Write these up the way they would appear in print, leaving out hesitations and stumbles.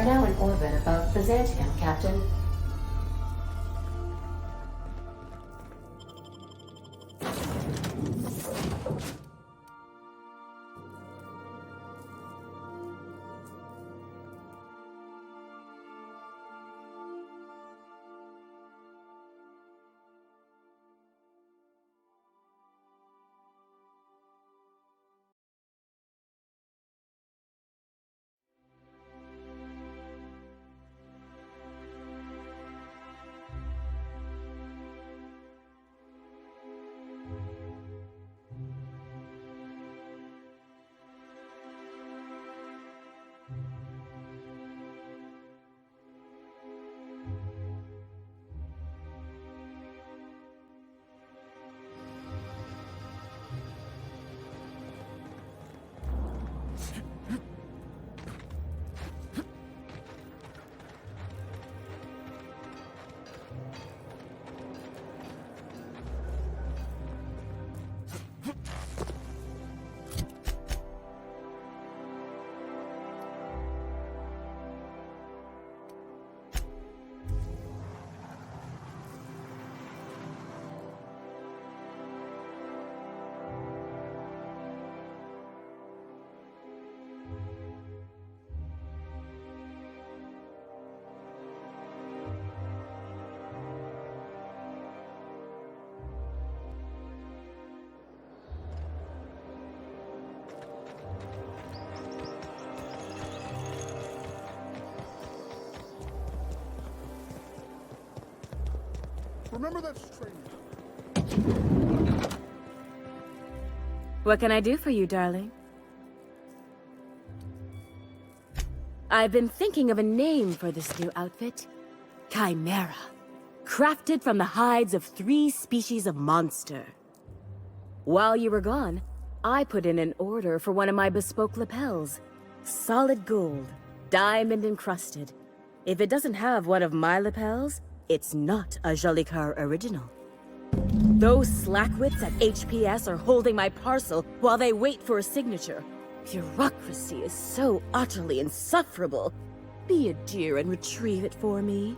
are now in orbit above Byzantium, Captain. Remember that stranger? What can I do for you, darling? I've been thinking of a name for this new outfit. Chimera. Crafted from the hides of 3 species of monster. While you were gone, I put in an order for one of my bespoke lapels. Solid gold, diamond encrusted. If it doesn't have one of my lapels, it's not a Jolicoeur original. Those slackwits at HPS are holding my parcel while they wait for a signature. Bureaucracy is so utterly insufferable. Be a dear and retrieve it for me.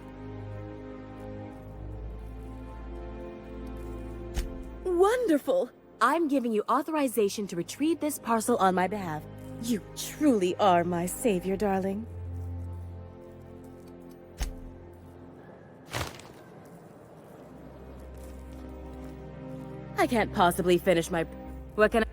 Wonderful! I'm giving you authorization to retrieve this parcel on my behalf. You truly are my savior, darling. I can't possibly finish my... What can I...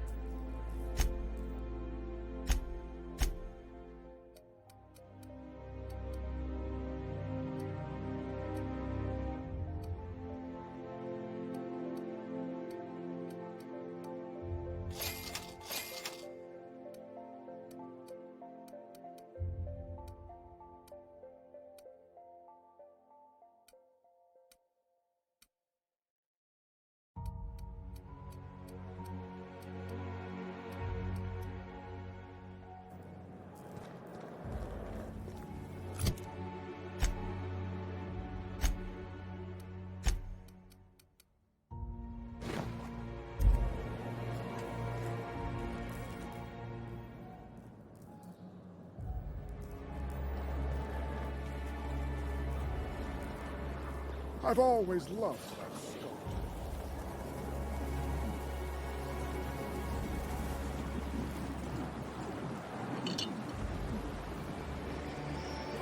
I've always loved that story.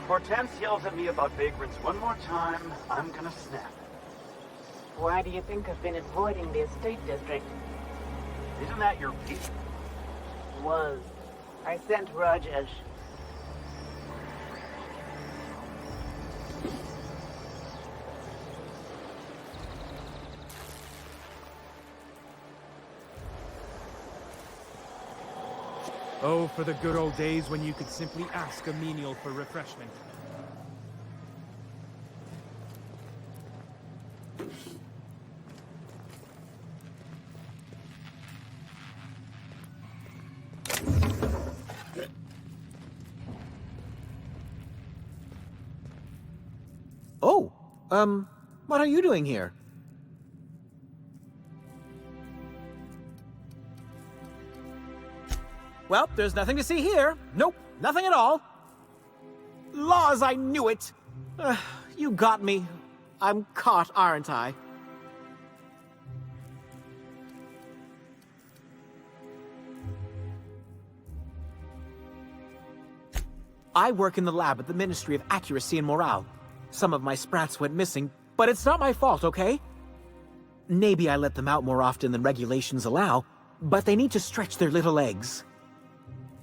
Hortense yells at me about vagrants one more time, I'm gonna snap. Why do you think I've been avoiding the estate district? Isn't that your beat? Was. I sent Rajesh. Oh, for the good old days when you could simply ask a menial for refreshment. Oh, what are you doing here? Well, there's nothing to see here. Nope, nothing at all. Laws, I knew it! You got me. I'm caught, aren't I? I work in the lab at the Ministry of Accuracy and Morale. Some of my sprats went missing, but it's not my fault, okay? Maybe I let them out more often than regulations allow, but they need to stretch their little legs.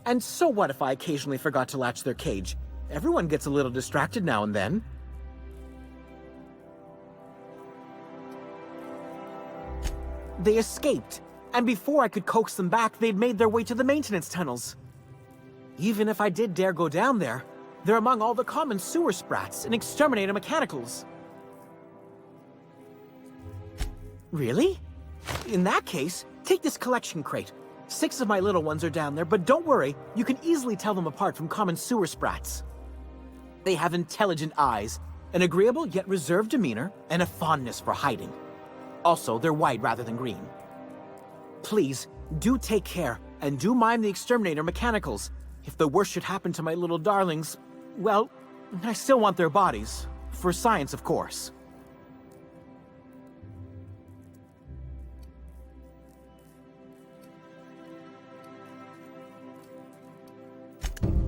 And so what if I occasionally forgot to latch their cage? Everyone gets a little distracted now and then. They escaped, and before I could coax them back, they'd made their way to the maintenance tunnels. Even if I did dare go down there, they're among all the common sewer sprats and exterminator mechanicals. Really? In that case, take this collection crate. 6 of my little ones are down there, but don't worry, you can easily tell them apart from common sewer sprats. They have intelligent eyes, an agreeable yet reserved demeanor, and a fondness for hiding. Also, they're white rather than green. Please, do take care, and do mind the exterminator mechanicals. If the worst should happen to my little darlings, well, I still want their bodies. For science, of course.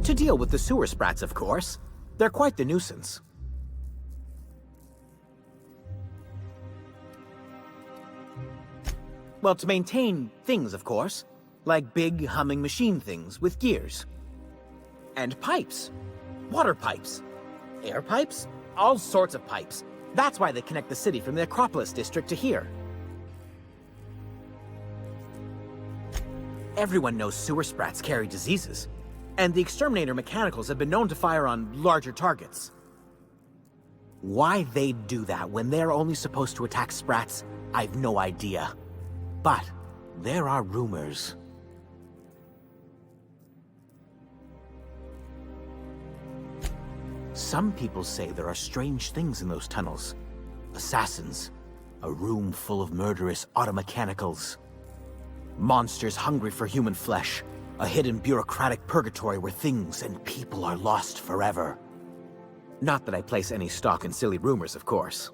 To deal with the sewer sprats, of course. They're quite the nuisance. Well, to maintain things, of course. Like big, humming machine things with gears. And pipes. Water pipes. Air pipes. All sorts of pipes. That's why they connect the city from the Acropolis district to here. Everyone knows sewer sprats carry diseases. And the exterminator mechanicals have been known to fire on larger targets. Why they'd do that when they're only supposed to attack sprats, I've no idea. But there are rumors. Some people say there are strange things in those tunnels. Assassins. A room full of murderous automechanicals. Monsters hungry for human flesh. A hidden bureaucratic purgatory where things and people are lost forever. Not that I place any stock in silly rumors, of course.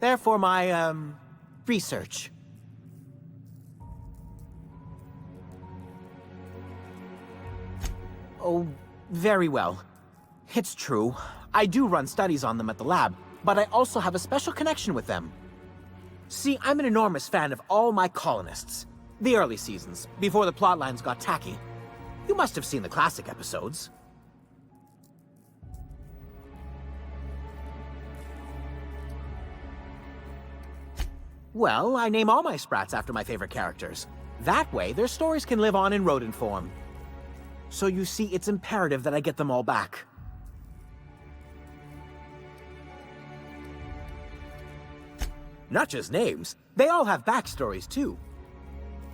Therefore, my, research. Oh, very well. It's true. I do run studies on them at the lab, but I also have a special connection with them. See, I'm an enormous fan of all my colonists. The early seasons, before the plotlines got tacky. You must have seen the classic episodes. Well, I name all my sprats after my favorite characters. That way, their stories can live on in rodent form. So you see, it's imperative that I get them all back. Not just names, they all have backstories too.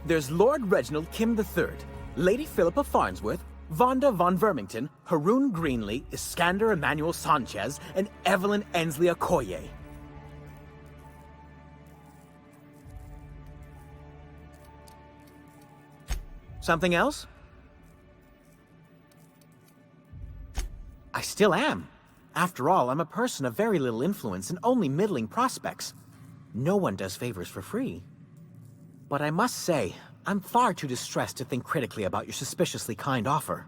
There's Lord Reginald Kim III, Lady Philippa Farnsworth, Vonda von Vermington, Haroon Greenlee, Iskander Emmanuel Sanchez, and Evelyn Ensley Okoye. Something else? I still am. After all, I'm a person of very little influence and only middling prospects. No one does favors for free. But I must say, I'm far too distressed to think critically about your suspiciously kind offer.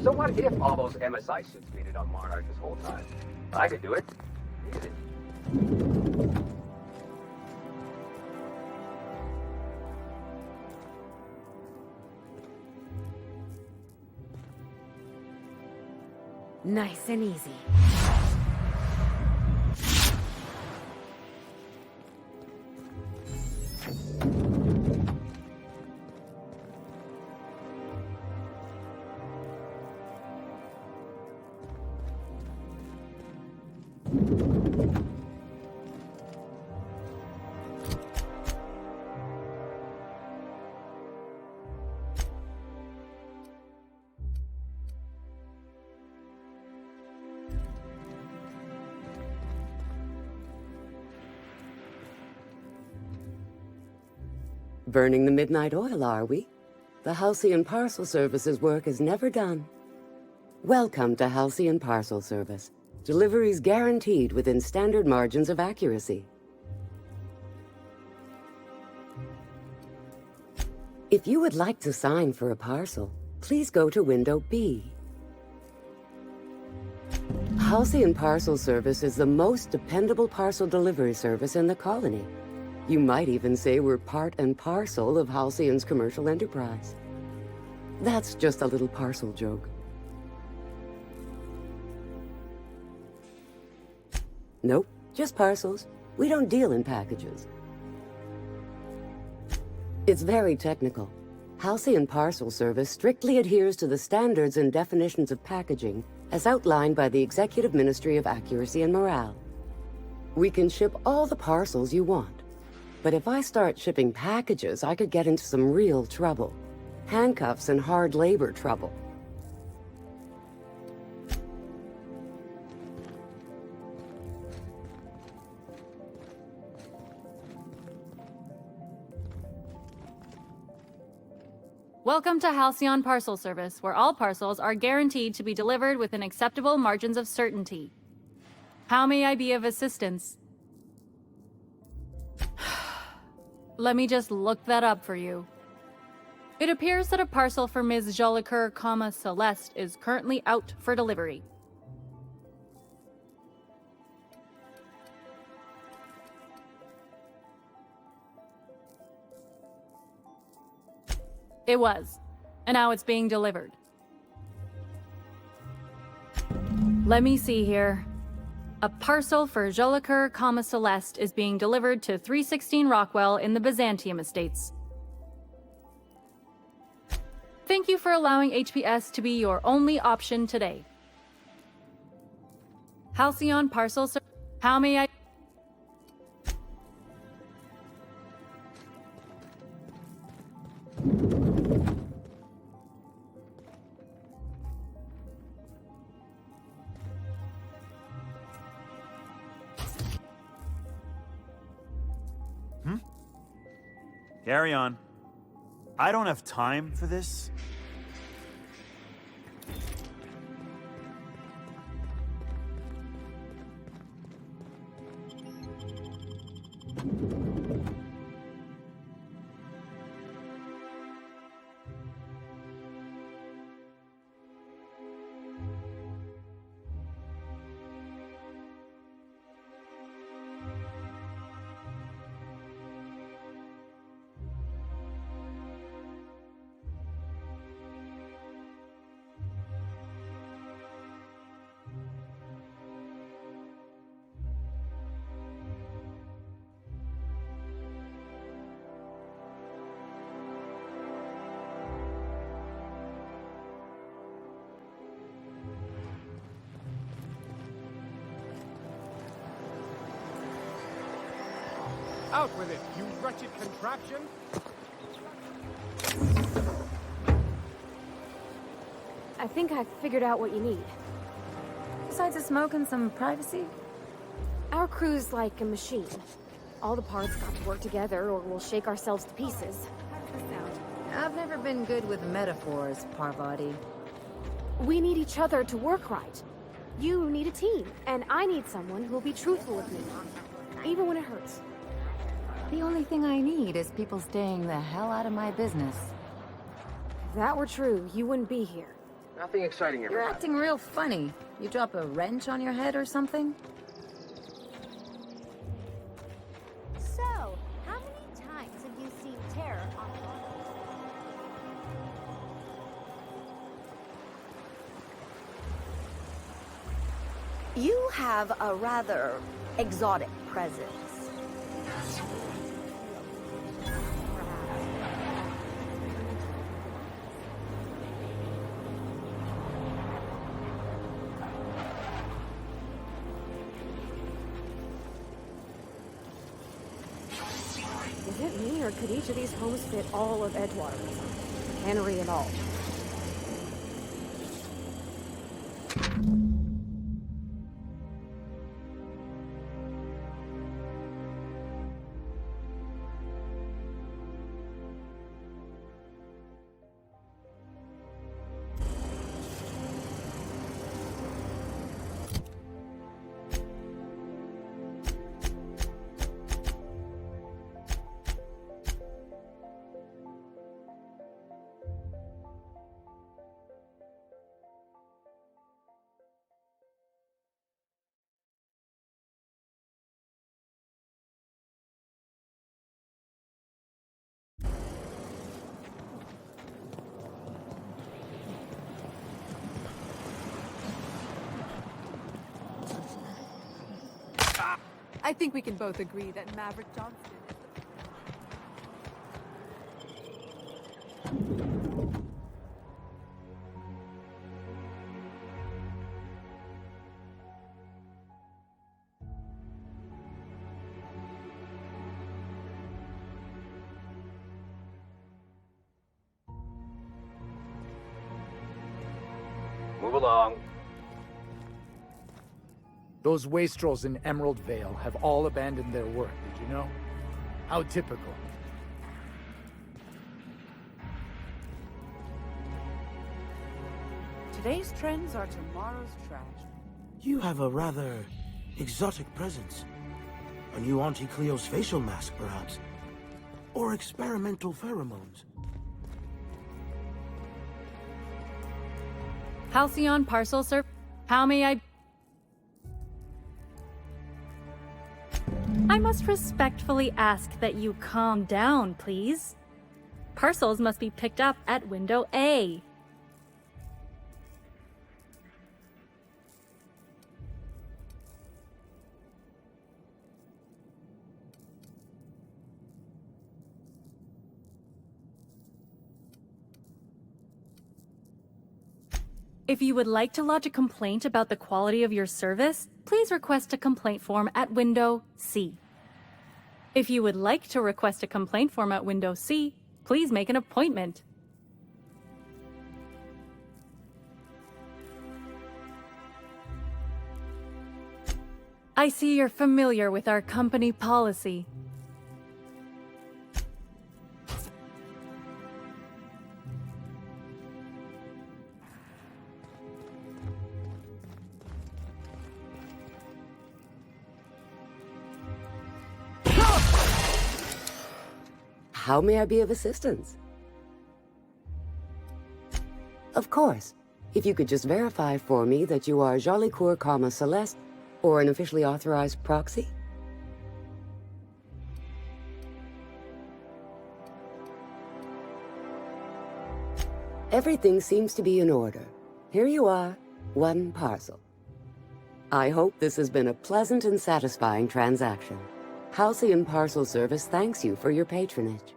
So what if all those MSI suits made it on Monarch this whole time? I could do it. Easy. Nice and easy. Burning the midnight oil, are we? The Halcyon Parcel Service's work is never done. Welcome to Halcyon Parcel Service. Deliveries guaranteed within standard margins of accuracy. If you would like to sign for a parcel, please go to window B. Halcyon Parcel Service is the most dependable parcel delivery service in the colony. You might even say we're part and parcel of Halcyon's commercial enterprise. That's just a little parcel joke. Nope, just parcels. We don't deal in packages. It's very technical. Halcyon Parcel Service strictly adheres to the standards and definitions of packaging as outlined by the Executive Ministry of Accuracy and Morale. We can ship all the parcels you want. But if I start shipping packages, I could get into some real trouble. Handcuffs and hard labor trouble. Welcome to Halcyon Parcel Service, where all parcels are guaranteed to be delivered within acceptable margins of certainty. How may I be of assistance? Let me just look that up for you. It appears that a parcel for Ms. Jolicoeur, Celeste is currently out for delivery. It was, and now it's being delivered. Let me see here. A parcel for Jolicoeur, Celeste is being delivered to 316 Rockwell in the Byzantium Estates. Thank you for allowing HPS to be your only option today. Halcyon Parcel Service. How may I... Carry on. I don't have time for this. Out with it, you wretched contraption! I think I've figured out what you need. Besides a smoke and some privacy? Our crew's like a machine. All the parts got to work together or we'll shake ourselves to pieces. How does this sound? I've never been good with metaphors, Parvati. We need each other to work right. You need a team, and I need someone who'll be truthful with me, even when it hurts. The only thing I need is people staying the hell out of my business. If that were true, you wouldn't be here. Nothing exciting, You're everybody. acting real funny. You drop a wrench on your head or something? So, how many times have you seen terror on the You have a rather exotic presence. Is it me, or could each of these homes fit all of Edgewater? Henry and all. I think we can both agree that Maverick Johnston is Move along. Those wastrels in Emerald Vale have all abandoned their work, did you know? How typical. Today's trends are tomorrow's trash. You have a rather exotic presence. A new Auntie Cleo's facial mask, perhaps? Or experimental pheromones? Halcyon Parcel Serv. How may I? I must respectfully ask that you calm down, please. Parcels must be picked up at window A. If you would like to lodge a complaint about the quality of your service, please request a complaint form at window C. If you would like to request a complaint form at window C, please make an appointment. I see you're familiar with our company policy. How may I be of assistance? Of course. If you could just verify for me that you are Jolicoeur, Celeste, or an officially authorized proxy? Everything seems to be in order. Here you are, one parcel. I hope this has been a pleasant and satisfying transaction. Halcyon Parcel Service thanks you for your patronage.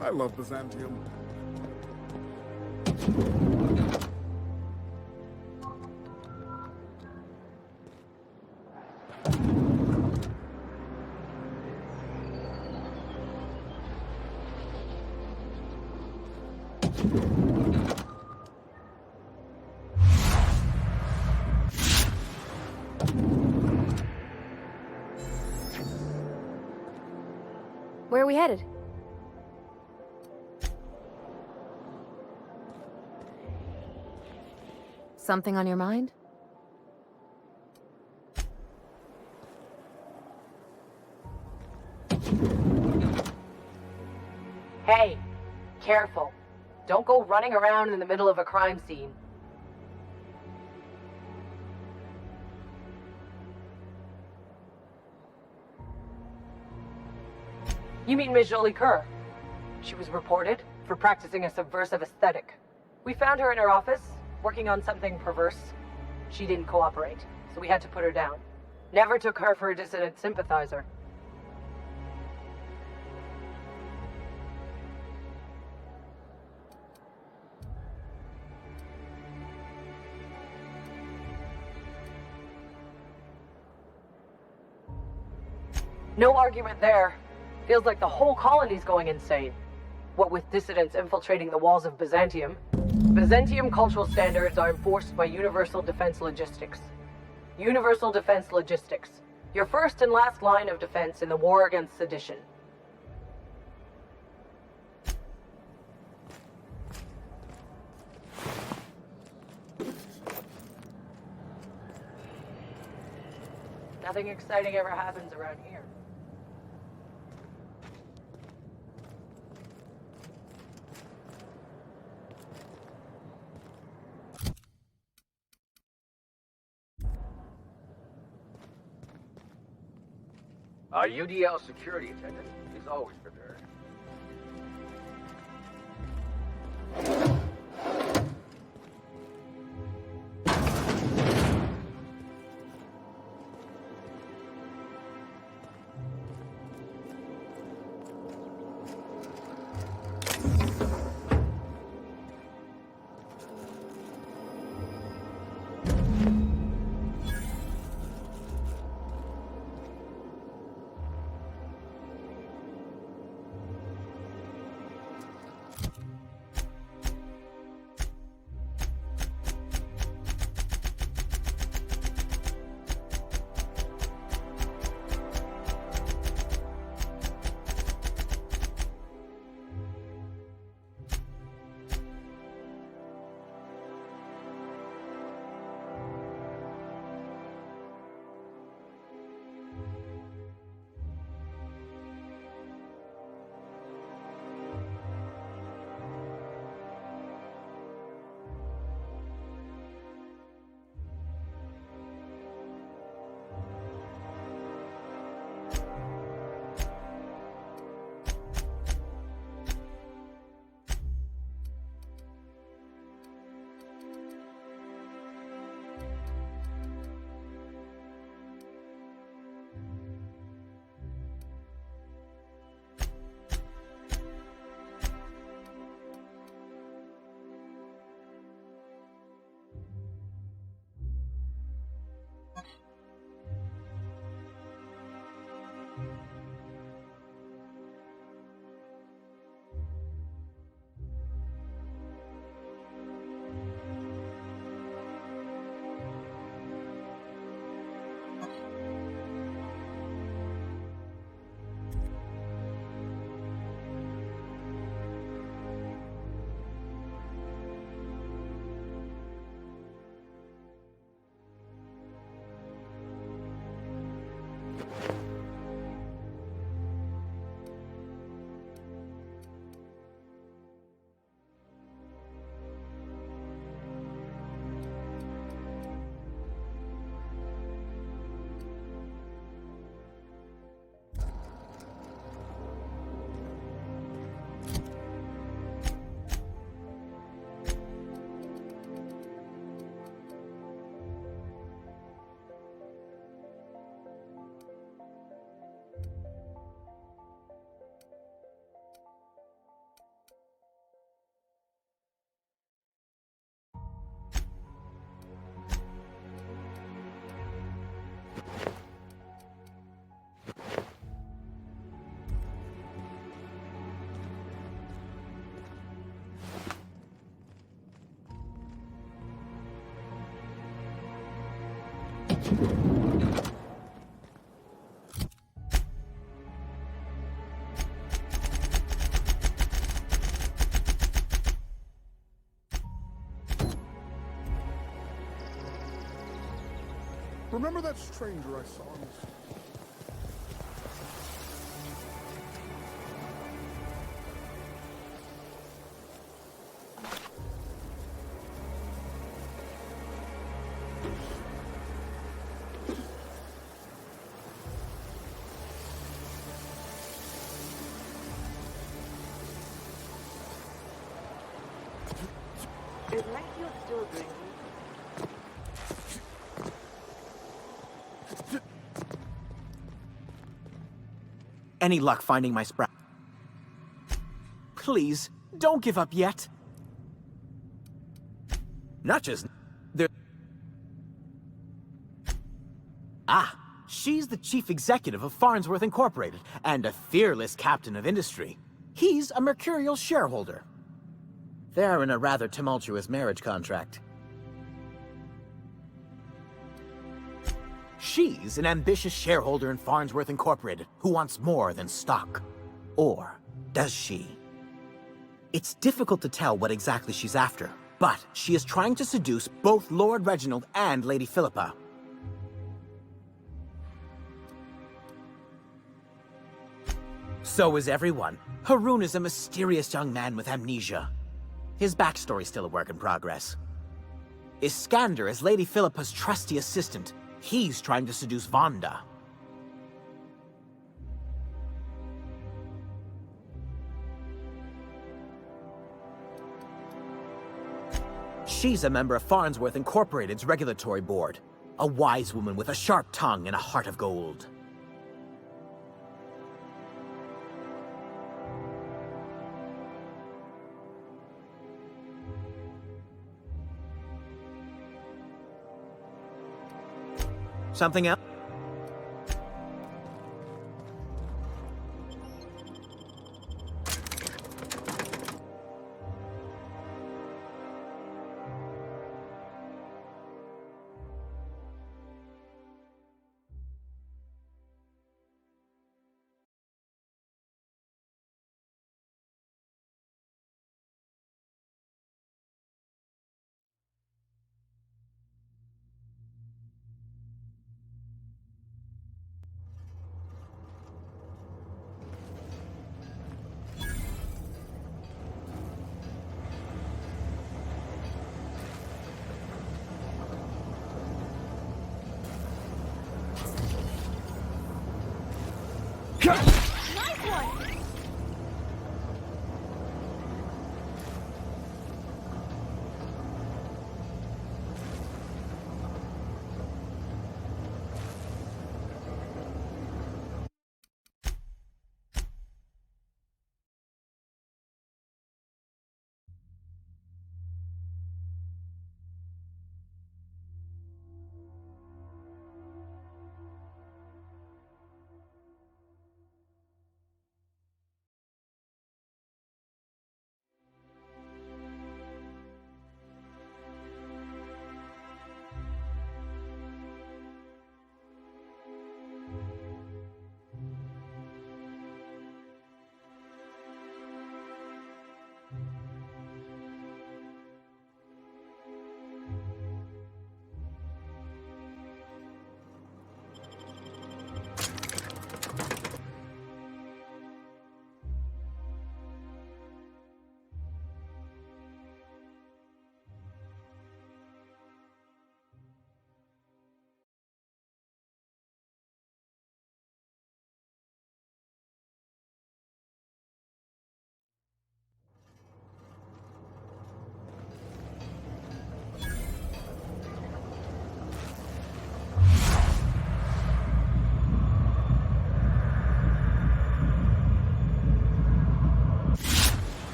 I love Byzantium. Where are we headed? Something on your mind? Hey, careful. Don't go running around in the middle of a crime scene. You mean Miss Jolie Kerr? She was reported for practicing a subversive aesthetic. We found her in her office, working on something perverse. She didn't cooperate, so we had to put her down. Never took her for a dissident sympathizer. No argument there. Feels like the whole colony's going insane. What with dissidents infiltrating the walls of Byzantium, Byzantium cultural standards are enforced by Universal Defense Logistics. Universal Defense Logistics. Your first and last line of defense in the war against sedition. Nothing exciting ever happens around here. Our UDL security attendant is always prepared. Remember that stranger I saw on the street? It's like you're still drinking. Any luck finding my sprat? Please, don't give up yet. Not just... there... Ah, she's the chief executive of Farnsworth Incorporated, and a fearless captain of industry. He's a mercurial shareholder. They're in a rather tumultuous marriage contract. She's an ambitious shareholder in Farnsworth Incorporated who wants more than stock. Or does she? It's difficult to tell what exactly she's after, but she is trying to seduce both Lord Reginald and Lady Philippa. So is everyone. Haroon is a mysterious young man with amnesia. His backstory's still a work in progress. Iskander is Lady Philippa's trusty assistant. He's trying to seduce Vonda. She's a member of Farnsworth Incorporated's regulatory board. A wise woman with a sharp tongue and a heart of gold. Something else?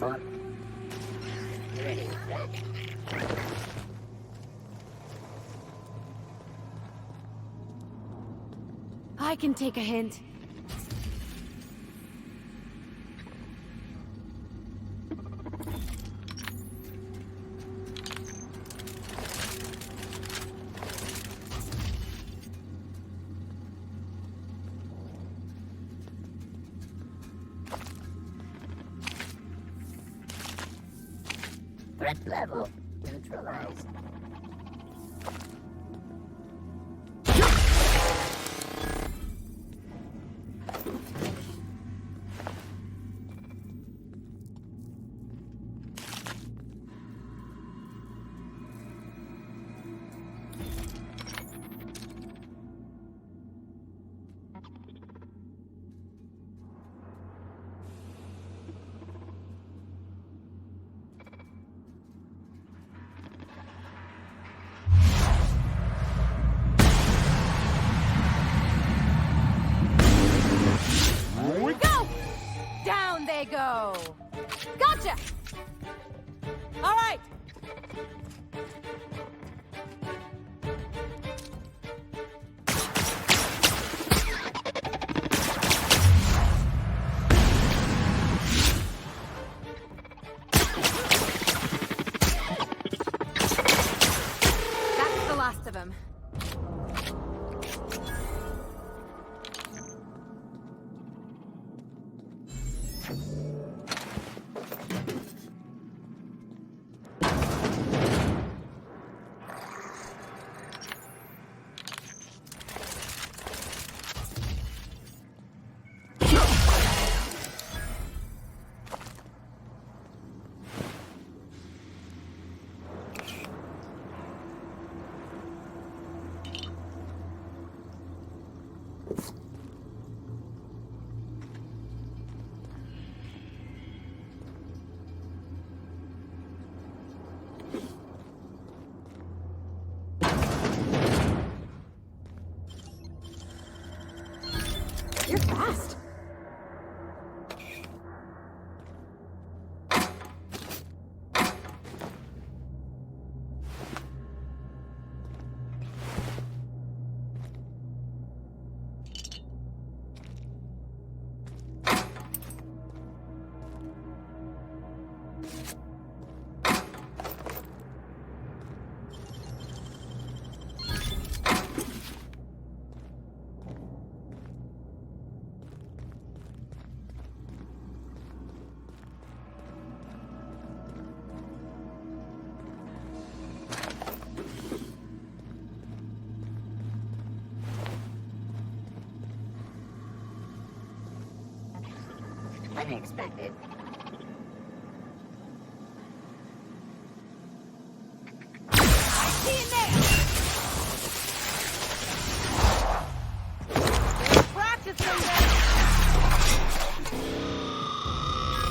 fun. Ready, set. I can take a hint. Threat level neutralized. Go! Down they go! Gotcha! All right! That's the last of them. You're fast. Unexpected. I see it there! Practice someday!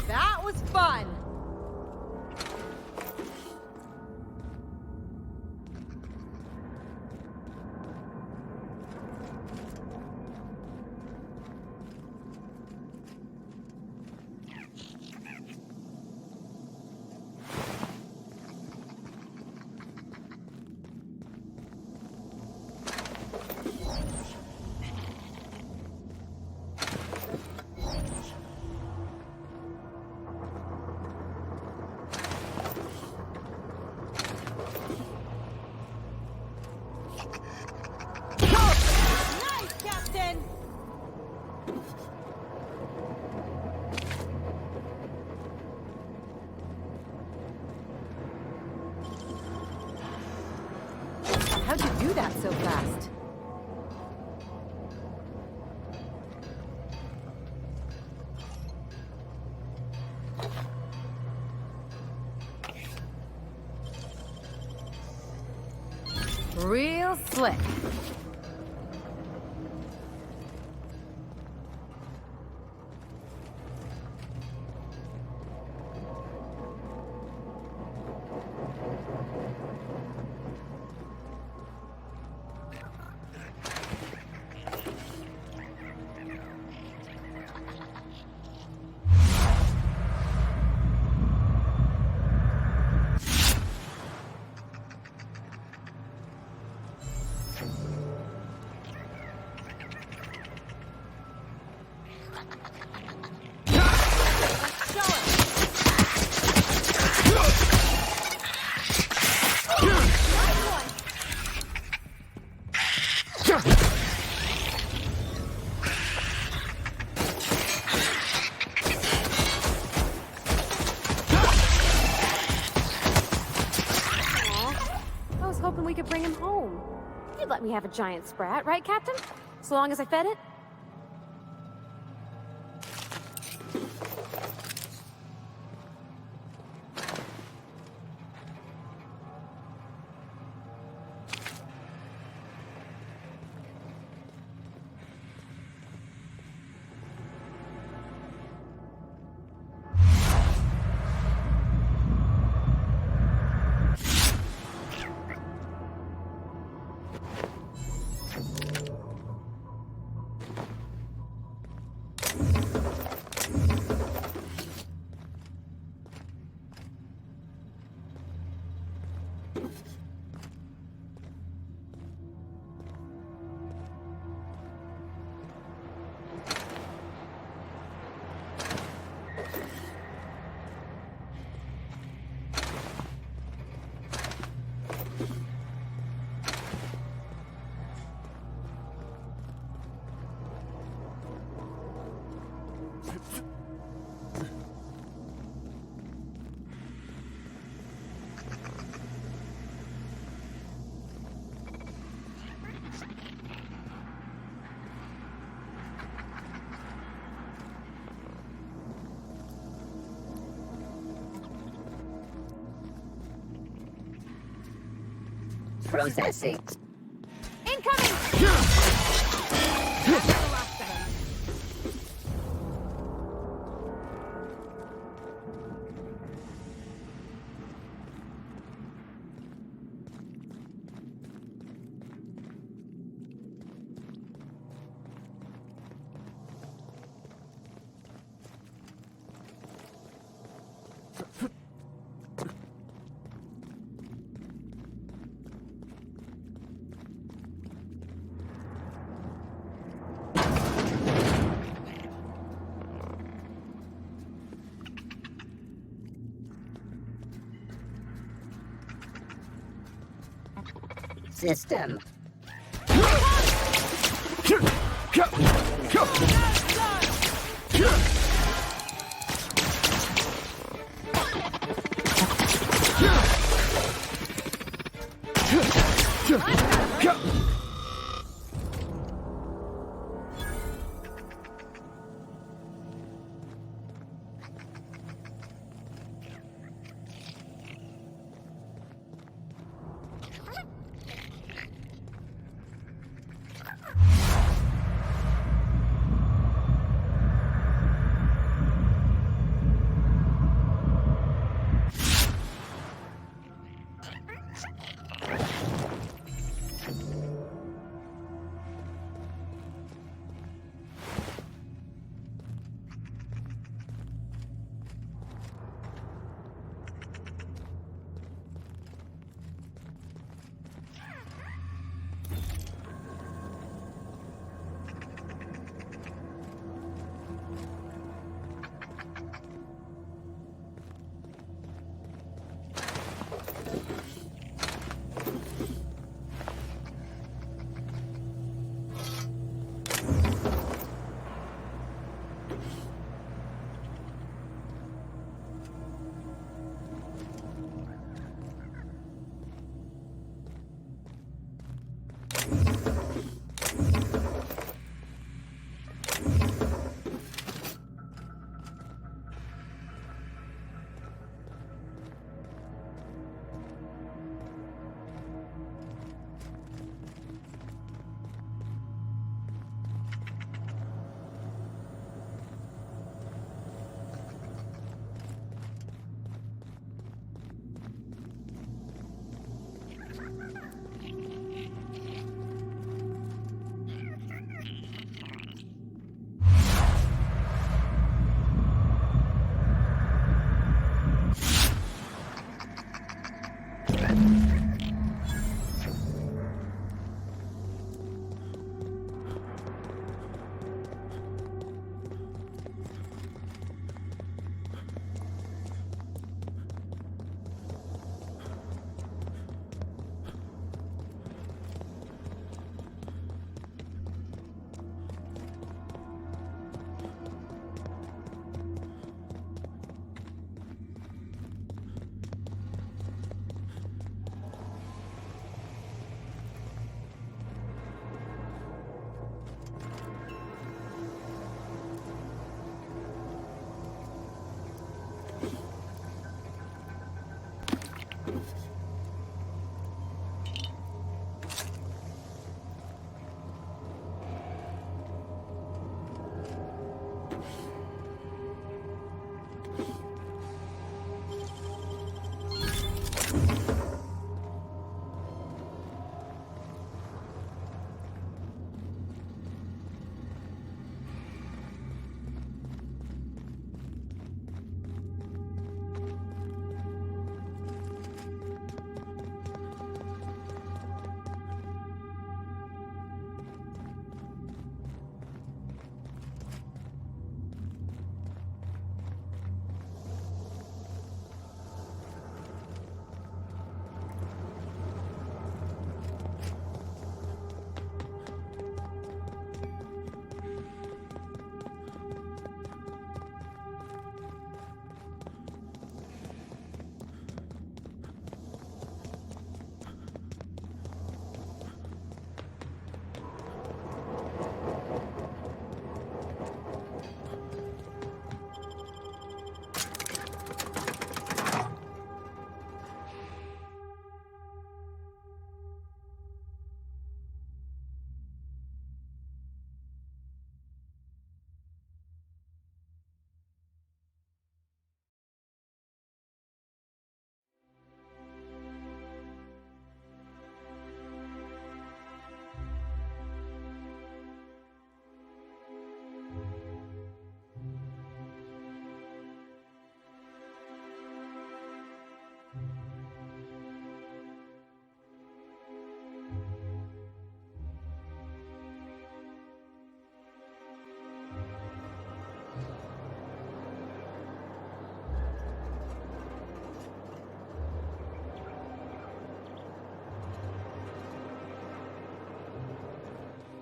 That was fun! Nice, Captain! How'd you do that so fast? Real slick. we could bring him home. You'd let me have a giant sprat, right, Captain? So long as I fed it? Processing. Incoming! System.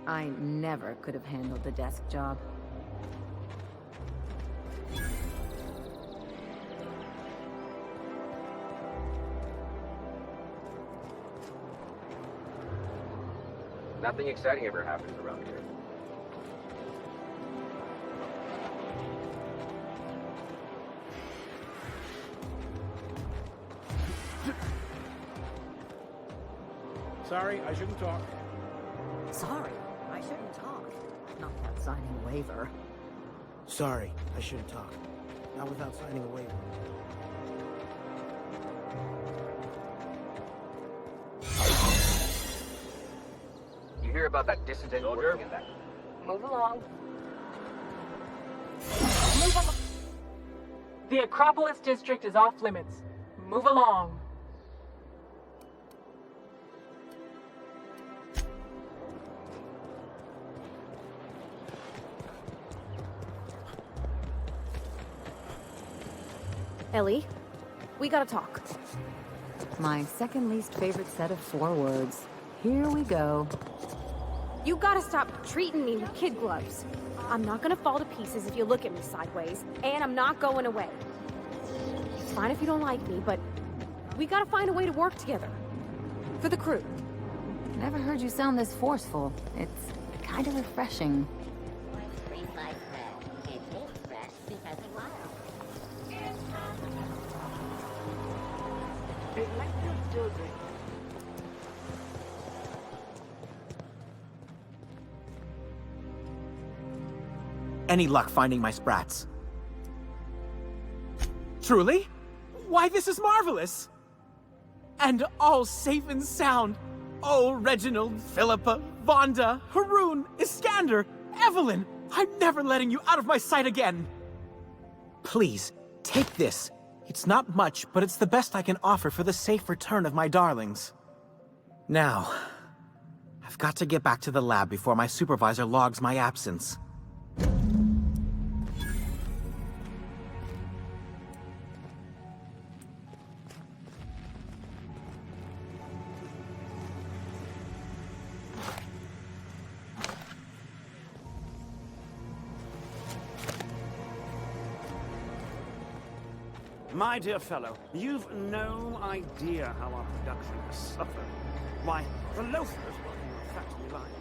I never could have handled the desk job. Nothing exciting ever happens around here. Sorry, I shouldn't talk. Sorry, I shouldn't talk. Not without signing a waiver. Sorry, I shouldn't talk. Not without signing a waiver. You hear about that dissident working in that? Move along. Move along. The Acropolis district is off limits. Move along. Ellie, we gotta talk. My second least favorite set of 4 words. Here we go. You gotta stop treating me with kid gloves. I'm not gonna fall to pieces if you look at me sideways, and I'm not going away. It's fine if you don't like me, but we gotta find a way to work together. For the crew. Never heard you sound this forceful. It's kind of refreshing. Any luck finding my sprats? Truly? Why, this is marvelous! And all safe and sound. Oh, Reginald, Philippa, Vonda, Haroon, Iskander, Evelyn! I'm never letting you out of my sight again! Please, take this. It's not much, but it's the best I can offer for the safe return of my darlings. Now, I've got to get back to the lab before my supervisor logs my absence. My dear fellow, you've no idea how our production has suffered. Why, the loafers working on factory line.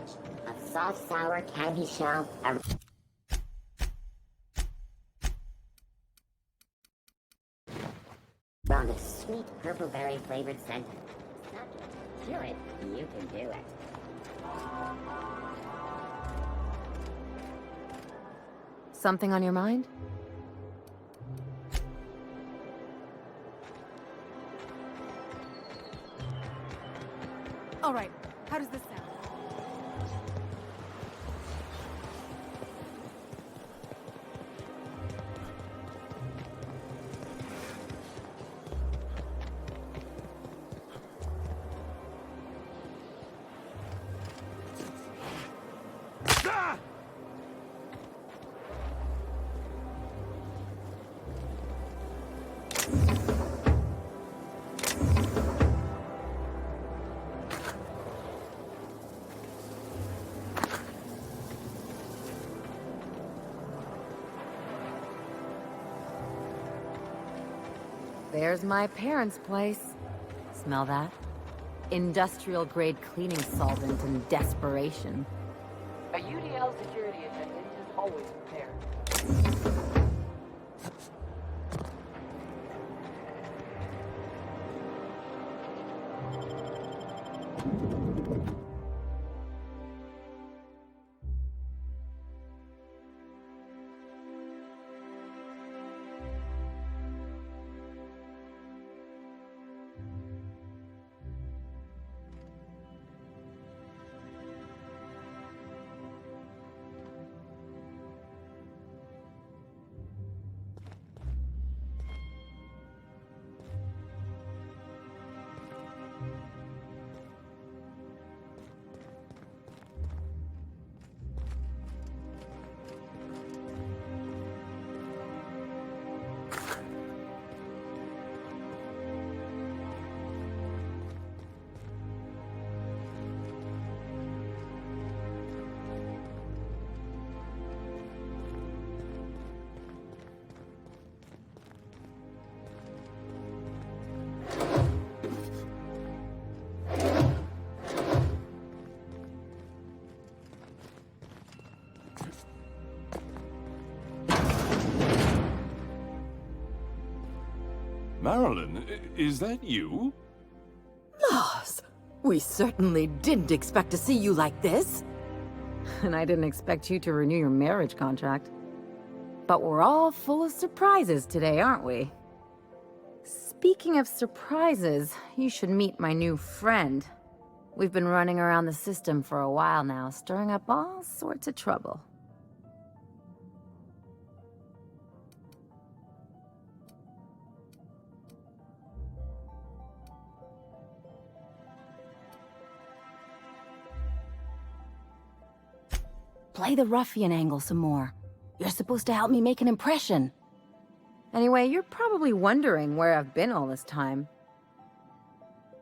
sandwich. A soft, sour candy shell. Around a sweet purple berry flavored center. Do it. You can do it. Something on your mind? All right, how does this sound? There's my parents' place. Smell that? Industrial-grade cleaning solvent in desperation. A UDL security attendant is always prepared. Marilyn, is that you? Lars, we certainly didn't expect to see you like this. And I didn't expect you to renew your marriage contract. But we're all full of surprises today, aren't we? Speaking of surprises, you should meet my new friend. We've been running around the system for a while now, stirring up all sorts of trouble. Play the ruffian angle some more. You're supposed to help me make an impression. Anyway, you're probably wondering where I've been all this time.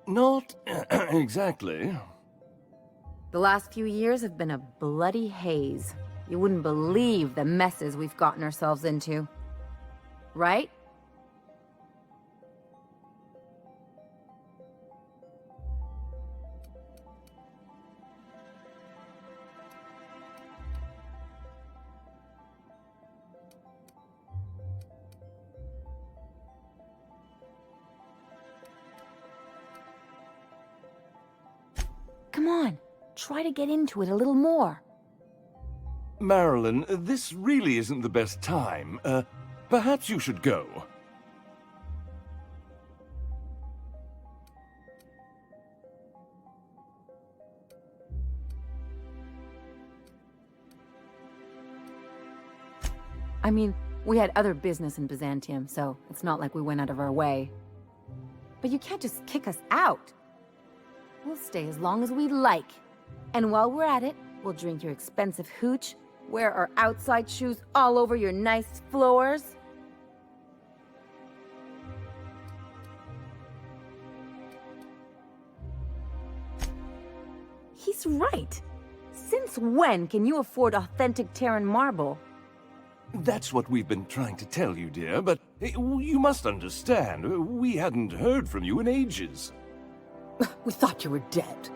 Not exactly. The last few years have been a bloody haze. You wouldn't believe the messes we've gotten ourselves into. Right? Come on, try to get into it a little more. Marilyn, this really isn't the best time. Perhaps you should go. I mean, we had other business in Byzantium, so it's not like we went out of our way. But you can't just kick us out. We'll stay as long as we like. And while we're at it, we'll drink your expensive hooch, wear our outside shoes all over your nice floors. He's right. Since when can you afford authentic Terran marble? That's what we've been trying to tell you, dear, but you must understand, we hadn't heard from you in ages. We thought you were dead.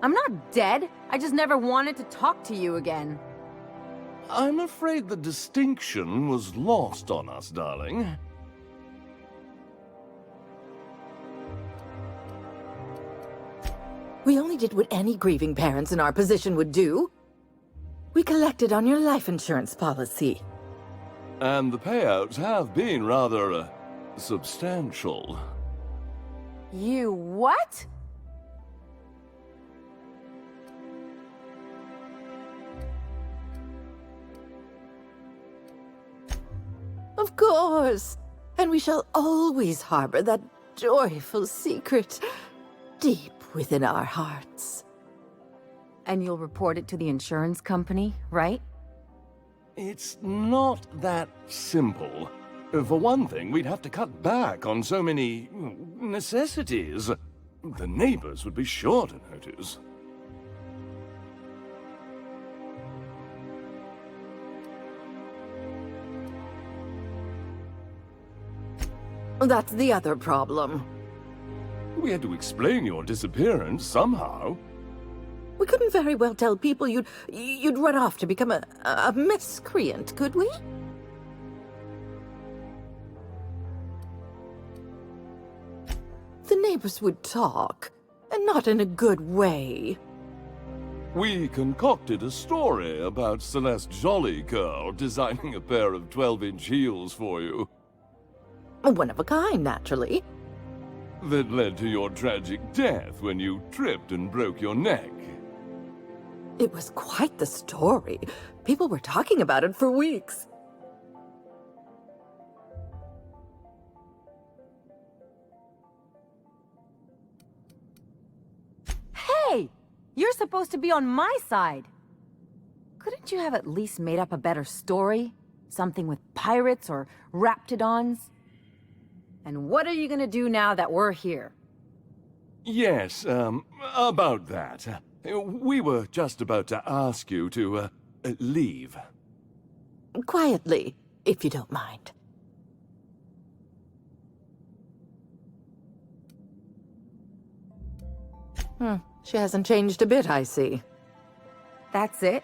I'm not dead. I just never wanted to talk to you again. I'm afraid the distinction was lost on us, darling. We only did what any grieving parents in our position would do. We collected on your life insurance policy. And the payouts have been rather, substantial. You what? Of course. And we shall always harbor that joyful secret deep within our hearts. And you'll report it to the insurance company, right? It's not that simple. For one thing, we'd have to cut back on so many necessities. The neighbors would be sure to notice. That's the other problem. We had to explain your disappearance somehow. We couldn't very well tell people you'd run off to become a miscreant, could we? The neighbors would talk, and not in a good way. We concocted a story about Celeste Jollycurl designing a pair of 12-inch heels for you. One of a kind, naturally. That led to your tragic death when you tripped and broke your neck. It was quite the story. People were talking about it for weeks. Hey! You're supposed to be on my side! Couldn't you have at least made up a better story? Something with pirates or raptidons? And what are you gonna do now that we're here? Yes, about that. We were just about to ask you to, leave. Quietly, if you don't mind. She hasn't changed a bit, I see. That's it?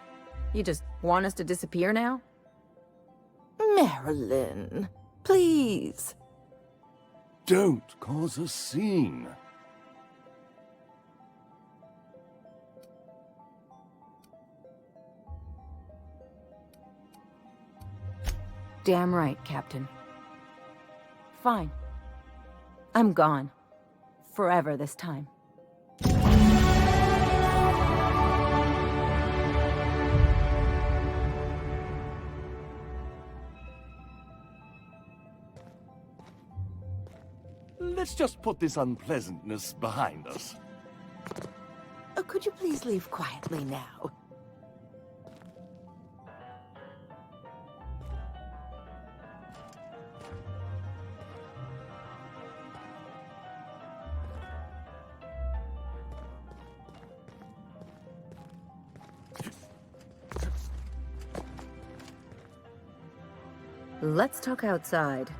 You just want us to disappear now? Marilyn, please. Don't cause a scene. Damn right, Captain. Fine. I'm gone. Forever this time. Let's just put this unpleasantness behind us. Could you please leave quietly now? Let's talk outside.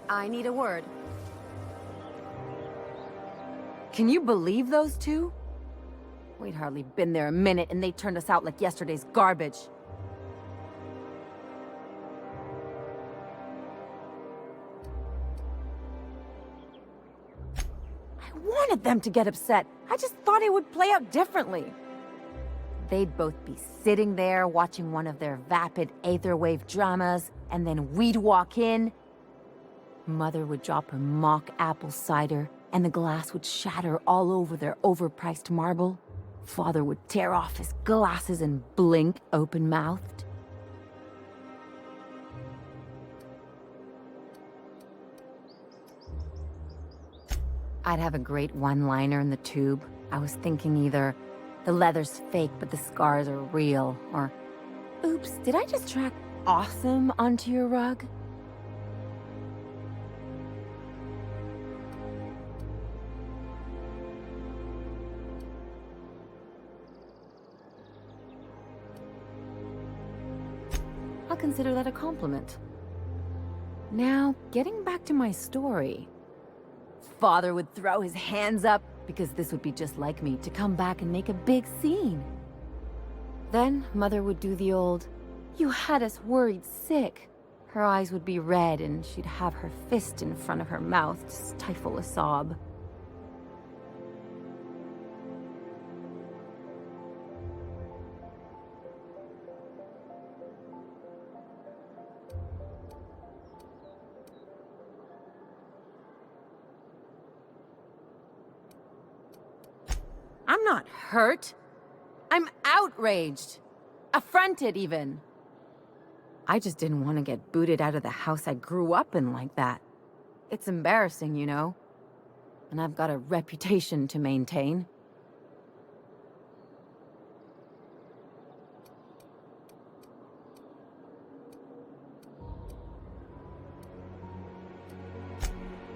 I need a word. Can you believe those two? We'd hardly been there a minute and they turned us out like yesterday's garbage. I wanted them to get upset. I just thought it would play out differently. They'd both be sitting there watching one of their vapid aetherwave dramas, and then we'd walk in. Mother would drop her mock apple cider, and the glass would shatter all over their overpriced marble. Father would tear off his glasses and blink open-mouthed. I'd have a great one-liner in the tube. I was thinking either, the leather's fake but the scars are real, or, oops, did I just track awesome onto your rug? I'll consider that a compliment. Now, getting back to my story. Father would throw his hands up, because this would be just like me, to come back and make a big scene. Then Mother would do the old, "You had us worried sick." Her eyes would be red and she'd have her fist in front of her mouth to stifle a sob. I'm not hurt. I'm outraged. Affronted, even. I just didn't want to get booted out of the house I grew up in like that. It's embarrassing, you know. And I've got a reputation to maintain.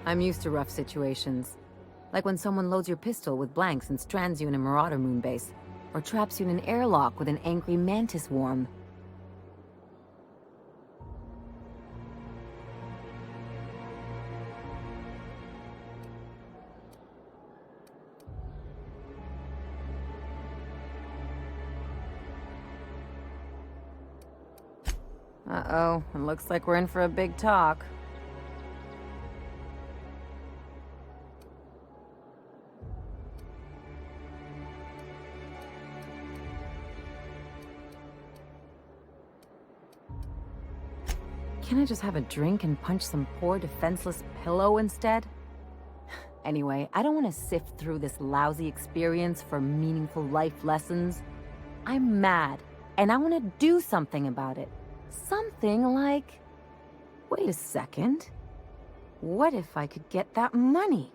I'm used to rough situations. Like when someone loads your pistol with blanks and strands you in a Marauder moonbase, or traps you in an airlock with an angry mantis worm. Uh-oh, it looks like we're in for a big talk. Can't I just have a drink and punch some poor defenseless pillow instead? Anyway, I don't want to sift through this lousy experience for meaningful life lessons. I'm mad, and I want to do something about it. Something like... Wait a second. What if I could get that money?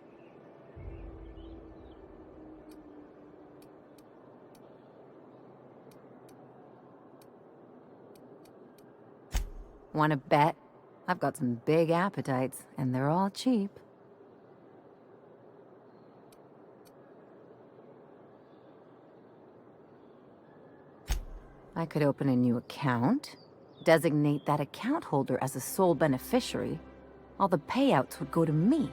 Want to bet? I've got some big appetites, and they're all cheap. I could open a new account, designate that account holder as a sole beneficiary. All the payouts would go to me.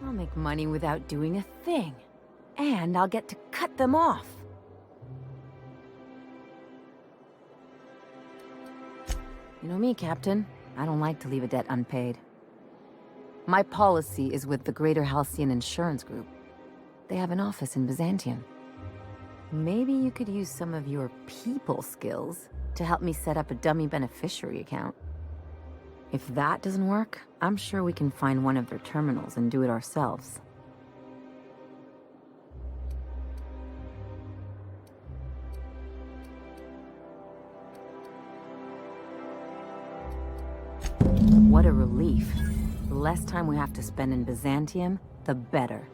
I'll make money without doing a thing, and I'll get to cut them off. You know me, Captain. I don't like to leave a debt unpaid. My policy is with the Greater Halcyon Insurance Group. They have an office in Byzantium. Maybe you could use some of your people skills to help me set up a dummy beneficiary account. If that doesn't work, I'm sure we can find one of their terminals and do it ourselves. What a relief. The less time we have to spend in Byzantium, the better.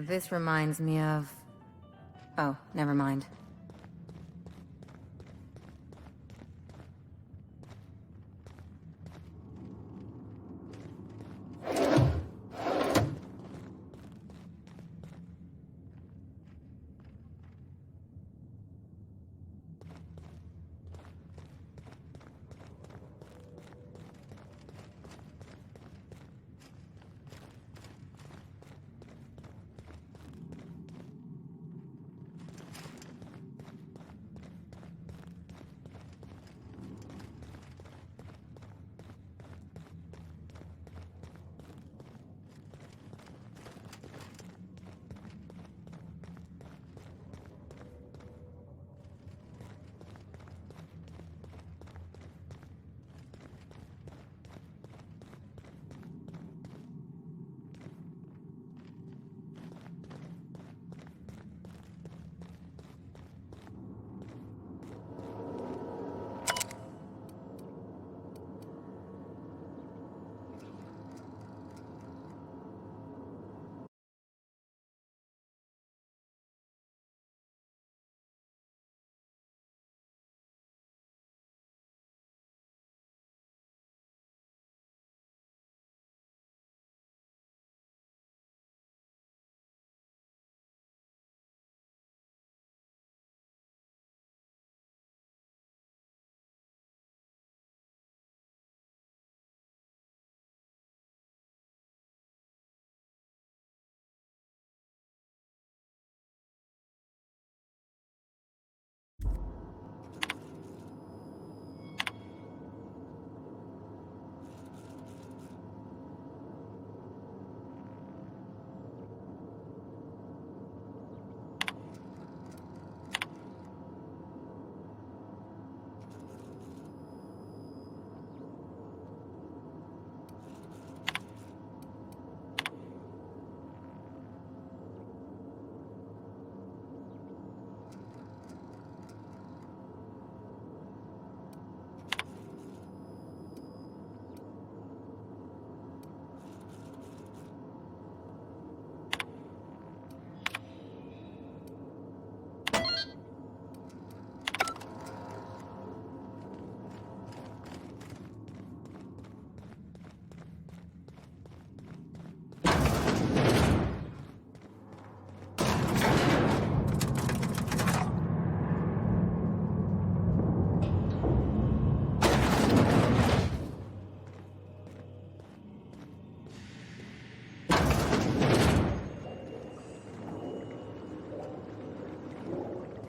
This reminds me of... Oh, never mind.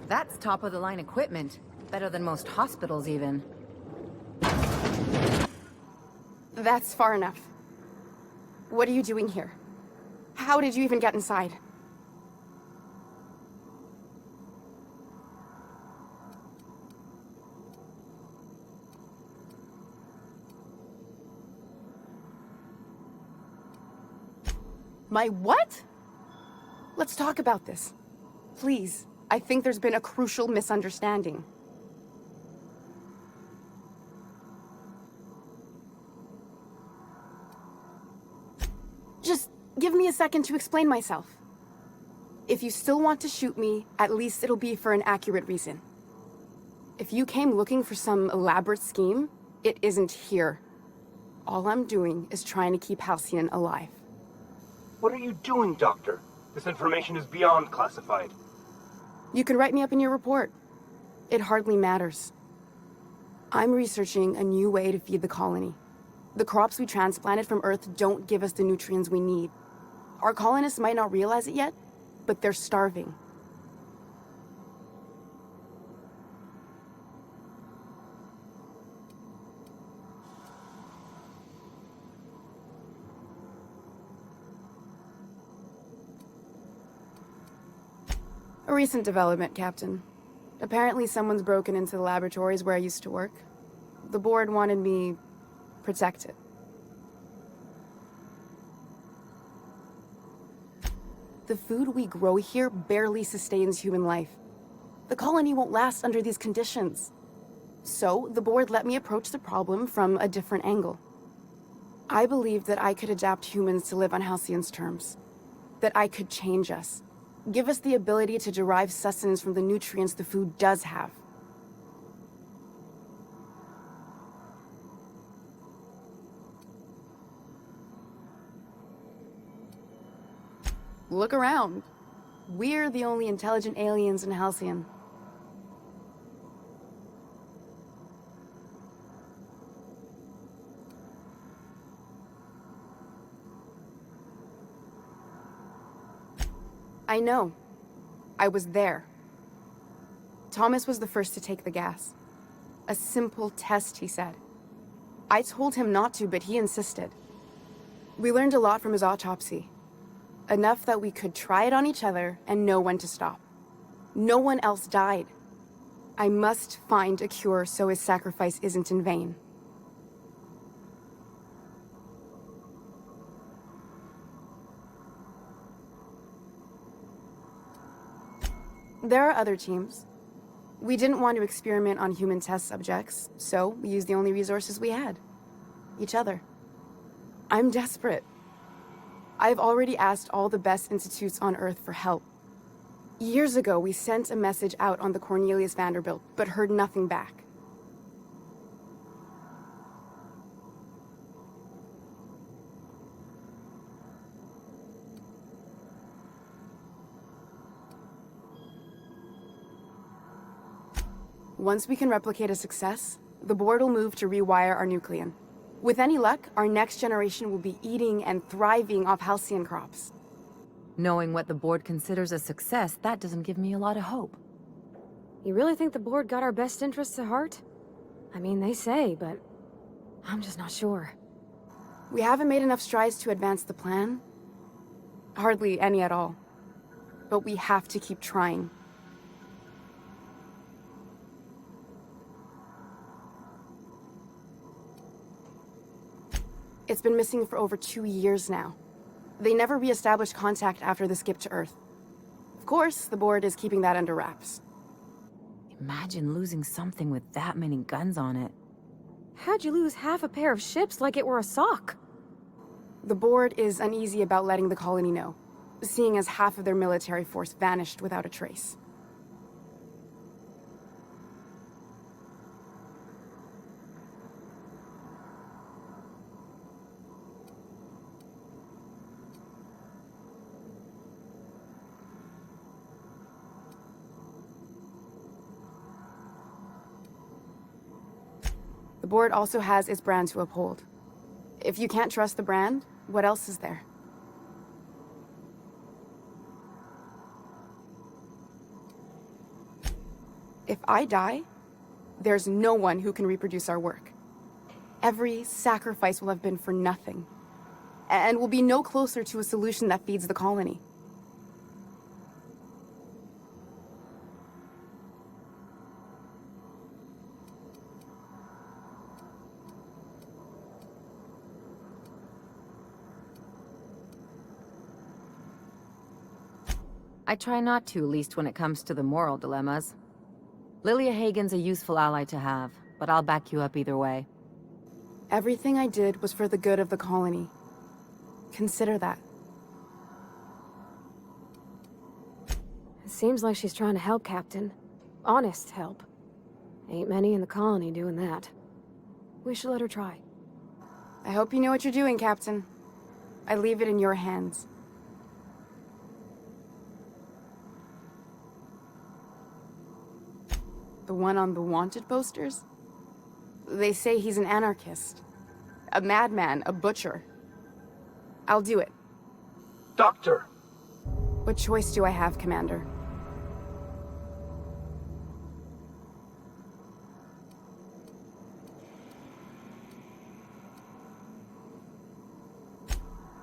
That's top-of-the-line equipment. Better than most hospitals, even. That's far enough. What are you doing here? How did you even get inside? My what? Let's talk about this. Please. I think there's been a crucial misunderstanding. Just give me a second to explain myself. If you still want to shoot me, at least it'll be for an accurate reason. If you came looking for some elaborate scheme, it isn't here. All I'm doing is trying to keep Halcyon alive. What are you doing, Doctor? This information is beyond classified. You can write me up in your report. It hardly matters. I'm researching a new way to feed the colony. The crops we transplanted from Earth don't give us the nutrients we need. Our colonists might not realize it yet, but they're starving. A recent development, Captain. Apparently someone's broken into the laboratories where I used to work. The board wanted me protected. The food we grow here barely sustains human life. The colony won't last under these conditions. So, the board let me approach the problem from a different angle. I believed that I could adapt humans to live on Halcyon's terms. that I could change us. Give us the ability to derive sustenance from the nutrients the food does have. Look around. We're the only intelligent aliens in Halcyon. I know. I was there. Thomas was the first to take the gas. A simple test, he said. I told him not to, but he insisted. We learned a lot from his autopsy. Enough that we could try it on each other and know when to stop. No one else died. I must find a cure so his sacrifice isn't in vain. There are other teams. We didn't want to experiment on human test subjects, so we used the only resources we had. Each other. I'm desperate. I've already asked all the best institutes on Earth for help. Years ago, we sent a message out on the Cornelius Vanderbilt, but heard nothing back. Once we can replicate a success, the board will move to rewire our nucleon. With any luck, our next generation will be eating and thriving off Halcyon crops. Knowing what the board considers a success, that doesn't give me a lot of hope. You really think the board got our best interests at heart? I mean, they say, but I'm just not sure. We haven't made enough strides to advance the plan. Hardly any at all. But we have to keep trying. It's been missing for over 2 years now. They never re-established contact after the skip to Earth. Of course, the board is keeping that under wraps. Imagine losing something with that many guns on it. How'd you lose half a pair of ships like it were a sock? The board is uneasy about letting the colony know, seeing as half of their military force vanished without a trace. The board also has its brand to uphold. If you can't trust the brand, what else is there? If I die, there's no one who can reproduce our work. Every sacrifice will have been for nothing, and we'll be no closer to a solution that feeds the colony. I try not to, at least when it comes to the moral dilemmas. Lilia Hagen's a useful ally to have, but I'll back you up either way. Everything I did was for the good of the colony. Consider that. It seems like she's trying to help, Captain. Honest help. Ain't many in the colony doing that. We should let her try. I hope you know what you're doing, Captain. I leave it in your hands. The one on the wanted posters? They say he's an anarchist. A madman, a butcher. I'll do it. Doctor! What choice do I have, Commander?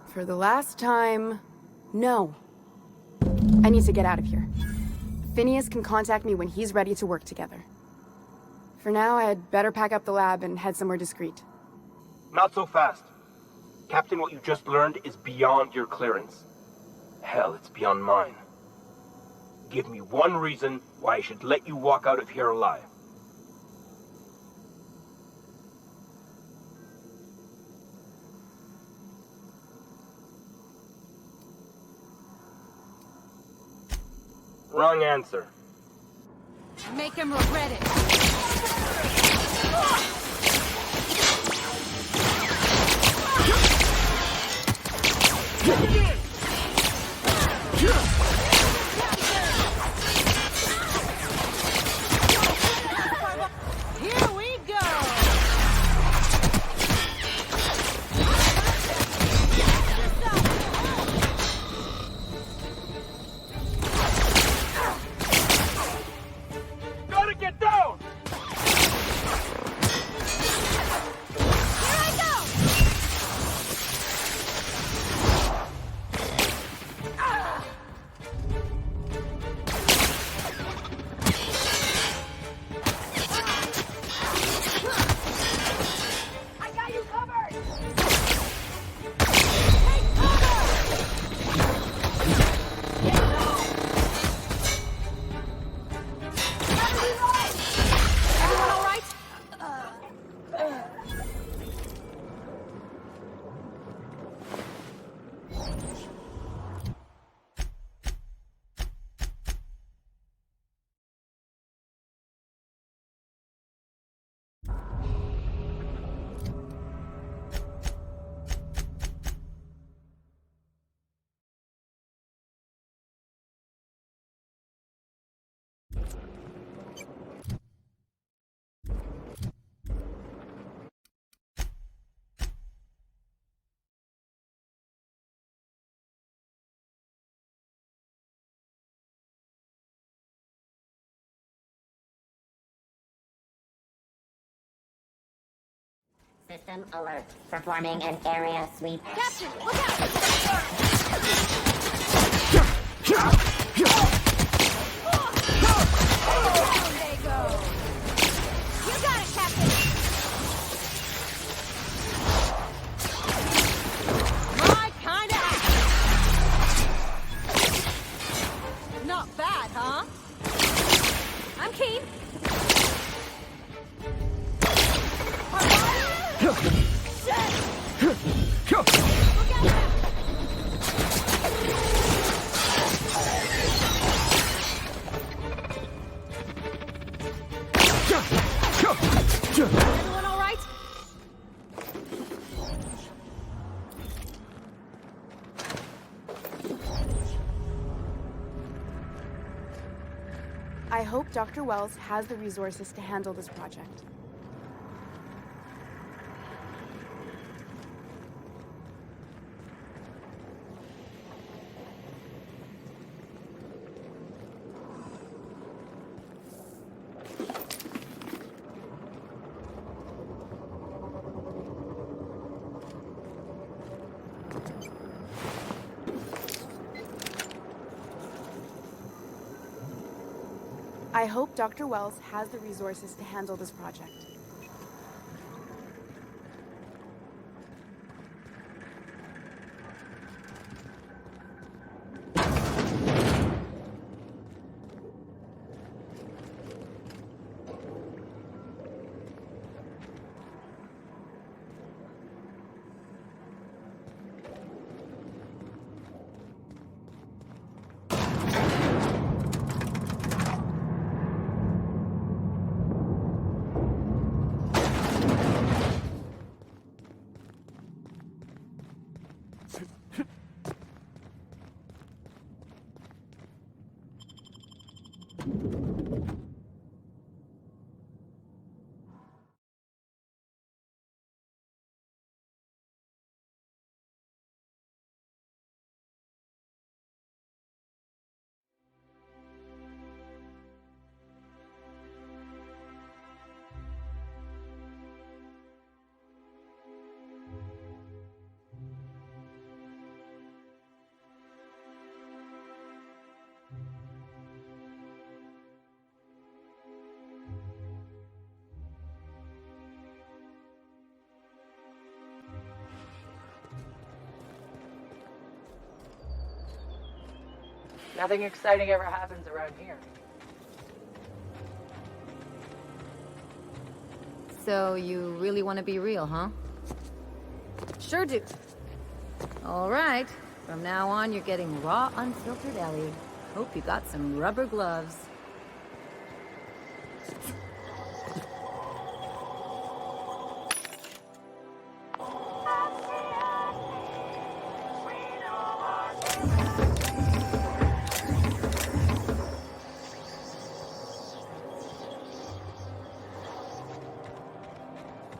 For the last time, no. I need to get out of here. Phineas can contact me when he's ready to work together. For now, I'd better pack up the lab and head somewhere discreet. Not so fast. Captain, what you just learned is beyond your clearance. Hell, it's beyond mine. Give me one reason why I should let you walk out of here alive. Wrong answer. Make him regret it. Here we go. Gotta get down! Here I go. I got you covered! Everyone all right? System alert. Performing an area sweep. Captain, look out! Down they go. You got it, Captain. My kind of action. Not bad, huh? I'm keen. Everyone all right? I hope Dr. Wells has the resources to handle this project. I hope Dr. Wells has the resources to handle this project. Nothing exciting ever happens around here. So you really want to be real, huh? Sure do. All right. From now on, you're getting raw, unfiltered Ellie. Hope you got some rubber gloves.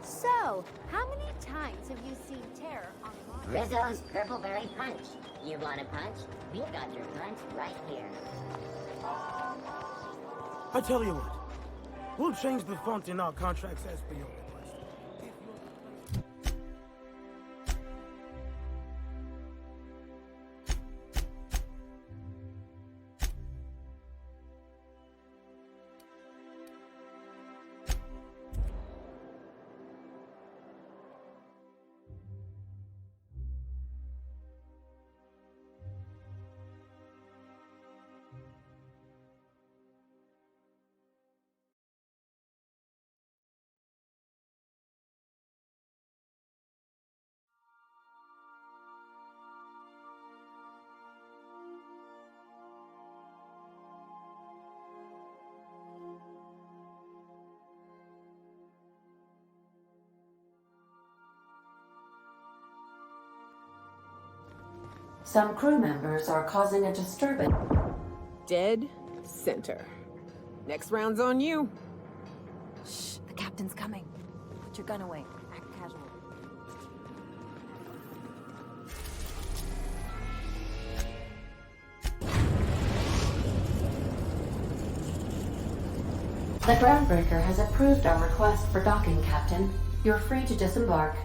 So, how many times have you seen terror on Mars? Rizzo's Purpleberry Punch. You want a punch? We've got your punch right here. I tell you what, we'll change the font in our contracts as per your request. Some crew members are causing a disturbance. Dead center. Next round's on you. Shh, the captain's coming. Put your gun away. Act casual. The groundbreaker has approved our request for docking, Captain. You're free to disembark.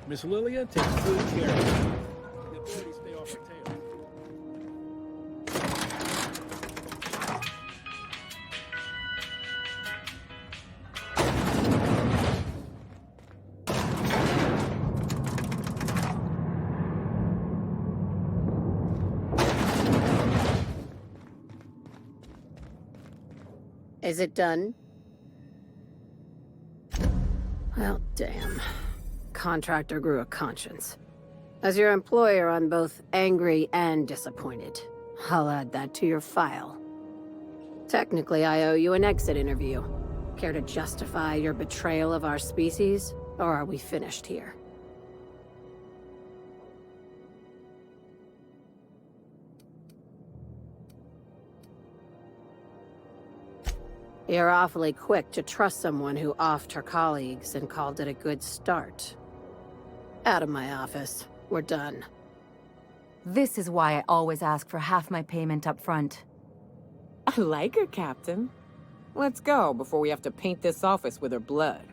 Miss Lilia takes good care of you. The authorities stay off her tail. Is it done? Well, damn. Contractor grew a conscience. As your employer, I'm both angry and disappointed. I'll add that to your file. Technically, I owe you an exit interview. Care to justify your betrayal of our species, or are we finished here? You're awfully quick to trust someone who offed her colleagues and called it a good start. Out of my office. We're done. This is why I always ask for half my payment up front. I like her, Captain. Let's go before we have to paint this office with her blood.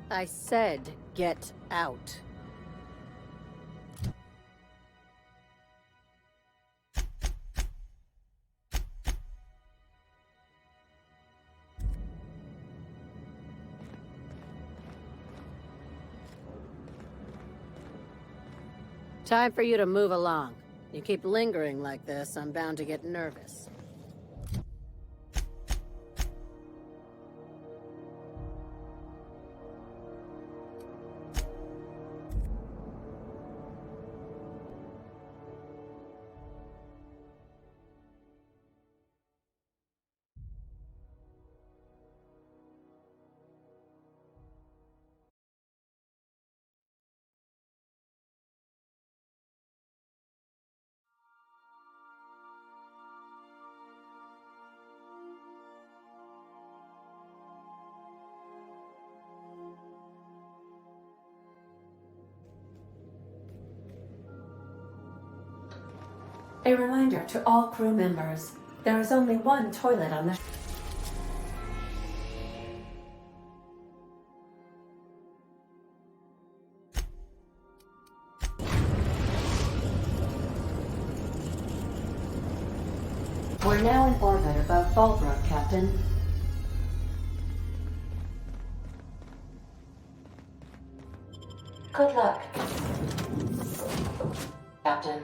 I said, get out. Time for you to move along. You keep lingering like this, I'm bound to get nervous. A reminder to all crew members, there is only one toilet on the We're now in orbit above Fallbrook, Captain. Good luck, Captain.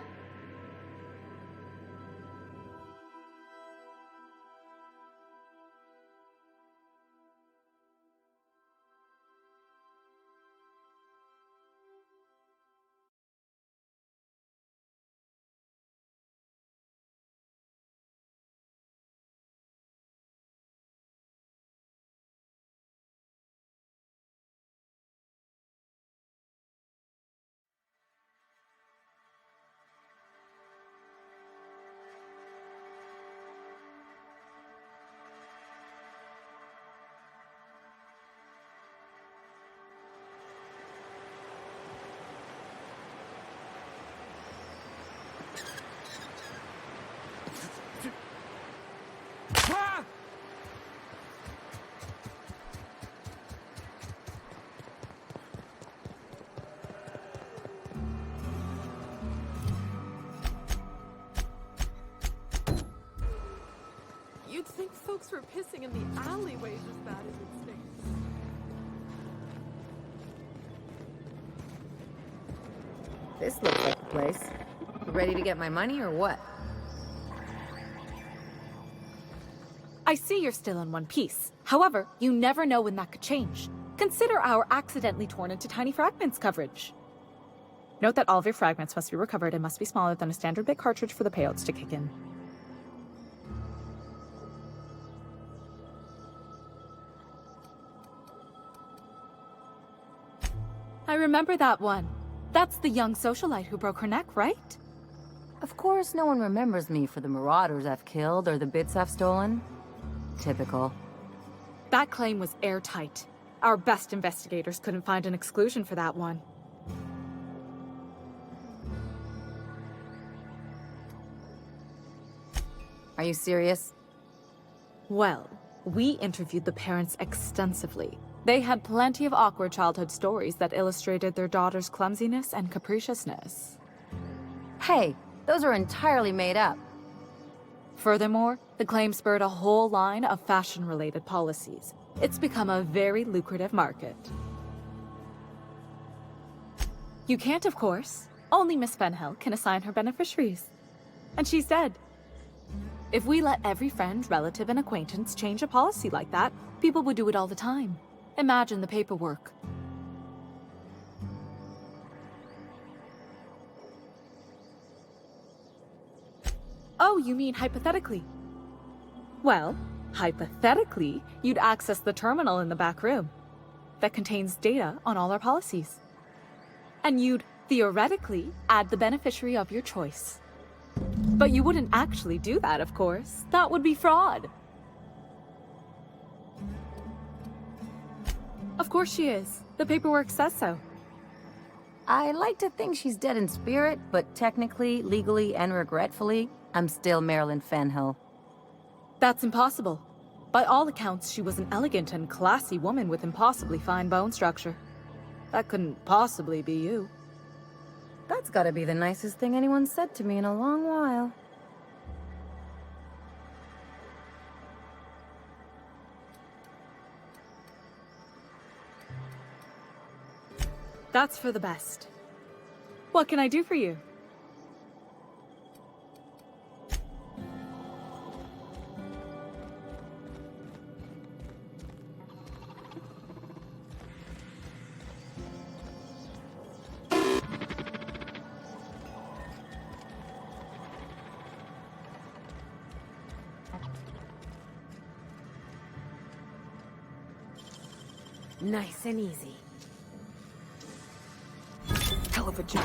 You'd think folks were pissing in the alleyways as bad as it stinks. This looks like the place. You ready to get my money or what? I see you're still in one piece. However, you never know when that could change. Consider our accidentally torn into tiny fragments coverage. Note that all of your fragments must be recovered and must be smaller than a standard bit cartridge for the payouts to kick in. I remember that one. That's the young socialite who broke her neck, right? Of course no one remembers me for the marauders I've killed or the bits I've stolen. Typical. That claim was airtight. Our best investigators couldn't find an exclusion for that one. Are you serious? Well, we interviewed the parents extensively. They had plenty of awkward childhood stories that illustrated their daughter's clumsiness and capriciousness. Hey, those are entirely made up. Furthermore, the claim spurred a whole line of fashion-related policies. It's become a very lucrative market. You can't, of course. Only Miss Fenhill can assign her beneficiaries. And she's dead. If we let every friend, relative, and acquaintance change a policy like that, people would do it all the time. Imagine the paperwork. Oh, you mean hypothetically? Well, hypothetically, you'd access the terminal in the back room that contains data on all our policies. And you'd, theoretically, add the beneficiary of your choice. But you wouldn't actually do that, of course. That would be fraud. Of course she is. The paperwork says so. I like to think she's dead in spirit, but technically, legally, and regretfully, I'm still Marilyn Fenhill. That's impossible. By all accounts, she was an elegant and classy woman with impossibly fine bone structure. That couldn't possibly be you. That's gotta be the nicest thing anyone's said to me in a long while. That's for the best. What can I do for you? Nice and easy. Hell of a job.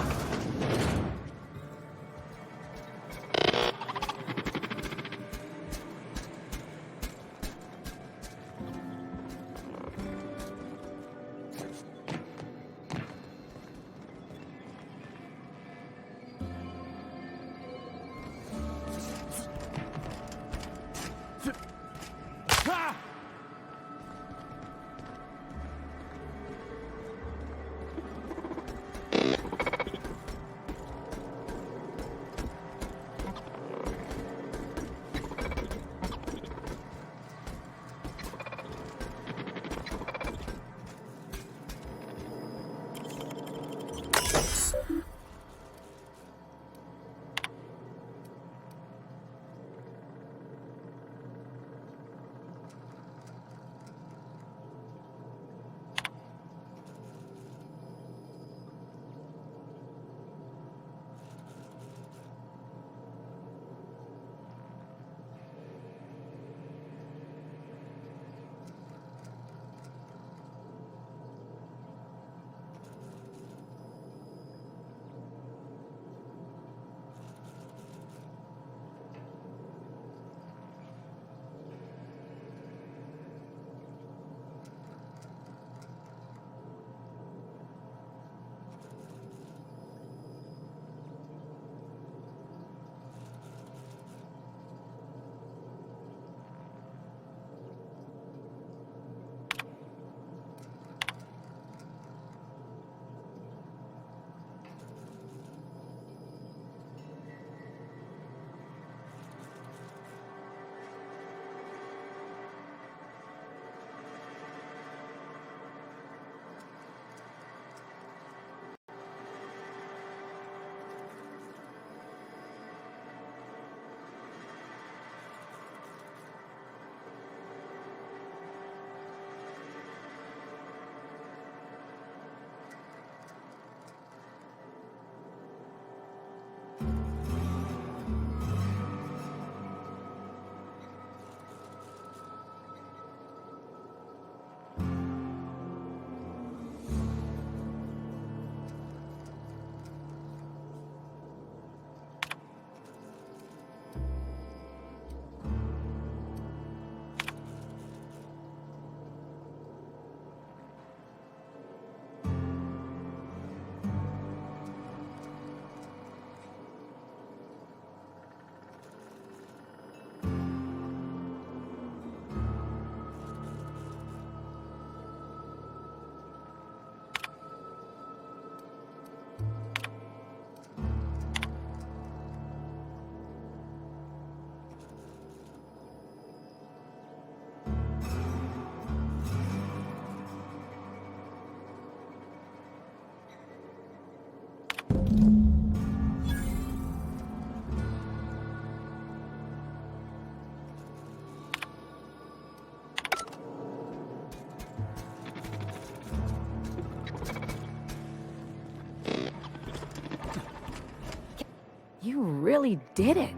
You really did it.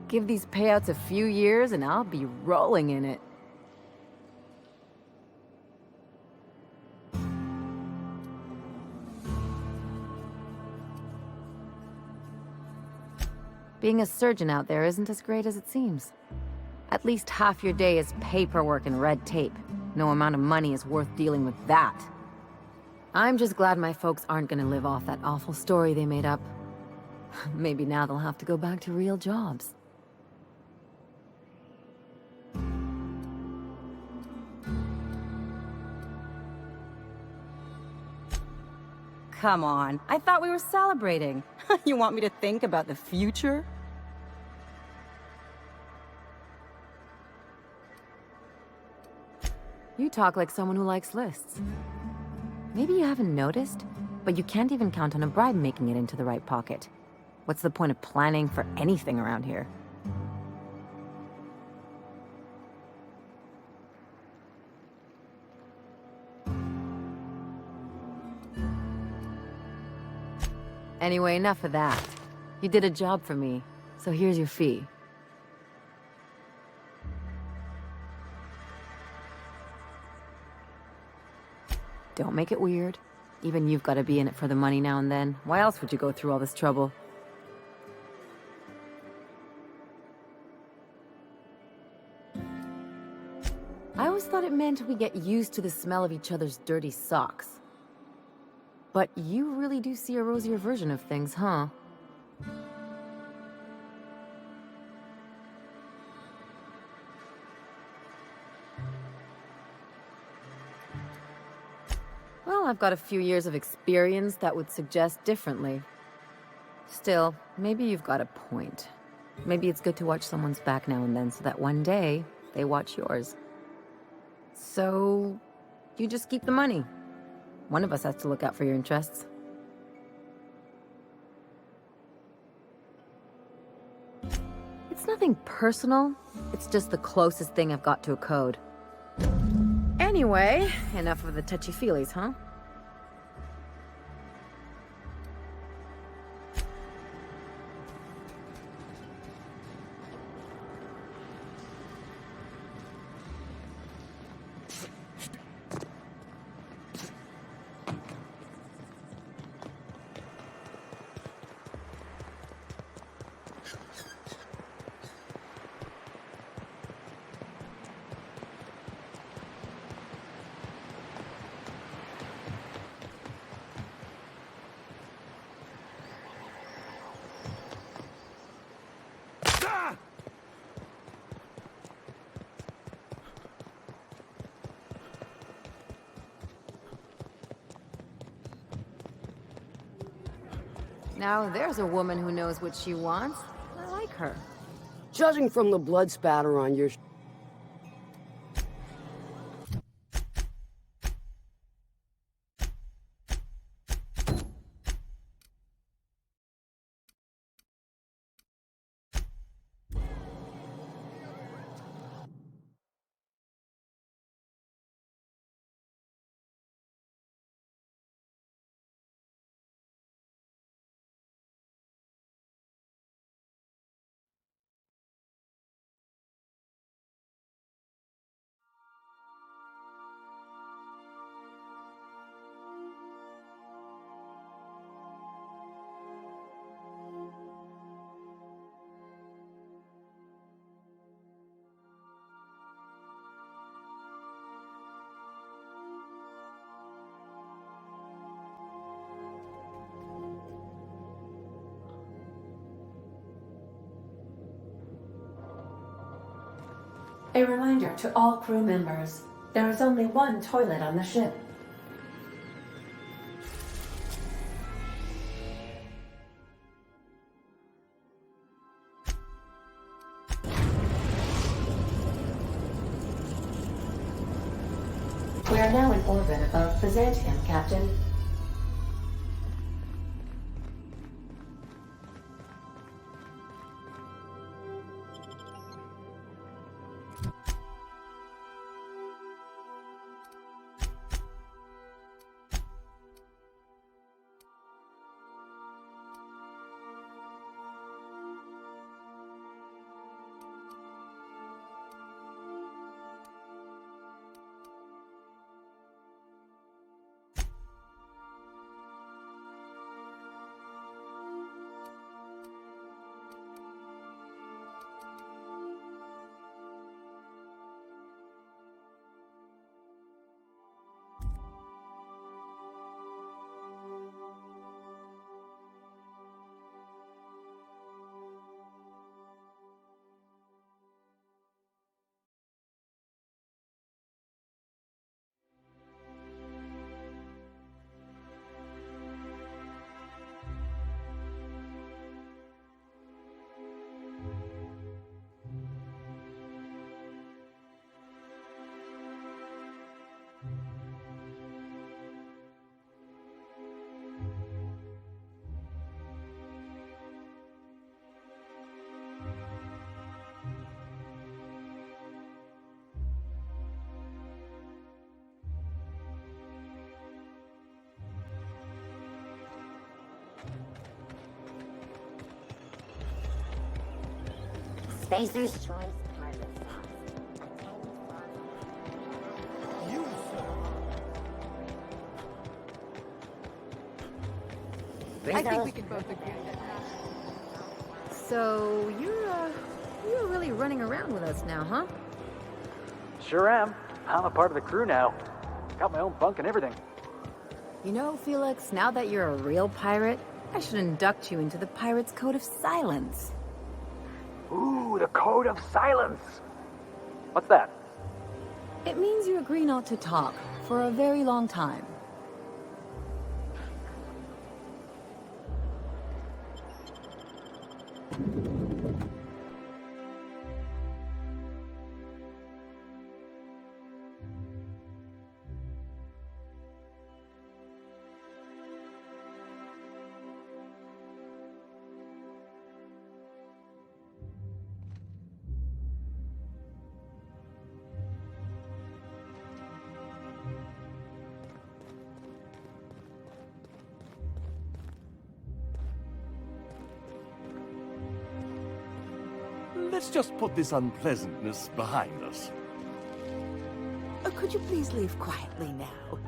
Give these payouts a few years and I'll be rolling in it. Being a surgeon out there isn't as great as it seems. At least half your day is paperwork and red tape. No amount of money is worth dealing with that. I'm just glad my folks aren't gonna live off that awful story they made up. Maybe now they'll have to go back to real jobs. Come on, I thought we were celebrating. You want me to think about the future? You talk like someone who likes lists. Maybe you haven't noticed, but you can't even count on a bribe making it into the right pocket. What's the point of planning for anything around here? Anyway, enough of that. You did a job for me, so here's your fee. Don't make it weird. Even you've got to be in it for the money now and then. Why else would you go through all this trouble? I always thought it meant we get used to the smell of each other's dirty socks. But you really do see a rosier version of things, huh? Well, I've got a few years of experience that would suggest differently. Still, maybe you've got a point. Maybe it's good to watch someone's back now and then so that one day they watch yours. So, you just keep the money. One of us has to look out for your interests. nothing personal. It's just the closest thing I've got to a code. Anyway, enough of the touchy-feelies, huh? Now there's a woman who knows what she wants. I like her. Judging from the blood spatter on your... A reminder to all crew members, there is only one toilet on the ship. We are now in orbit above Byzantium, Captain. Spacer's Choice Target Sauce. I think we can both agree that. So, you're really running around with us now, huh? Sure am. I'm a part of the crew now. Got my own bunk and everything. You know, Felix, now that you're a real pirate, I should induct you into the Pirates' Code of Silence. Ooh, the Code of Silence! What's that? It means you agree not to talk for a very long time. let's just put this unpleasantness behind us. Could you please leave quietly now?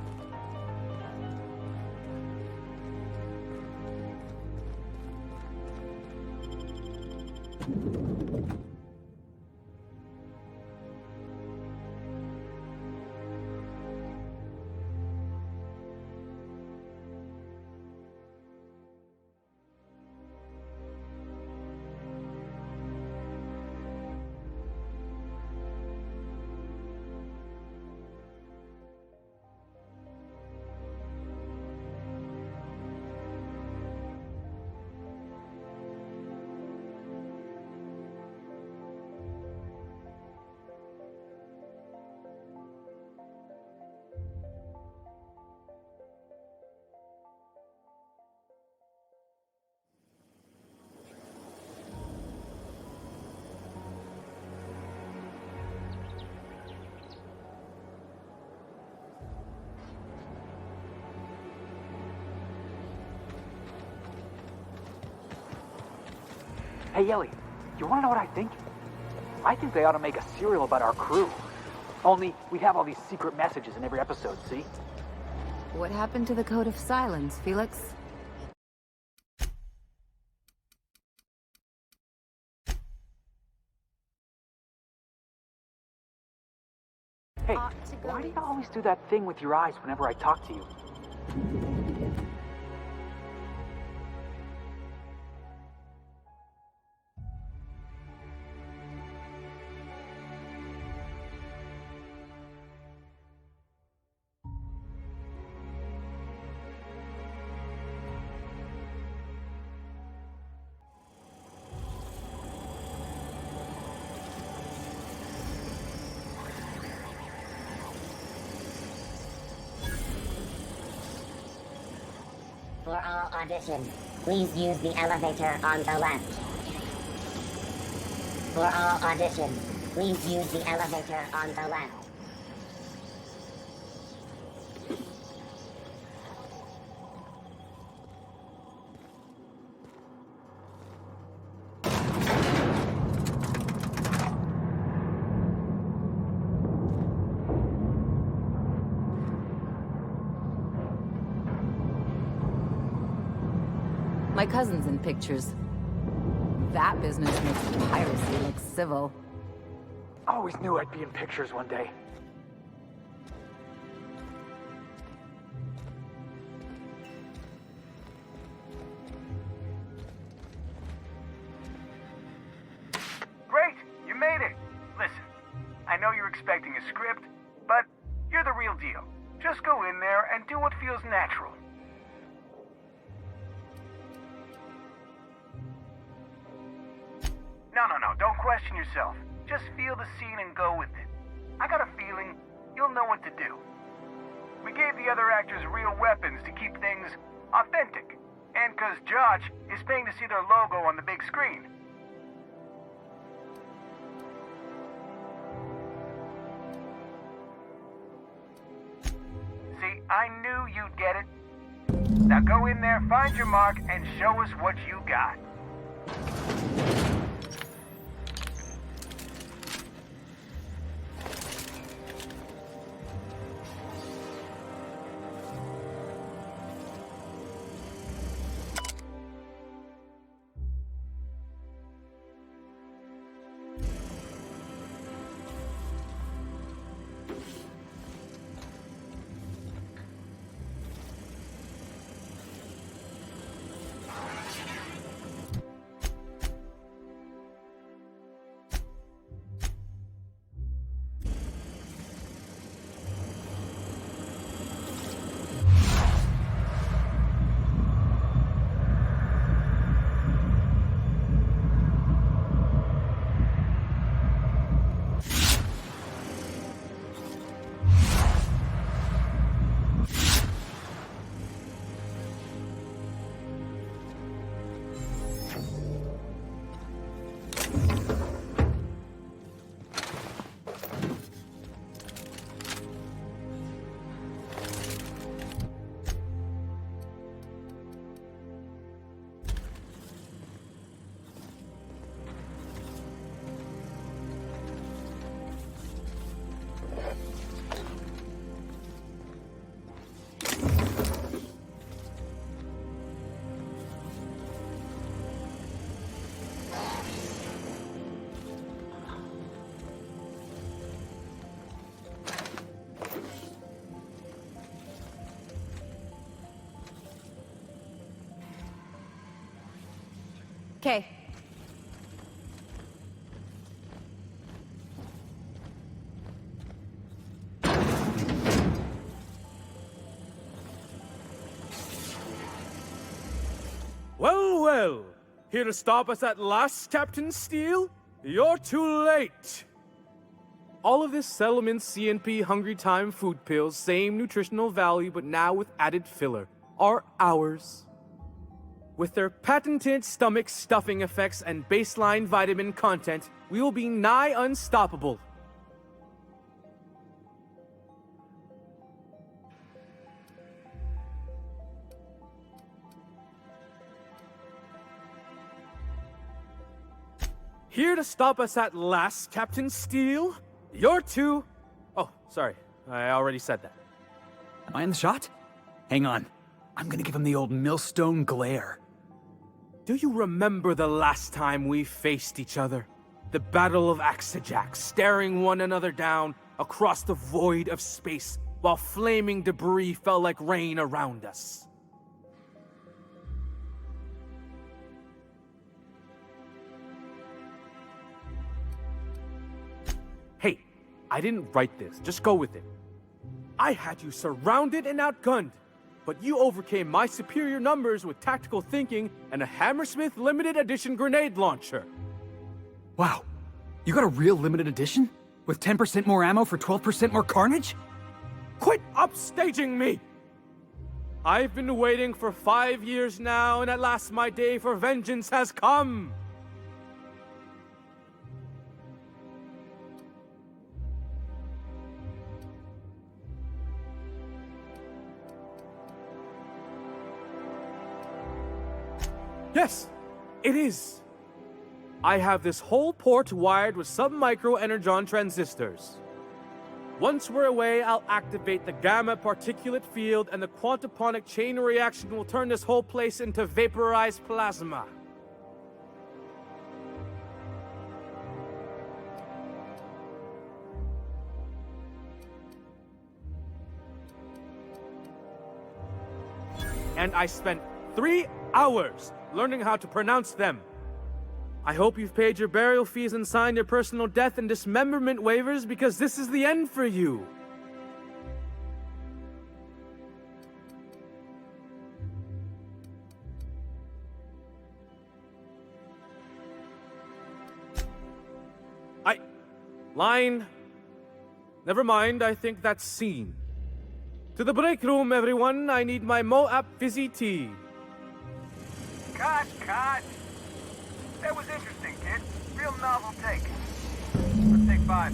Hey, Ellie, you want to know what I think? I think they ought to make a serial about our crew. Only, we'd have all these secret messages in every episode, see? What happened to the Code of Silence, Felix? Hey, why do you always do that thing with your eyes whenever I talk to you? For all auditions, please use the elevator on the left. For all auditions, please use the elevator on the left. My cousin's in pictures. That business makes piracy look civil. Always knew I'd be in pictures one day. Great! You made it! Listen, I know you're expecting a script, but you're the real deal. Just go in there and do what feels natural. No, don't question yourself. Just feel the scene and go with it. I got a feeling you'll know what to do. We gave the other actors real weapons to keep things authentic. And 'cause Josh is paying to see their logo on the big screen. See, I knew you'd get it. Now go in there, find your mark, and show us what you got. Okay. Well, well. Here to stop us at last, Captain Steele? You're too late. All of this Settlement CNP Hungry Time food pills, same nutritional value, but now with added filler, are ours. With their patented stomach stuffing effects and baseline vitamin content, we will be nigh unstoppable. Here to stop us at last, Captain Steele? You're too... Oh, sorry. I already said that. Am I in the shot? Hang on. I'm gonna give him the old millstone glare. Do you remember the last time we faced each other? The Battle of Axejack, staring one another down across the void of space while flaming debris fell like rain around us. Hey, I didn't write this. Just go with it. I had you surrounded and outgunned, but you overcame my superior numbers with tactical thinking and a Hammersmith limited edition grenade launcher. Wow. You got a real limited edition? With 10% more ammo for 12% more carnage? Quit upstaging me! I've been waiting for 5 years now, and at last my day for vengeance has come! Yes, it is. I have this whole port wired with sub-micro energon transistors. Once we're away, I'll activate the gamma particulate field and the quantaponic chain reaction will turn this whole place into vaporized plasma. And I spent 3 hours learning how to pronounce them. I hope you've paid your burial fees and signed your personal death and dismemberment waivers because this is the end for you. Line. Never mind, I think that's scene. To the break room, everyone. I need my Moab fizzy tea. Cut! That was interesting, kid. Real novel take. Let's take 5.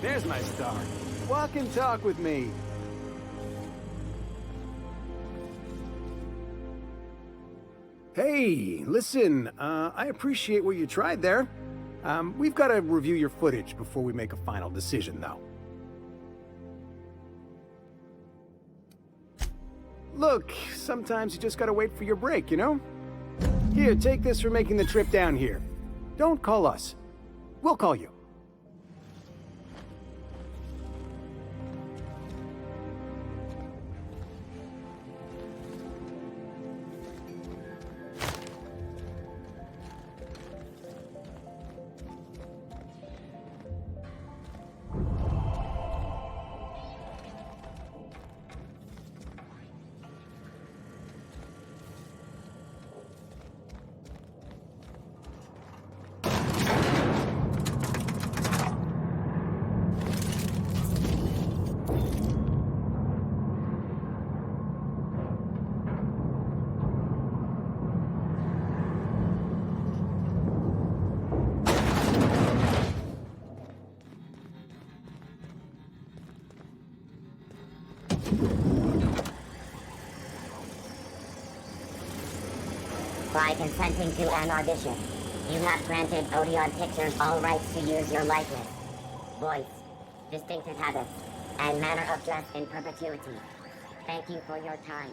There's my star. Walk and talk with me. Hey, listen, I appreciate what you tried there. We've got to review your footage before we make a final decision, though. Look, sometimes you just gotta wait for your break, you know? Here, take this for making the trip down here. Don't call us. We'll call you. By consenting to an audition, you have granted Odeon Pictures all rights to use your likeness, voice, distinctive habits, and manner of dress in perpetuity. Thank you for your time.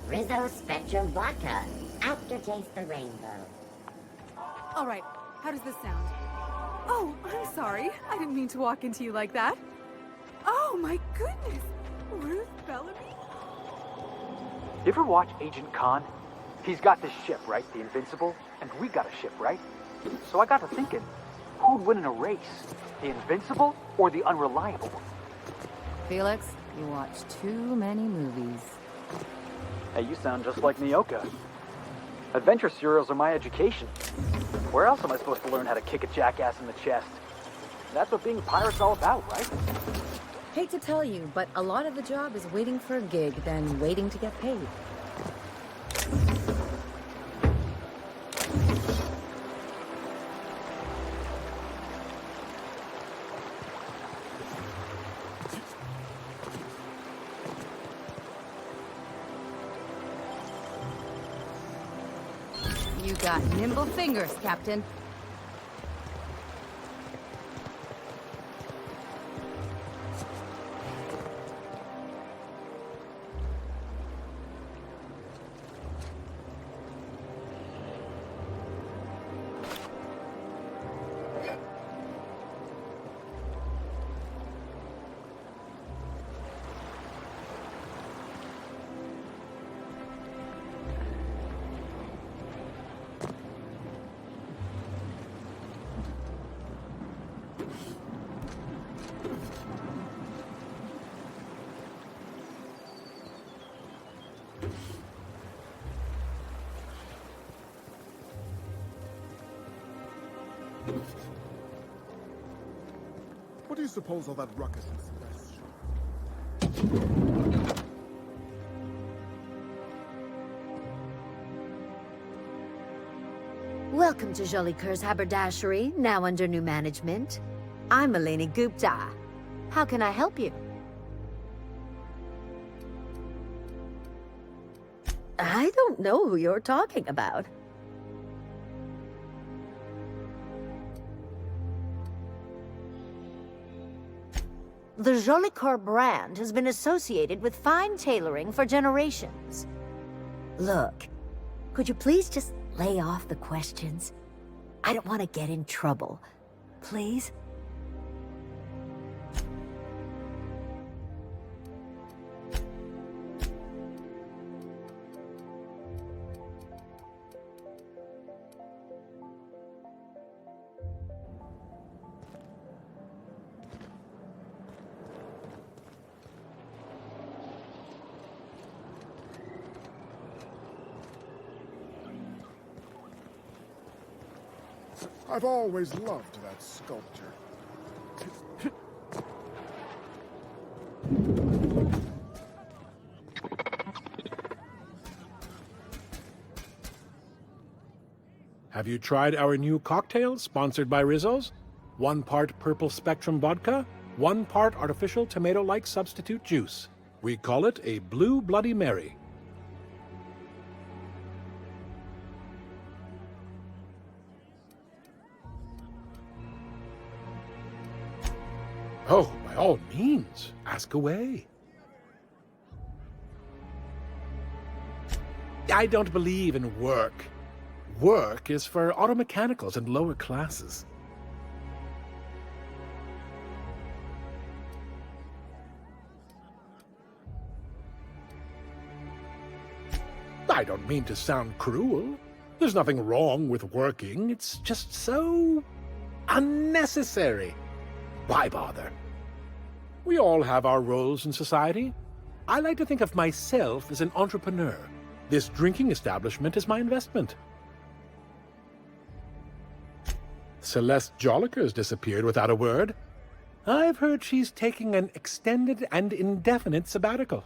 Rizzo Spectrum Vodka. Aftertaste the rainbow. All right, how does this sound? Oh, I'm sorry. I didn't mean to walk into you like that. Oh, my goodness. Ruth Bellamy? You ever watch Agent Khan? He's got this ship, right? The Invincible? And we got a ship, right? So I got to thinking, who'd win in a race? The Invincible or the Unreliable? Felix, you watch too many movies. Hey, you sound just like Nyoka. Adventure serials are my education. Where else am I supposed to learn how to kick a jackass in the chest? That's what being a pirate's all about, right? Hate to tell you, but a lot of the job is waiting for a gig, then waiting to get paid. You got nimble fingers, Captain. What do you suppose all that ruckus is, Celestial? Welcome to Jolicoeur's haberdashery, now under new management. I'm Eleni Gupta. How can I help you? I don't know who you're talking about. The Jolicoeur brand has been associated with fine tailoring for generations. Look, could you please just lay off the questions? I don't want to get in trouble. Please? I've always loved that sculpture. Have you tried our new cocktail sponsored by Rizzo's? 1 part purple spectrum vodka, 1 part artificial tomato-like substitute juice. We call it a Blue Bloody Mary. Oh, by all means, ask away. I don't believe in work. Work is for auto mechanicals and lower classes. I don't mean to sound cruel. There's nothing wrong with working. It's just so unnecessary. Why bother? We all have our roles in society. I like to think of myself as an entrepreneur. This drinking establishment is my investment. Celeste Jolicoeur's disappeared without a word. I've heard she's taking an extended and indefinite sabbatical.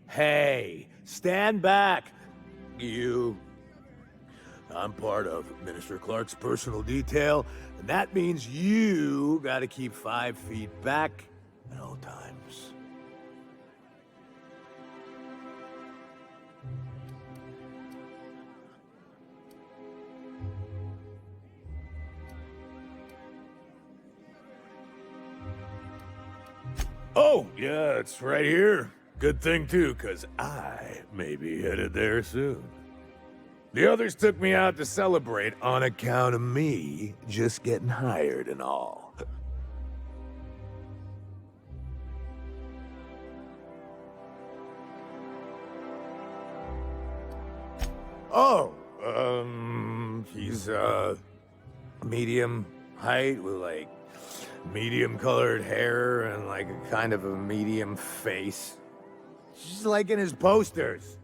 Hey! Stand back, you. I'm part of Minister Clark's personal detail, and that means you gotta keep 5 feet back at all times. Oh, yeah, it's right here. Good thing, too, because I may be headed there soon. The others took me out to celebrate on account of me just getting hired and all. Oh, he's, medium height with, like, medium colored hair and, like, a kind of a medium face. Just like in his posters.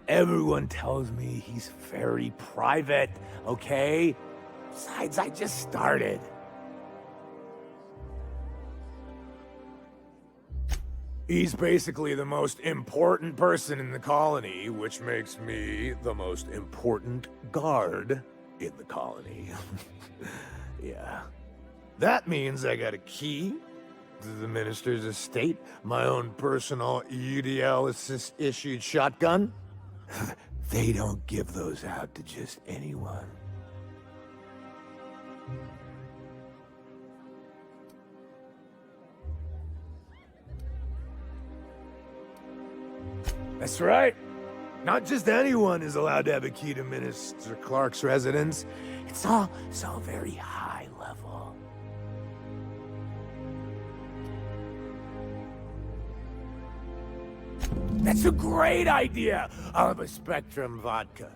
Everyone tells me he's very private, okay? Besides, I just started. He's basically the most important person in the colony, which makes me the most important guard in the colony. Yeah. That means I got a key to the minister's estate, my own personal UDL-issued shotgun. They don't give those out to just anyone. That's right. Not just anyone is allowed to have a key to Minister Clark's residence. It's all so very high level. That's a great idea! I'll have a Spectrum vodka.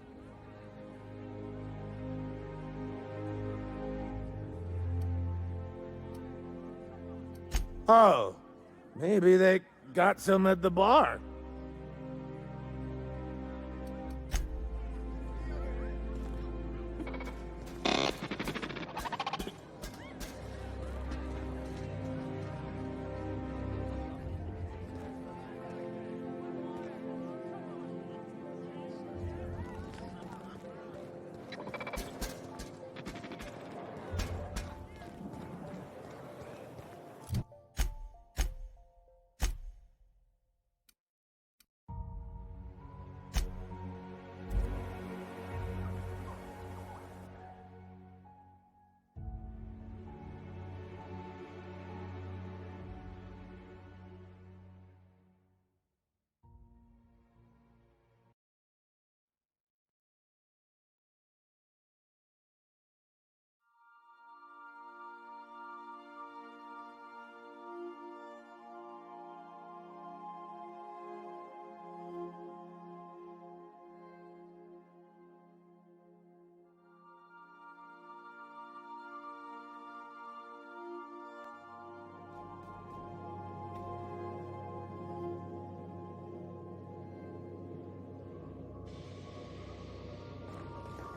Oh, maybe they got some at the bar.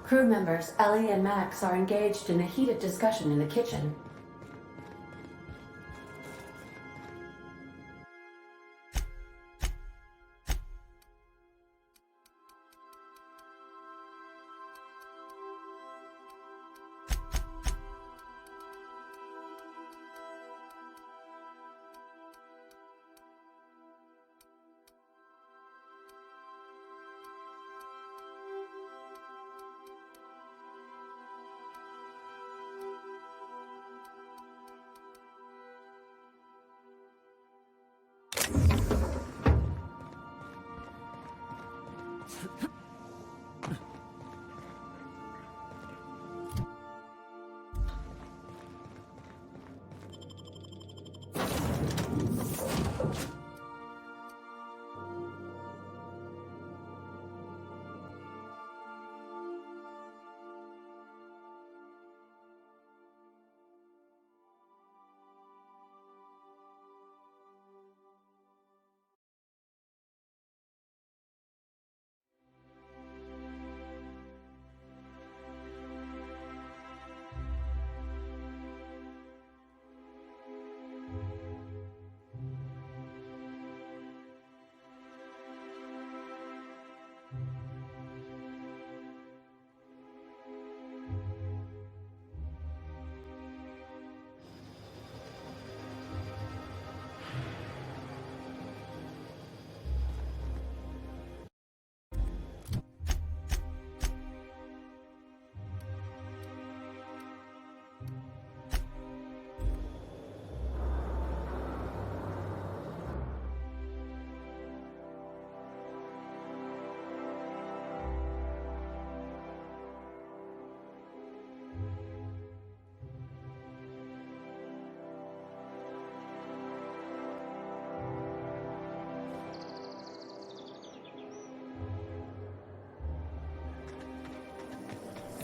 Crew members Ellie and Max are engaged in a heated discussion in the kitchen.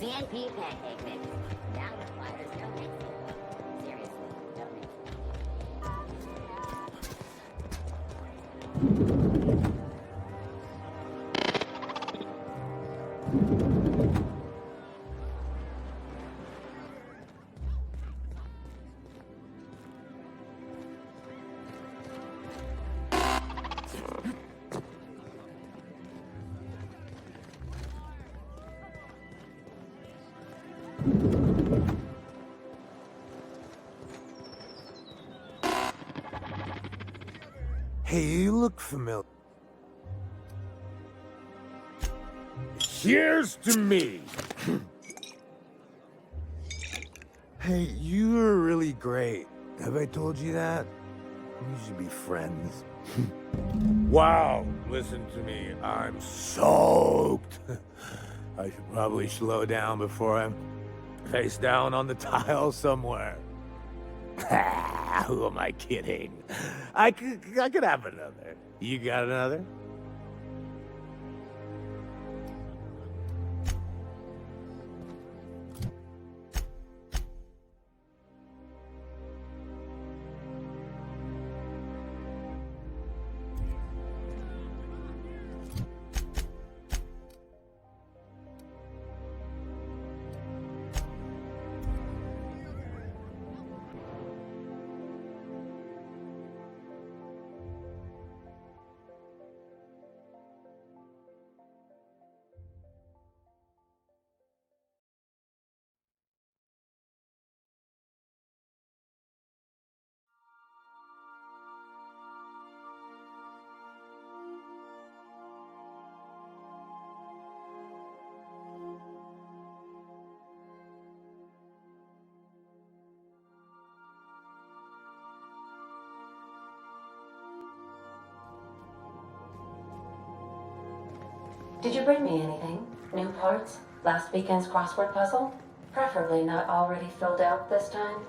CNP pancake mix. Down with flyers, no mixing. Seriously, don't mix it. Hey, you look familiar. Cheers to me! Hey, you are really great. Have I told you that? We should be friends. Wow, listen to me. I'm soaked. I should probably slow down before I'm face down on the tile somewhere. Who am I kidding? I could have another. You got another? Did you bring me anything? New parts? Last weekend's crossword puzzle? Preferably not already filled out this time.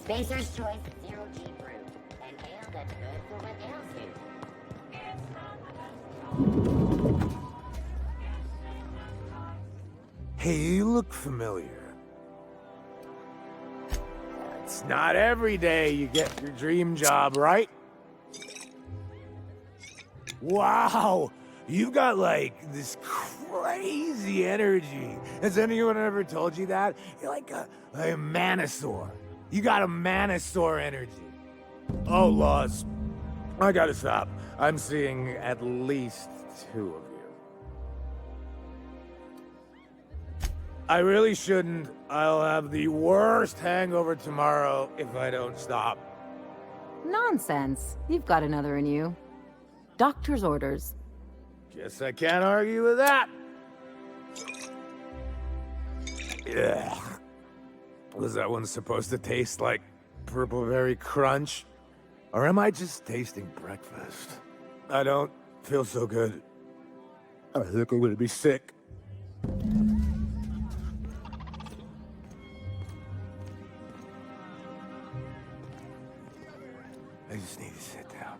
Spacer's Choice Zero G Brew. An ale that's good for what ails you. Hey, you look familiar. It's not every day you get your dream job, right? Wow, you got like this crazy energy. Has anyone ever told you that? You're like a manosaur. You got a manosaur energy. Oh, Laws. I gotta stop. I'm seeing at least 2 of you. I really shouldn't. I'll have the worst hangover tomorrow if I don't stop. Nonsense. You've got another in you. Doctor's orders. Guess I can't argue with that. Ugh. Was that one supposed to taste like purple berry crunch? Or am I just tasting breakfast? I don't feel so good. I think I'm gonna be sick. I just need to sit down.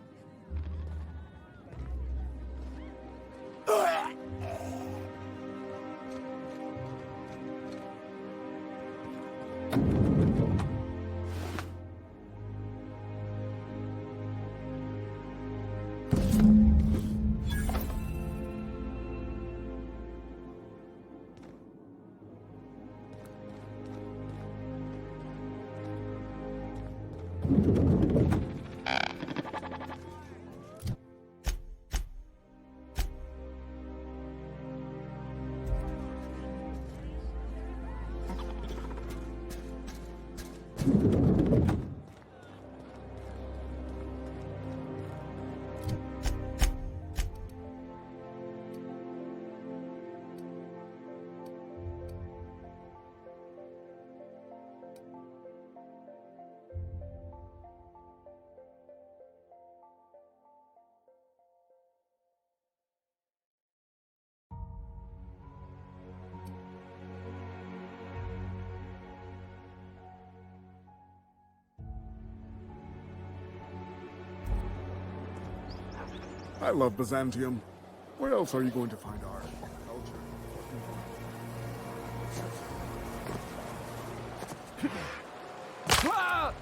I love Byzantium. Where else are you going to find art and culture? Ah!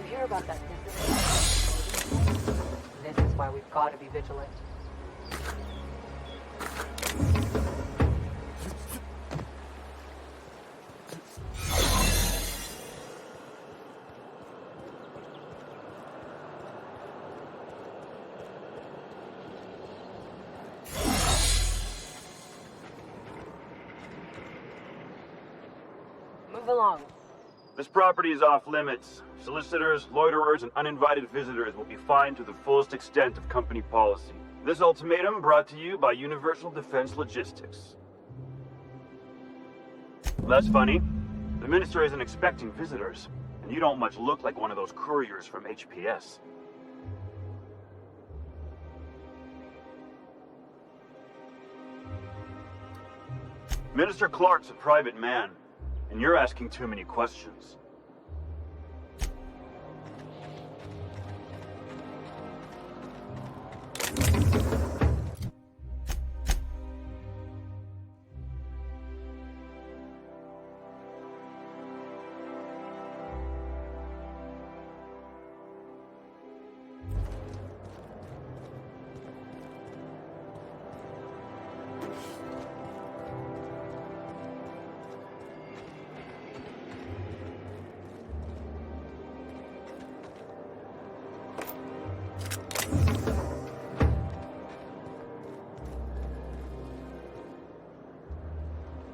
You hear about that dissident? This is why we've got to be vigilant. Move along. This property is off limits. Solicitors, loiterers, and uninvited visitors will be fined to the fullest extent of company policy. This ultimatum brought to you by Universal Defense Logistics. That's funny. The minister isn't expecting visitors, and you don't much look like one of those couriers from HPS. Minister Clark's a private man, and you're asking too many questions.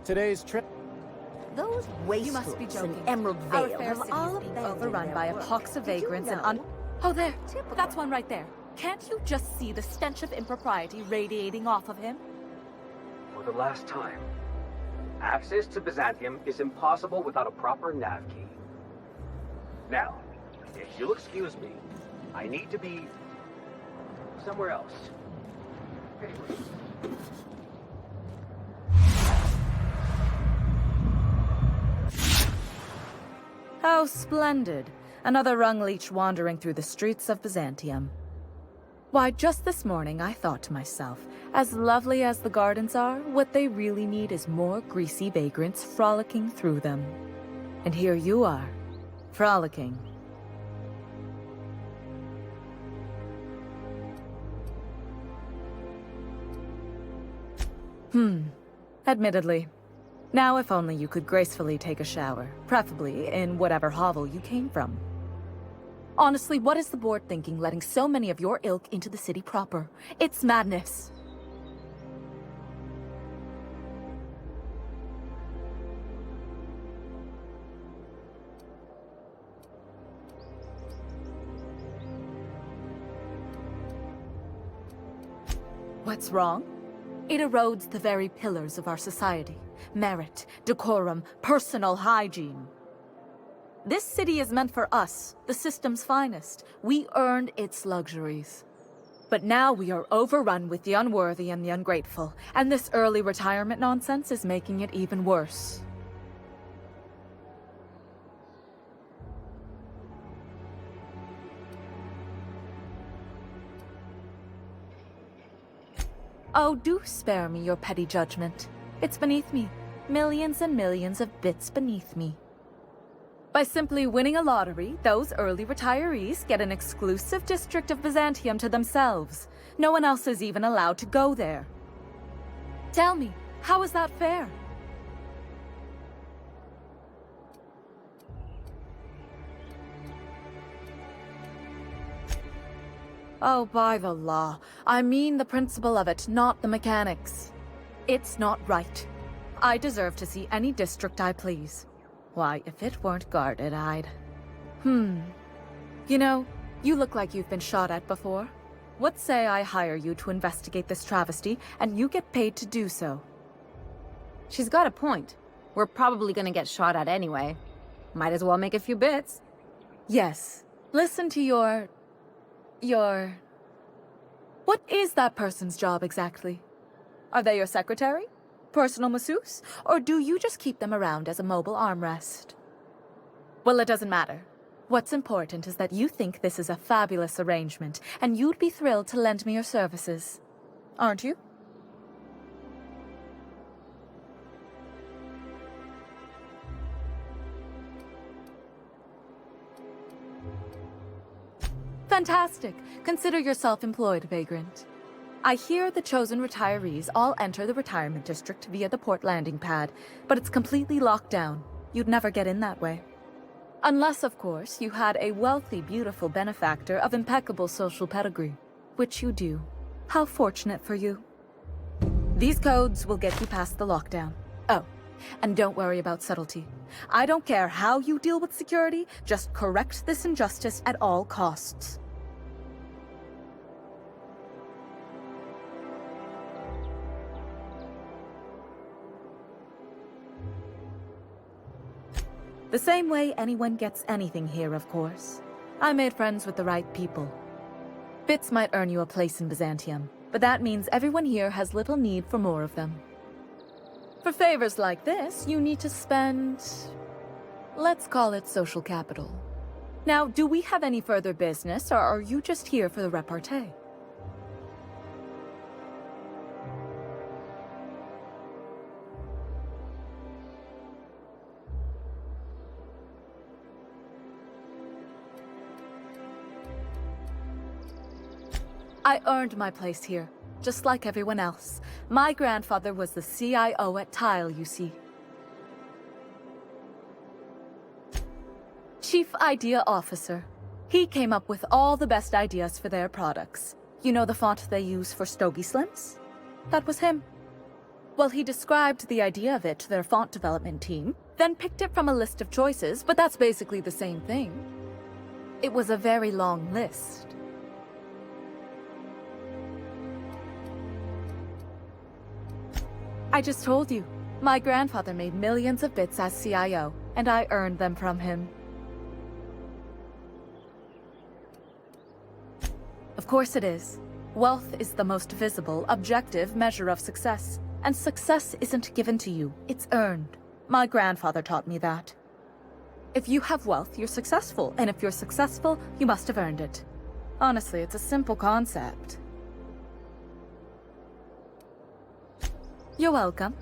Today's trip. Those You must be wastefulness joking. in Emerald Our Vale fair have city all is being abandoned overrun their by a work. pox of Did you vagrants and know? Oh, there. That's one right there. Can't you just see the stench of impropriety radiating off of him? For the last time, access to Byzantium is impossible without a proper nav key. Now, if you'll excuse me, I need to be somewhere else. How splendid. Another rung leech wandering through the streets of Byzantium. Why, just this morning I thought to myself, as lovely as the gardens are, what they really need is more greasy vagrants frolicking through them. And here you are, frolicking. Admittedly. Now if only you could gracefully take a shower, preferably in whatever hovel you came from. Honestly, what is the board thinking letting so many of your ilk into the city proper? It's madness. What's wrong? It erodes the very pillars of our society. Merit, decorum, personal hygiene. This city is meant for us, the system's finest. We earned its luxuries. But now we are overrun with the unworthy and the ungrateful, and this early retirement nonsense is making it even worse. Oh, do spare me your petty judgment. It's beneath me. Millions and millions of bits beneath me. By simply winning a lottery, those early retirees get an exclusive district of Byzantium to themselves. No one else is even allowed to go there. Tell me, how is that fair? Oh, by the law. I mean the principle of it, not the mechanics. It's not right. I deserve to see any district I please. Why, if it weren't guarded, I'd... You know, you look like you've been shot at before. What say I hire you to investigate this travesty, and you get paid to do so? She's got a point. We're probably gonna get shot at anyway. Might as well make a few bits. Yes. Listen to your... What is that person's job exactly? Are they your secretary? Personal masseuse? Or do you just keep them around as a mobile armrest? Well, it doesn't matter. What's important is that you think this is a fabulous arrangement, and you'd be thrilled to lend me your services. Aren't you? Fantastic. Consider yourself employed, vagrant. I hear the chosen retirees all enter the retirement district via the port landing pad, but it's completely locked down. You'd never get in that way. Unless, of course, you had a wealthy, beautiful benefactor of impeccable social pedigree, which you do. How fortunate for you. These codes will get you past the lockdown. Oh, and don't worry about subtlety. I don't care how you deal with security, just correct this injustice at all costs. The same way anyone gets anything here, of course. I made friends with the right people. Bits might earn you a place in Byzantium, but that means everyone here has little need for more of them. For favors like this, you need to spend... let's call it social capital. Now, do we have any further business, or are you just here for the repartee? I earned my place here, just like everyone else. My grandfather was the CIO at Tile, you see. Chief Idea Officer. He came up with all the best ideas for their products. You know the font they use for Stogie Slims? That was him. Well, he described the idea of it to their font development team, then picked it from a list of choices, but that's basically the same thing. It was a very long list. I just told you. My grandfather made millions of bits as CIO, and I earned them from him. Of course it is. Wealth is the most visible, objective measure of success. And success isn't given to you, it's earned. My grandfather taught me that. If you have wealth, you're successful, and if you're successful, you must have earned it. Honestly, it's a simple concept. You're welcome.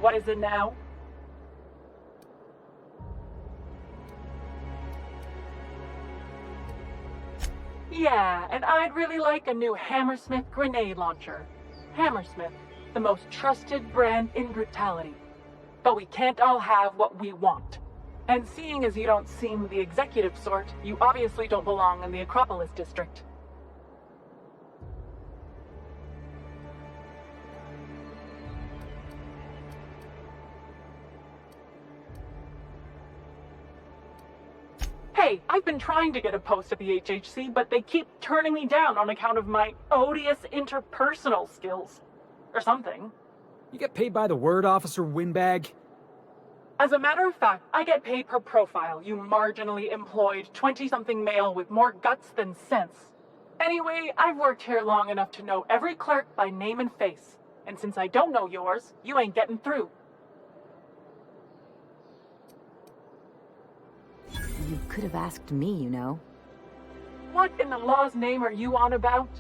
What is it now? Yeah, and I'd really like a new Hammersmith grenade launcher. Hammersmith, the most trusted brand in brutality. But we can't all have what we want. And seeing as you don't seem the executive sort, you obviously don't belong in the Acropolis district. Hey, I've been trying to get a post at the HHC, but they keep turning me down on account of my odious interpersonal skills. Or something. You get paid by the word, Officer Windbag? As a matter of fact, I get paid per profile, you marginally employed 20-something male with more guts than sense. Anyway, I've worked here long enough to know every clerk by name and face. And since I don't know yours, you ain't getting through. You could have asked me, you know. What in the law's name are you on about?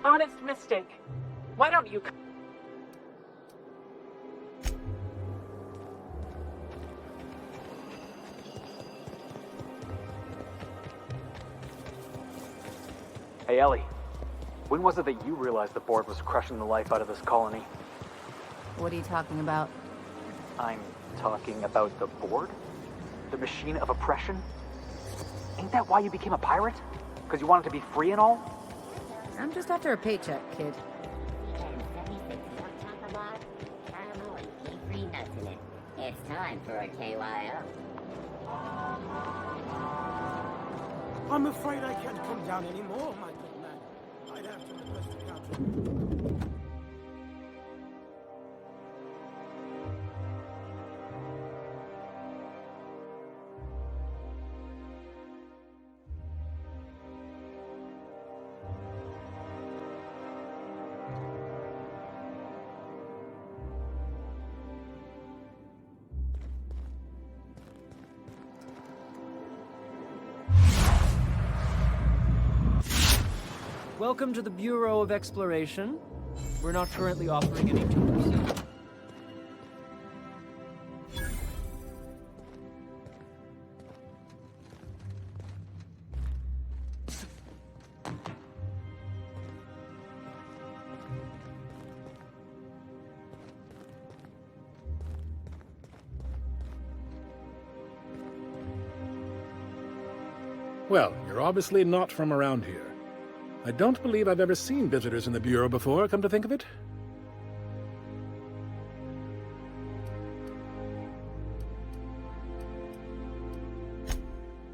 Honest mistake. Why don't you... Hey, Ellie. When was it that you realized the board was crushing the life out of this colony? What are you talking about? I'm talking about the board? The machine of oppression? Ain't that why you became a pirate? Because you wanted to be free and all? I'm just after a paycheck, kid. It's time for a KYO. I'm afraid I can't come down anymore, my good man. I'd have to request a counter. Welcome to the Bureau of Exploration. We're not currently offering any tours. Well, you're obviously not from around here. I don't believe I've ever seen visitors in the Bureau before, come to think of it.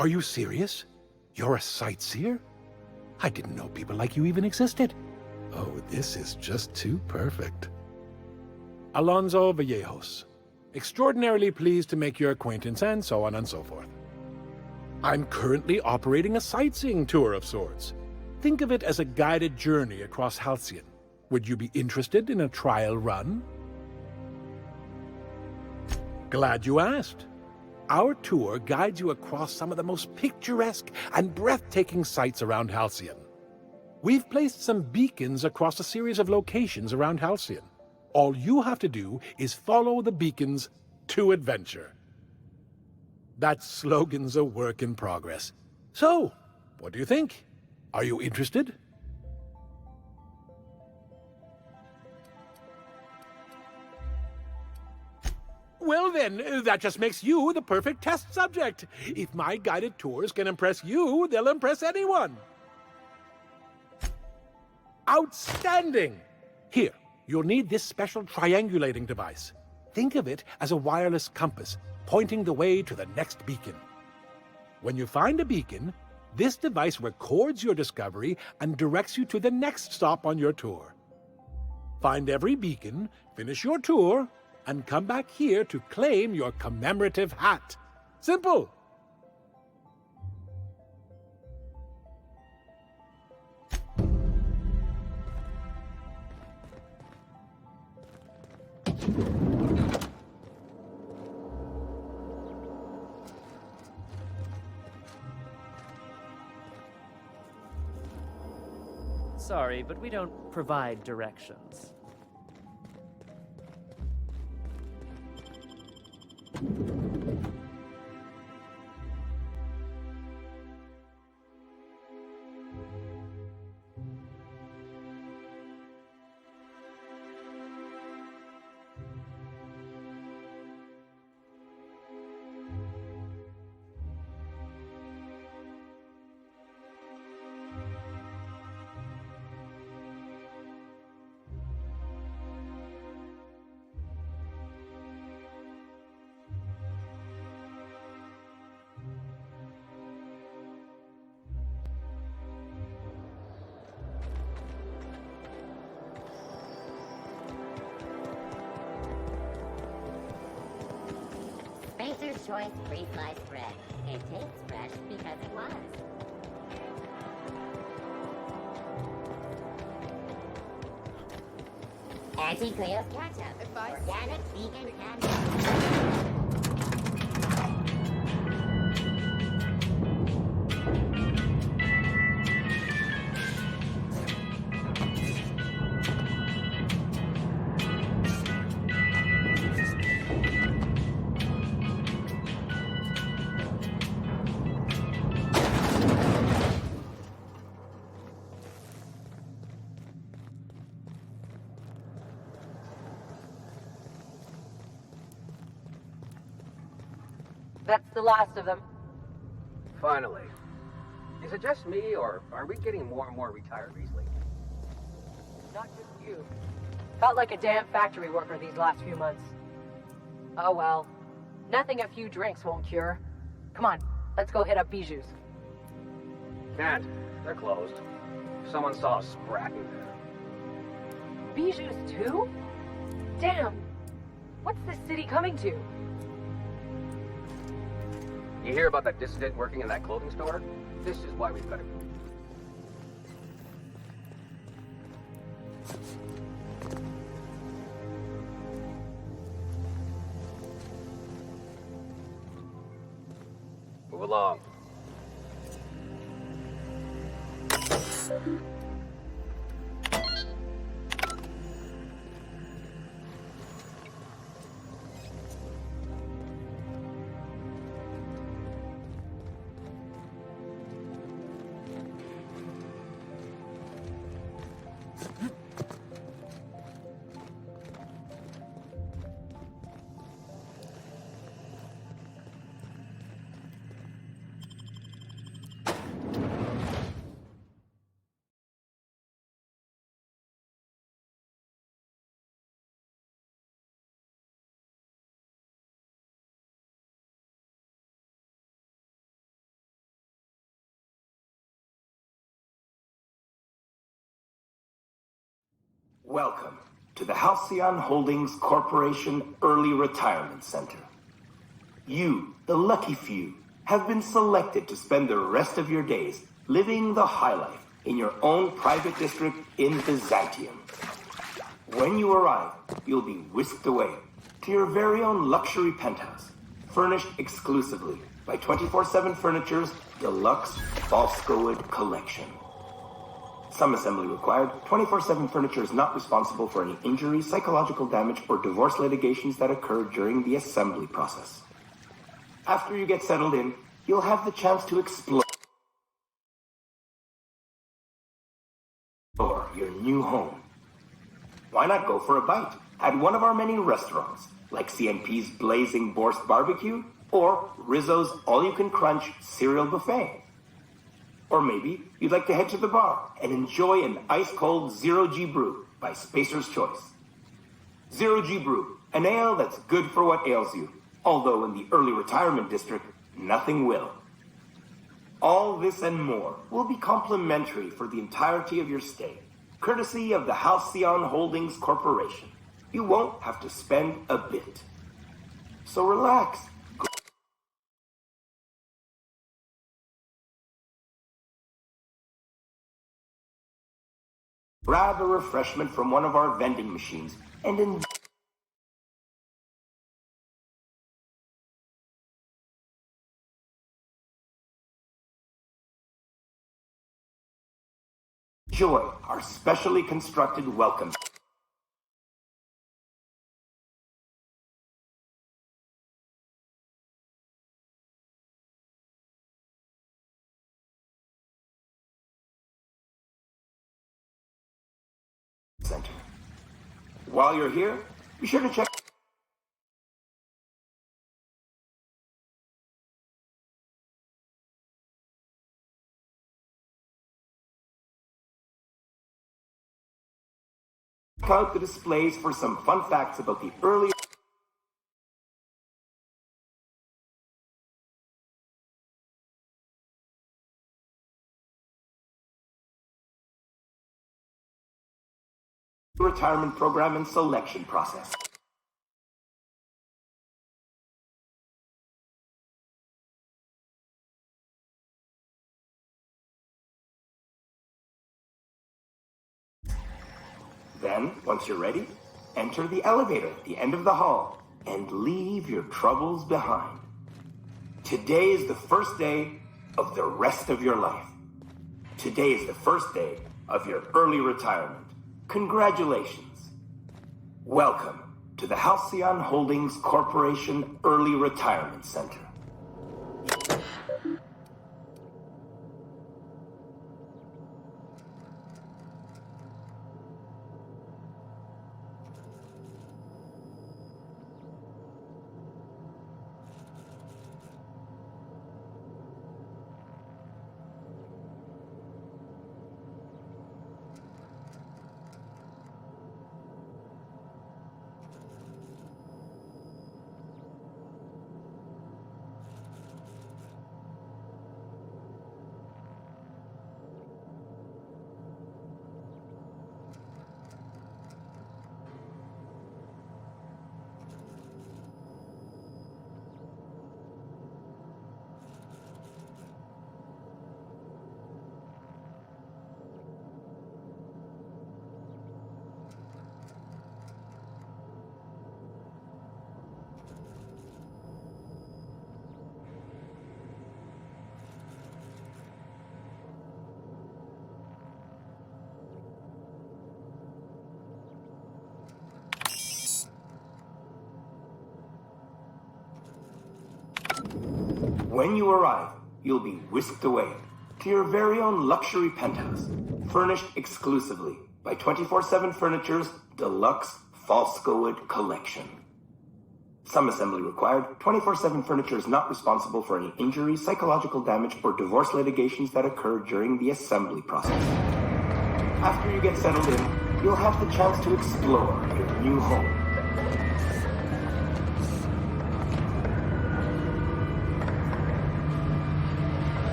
Are you serious? You're a sightseer? I didn't know people like you even existed. Oh, this is just too perfect. Alonso Vallejos. Extraordinarily pleased to make your acquaintance, and so on and so forth. I'm currently operating a sightseeing tour of sorts. Think of it as a guided journey across Halcyon. Would you be interested in a trial run? Glad you asked. Our tour guides you across some of the most picturesque and breathtaking sights around Halcyon. We've placed some beacons across a series of locations around Halcyon. All you have to do is follow the beacons to adventure. That slogan's a work in progress. So, what do you think? Are you interested? Well then, that just makes you the perfect test subject. If my guided tours can impress you, they'll impress anyone. Outstanding! Here, you'll need this special triangulating device. Think of it as a wireless compass, pointing the way to the next beacon. When you find a beacon, this device records your discovery and directs you to the next stop on your tour. Find every beacon, finish your tour, and come back here to claim your commemorative hat. Simple! sorry, but we don't provide directions. Spacer's Choice pre-sliced bread. It tastes fresh because it was. Auntie Cleo's ketchup. Organic vegan ketchup. That's the last of them. Finally. Is it just me, or are we getting more and more retirees lately? Not just you. Felt like a damn factory worker these last few months. Oh well. Nothing a few drinks won't cure. Come on, let's go hit up Bijou's. Can't. They're closed. Someone saw us spratting there. Bijou's too? Damn. What's this city coming to? You hear about that dissident working in that clothing store? This is why we've got to... Move along. Welcome to the Halcyon Holdings Corporation Early Retirement Center. You, the lucky few, have been selected to spend the rest of your days living the high life in your own private district in Byzantium. When you arrive, you'll be whisked away to your very own luxury penthouse, furnished exclusively by 24/7 Furniture's deluxe Volskawood collection. Some assembly required. 24/7 Furniture is not responsible for any injury, psychological damage, or divorce litigations that occur during the assembly process. After you get settled in, you'll have the chance to explore your new home. Why not go for a bite at one of our many restaurants, like CNP's Blazing Borscht Barbecue or Rizzo's All-You-Can-Crunch Cereal Buffet? Or maybe you'd like to head to the bar and enjoy an ice-cold Zero-G Brew by Spacer's Choice. Zero-G Brew, an ale that's good for what ails you, although in the early retirement district, nothing will. All this and more will be complimentary for the entirety of your stay, courtesy of the Halcyon Holdings Corporation. You won't have to spend a bit. So relax. Grab a refreshment from one of our vending machines and enjoy our specially constructed welcome center. While you're here, be sure to check out the displays for some fun facts about the early retirement program and selection process. Then, once you're ready, enter the elevator at the end of the hall and leave your troubles behind. Today is the first day of the rest of your life. Today is the first day of your early retirement. Congratulations. Welcome to the Halcyon Holdings Corporation Early Retirement Center. When you arrive, you'll be whisked away to your very own luxury penthouse, furnished exclusively by 24/7 Furniture's deluxe Falscowood collection. Some assembly required. 24/7 Furniture is not responsible for any injuries, psychological damage, or divorce litigations that occur during the assembly process. After you get settled in, you'll have the chance to explore your new home.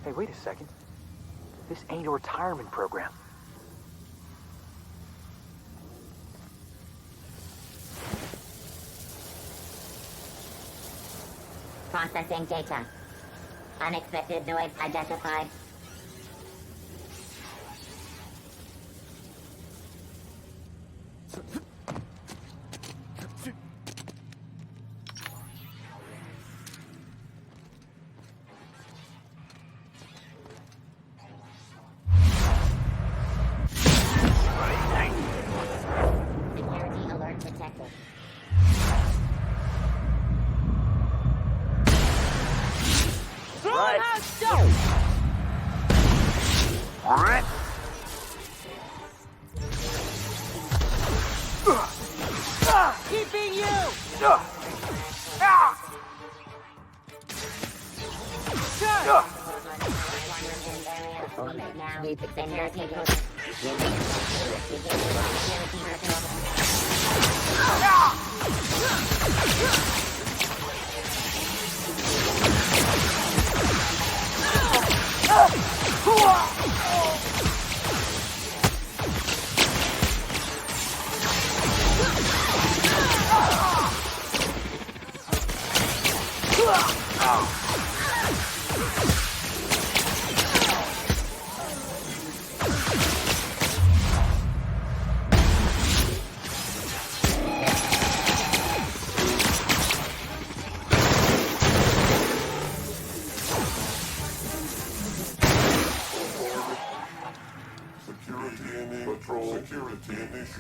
Hey, wait a second. This ain't a retirement program. Processing data. Unexpected noise identified. Security alert detected. Right. All right.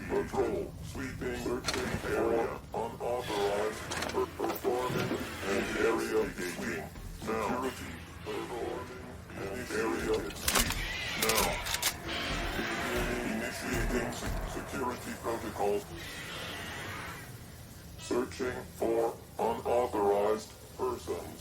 Patrol. Sweeping, searching area. Unauthorized. Performing. And area sweep. Now. Security. Performing. And area sweep. Now. Initiating security protocols. Searching for unauthorized persons.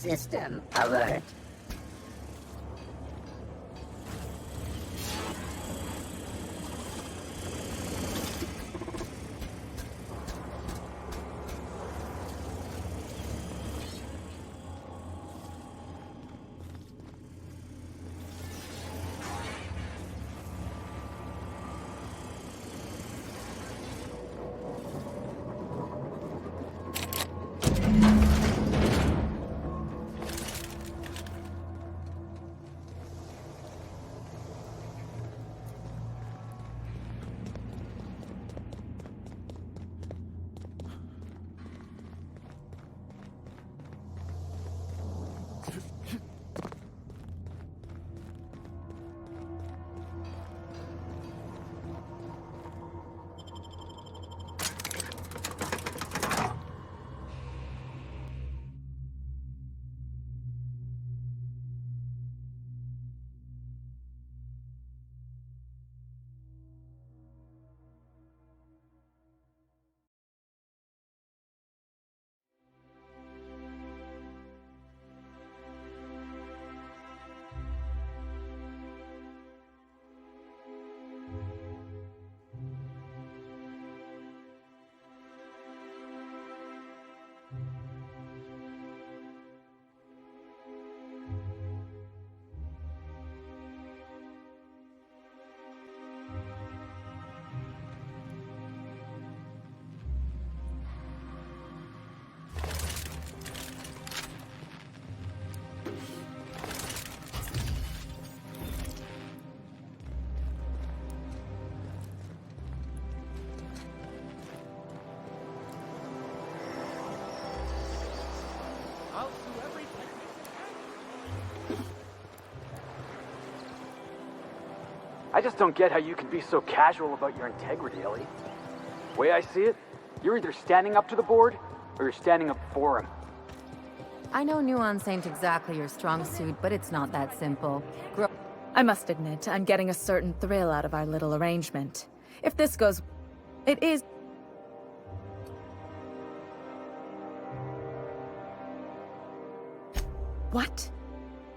System alert. I just don't get how you can be so casual about your integrity, Ellie. Way I see it, you're either standing up to the board, or you're standing up for him. I know nuance ain't exactly your strong suit, but it's not that simple. I must admit, I'm getting a certain thrill out of our little arrangement. If this goes... It is... What?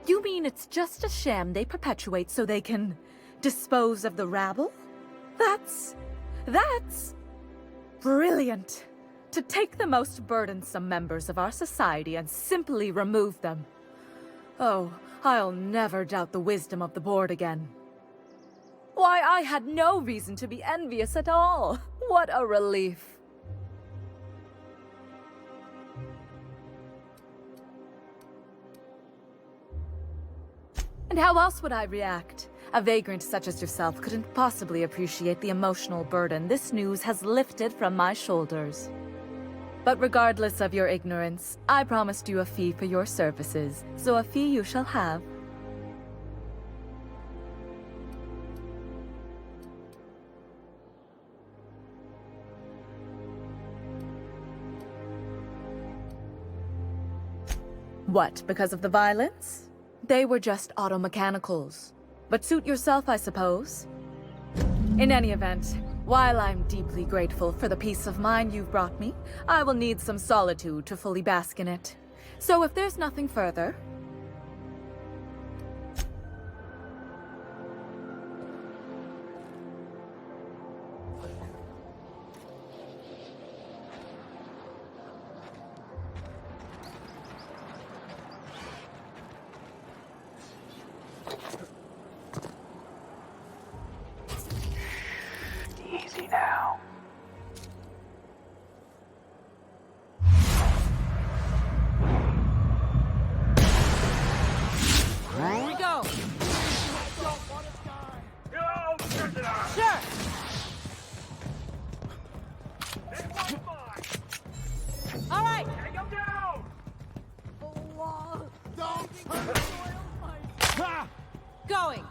You mean it's just a sham they perpetuate so they can dispose of the rabble? That's brilliant. To take the most burdensome members of our society and simply remove them. Oh, I'll never doubt the wisdom of the board again. Why, I had no reason to be envious at all. What a relief. And how else would I react? A vagrant such as yourself couldn't possibly appreciate the emotional burden this news has lifted from my shoulders. But regardless of your ignorance, I promised you a fee for your services, so a fee you shall have. What, because of the violence? They were just auto-mechanicals. But suit yourself, I suppose. In any event, while I'm deeply grateful for the peace of mind you've brought me, I will need some solitude to fully bask in it. So if there's nothing further... Easy now. Here we go! Sure! All right! Going!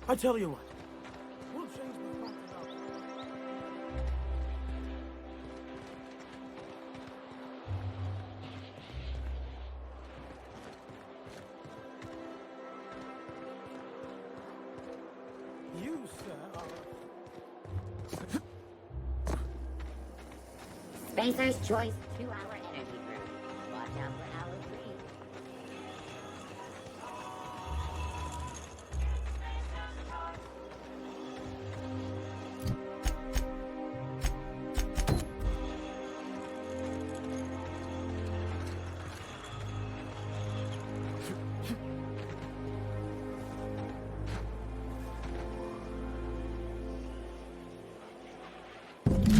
I tell you what. We'll change the fucking up. You, sir, Spacer's Choice 2-hour energy brew. Watch out for hour 3.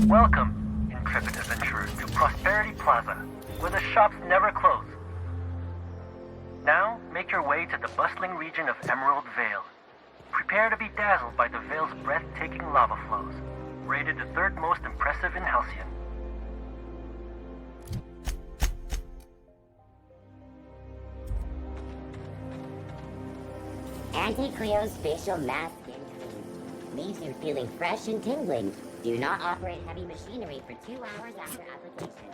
Welcome, intrepid adventurers, to Prosperity Plaza, where the shops never close. Now, make your way to the bustling region of Emerald Vale. Prepare to be dazzled by the Vale's breathtaking lava flows, rated the third most impressive in Halcyon. Anti-Cleo's facial mask skin cream leaves you feeling fresh and tingling. Do not operate heavy machinery for 2 hours after application.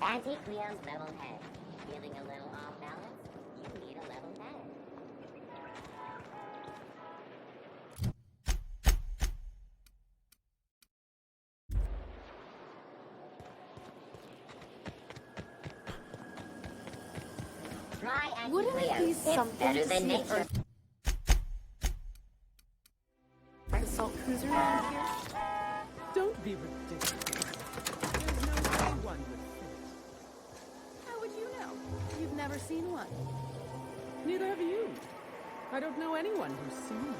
Anti-Cleo's level head. Feeling a little off balance? You need a level head. Try Wouldn't it be Anti-Cleo. It's something better to than see nature. The salt cruiser around here? don't be ridiculous. There's no way one would fit. How would you know? You've never seen one. Neither have you. I don't know anyone who's seen one.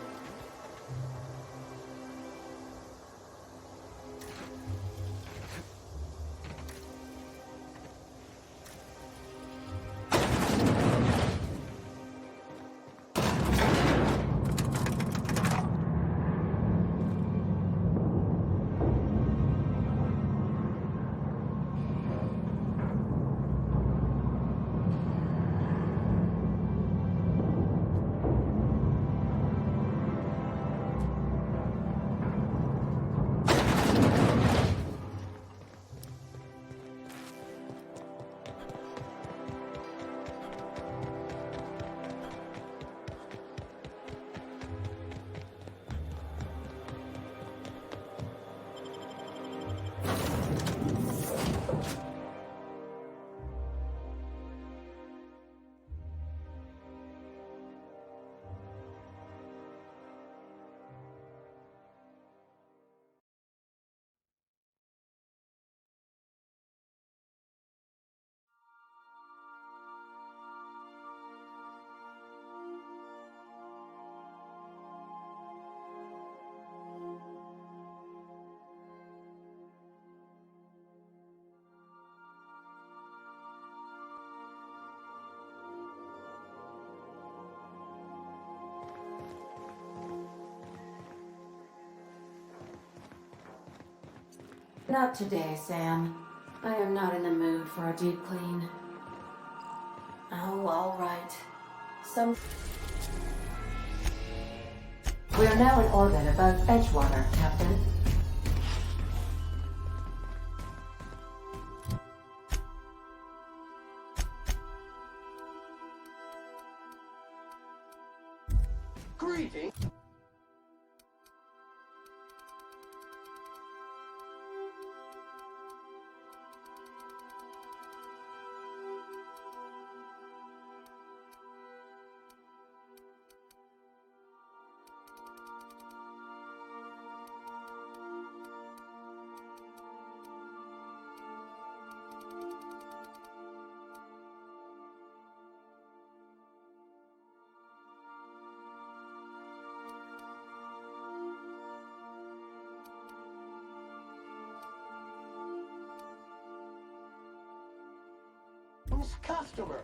Not today, Sam. I am not in the mood for a deep clean. Oh, all right. We are now in orbit above Edgewater, Captain. Greeting. Customer.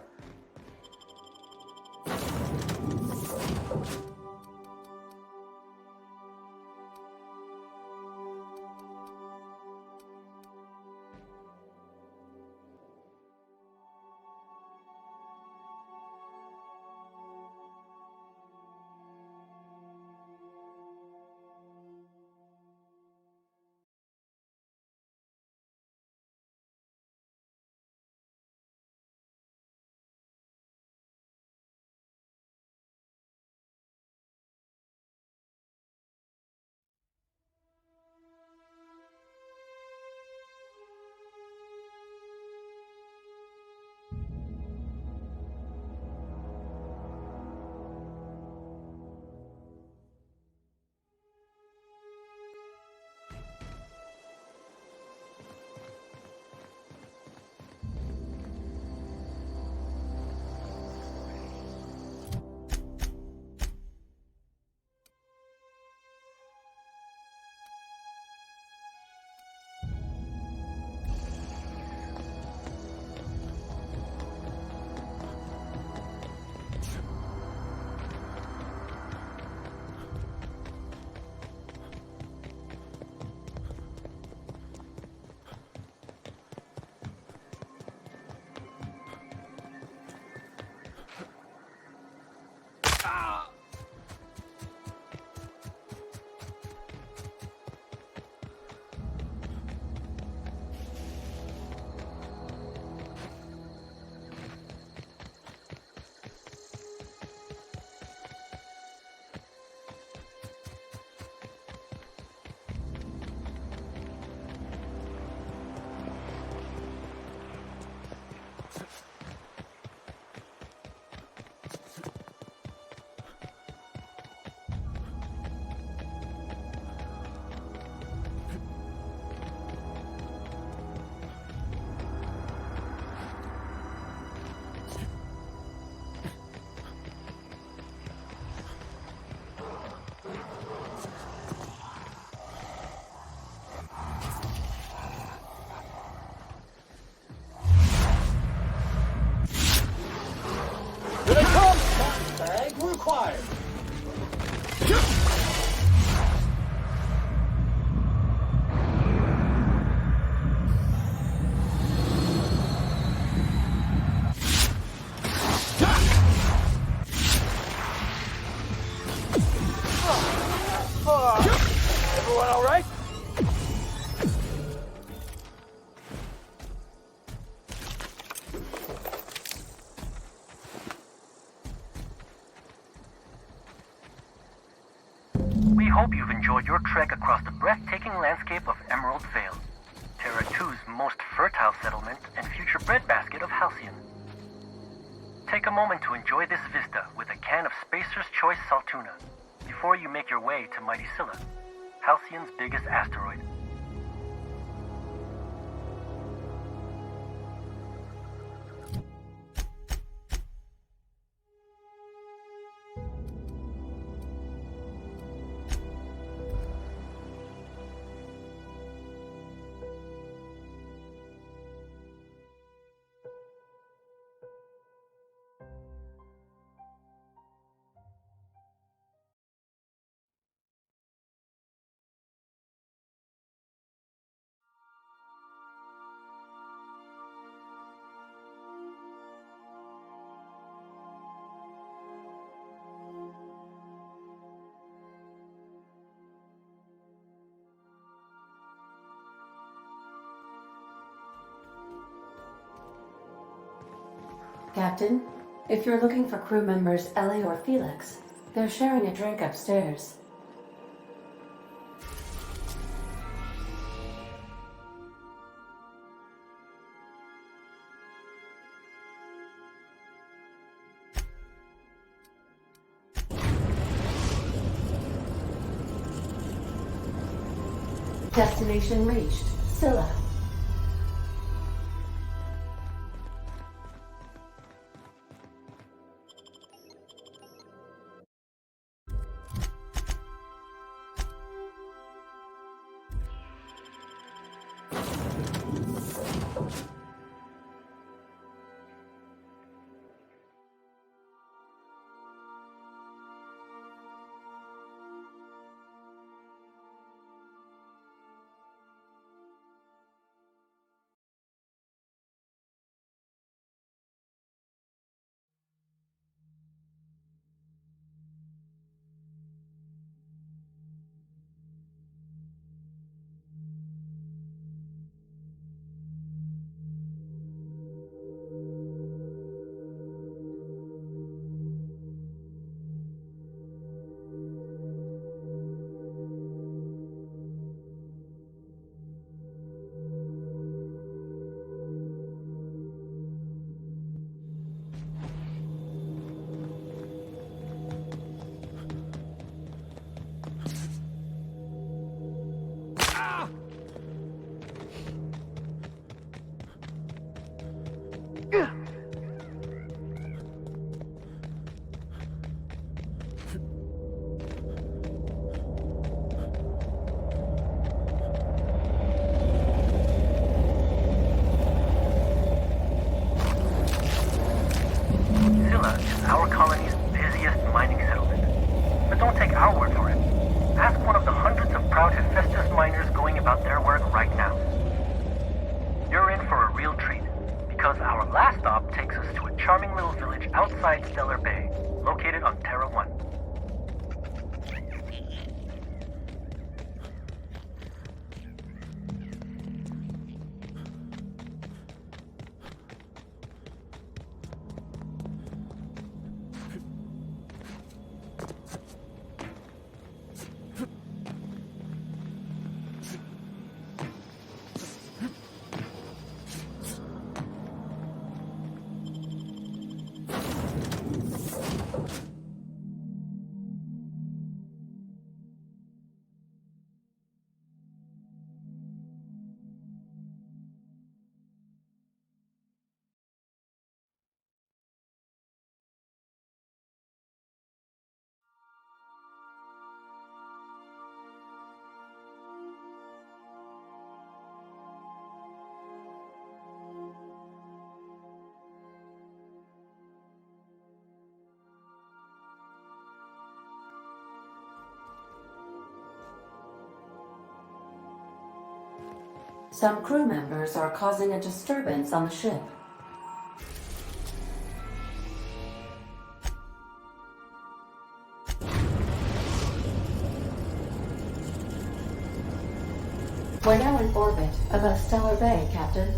Required. Everyone all right? We hope you've enjoyed your trek across the breathtaking landscape of Emerald Vale, Terra 2's most fertile settlement and future breadbasket of Halcyon. Take a moment to enjoy this vista with a can of Spacer's Choice Saltuna before you make your way to Mighty Scylla, Halcyon's biggest asteroid. Captain, if you're looking for crew members Ellie or Felix, They're sharing a drink upstairs. Destination reached. Scylla. Scylla is our colony's busiest mining settlement. But don't take our word for it. Ask one of the hundreds of proud Hephaestus miners going about their work right now. You're in for a real treat, because our last stop takes us to a charming little village outside Stellar Bay, located on Terra 1. Some crew members are causing a disturbance on the ship. We're now in orbit above Stellar Bay, Captain.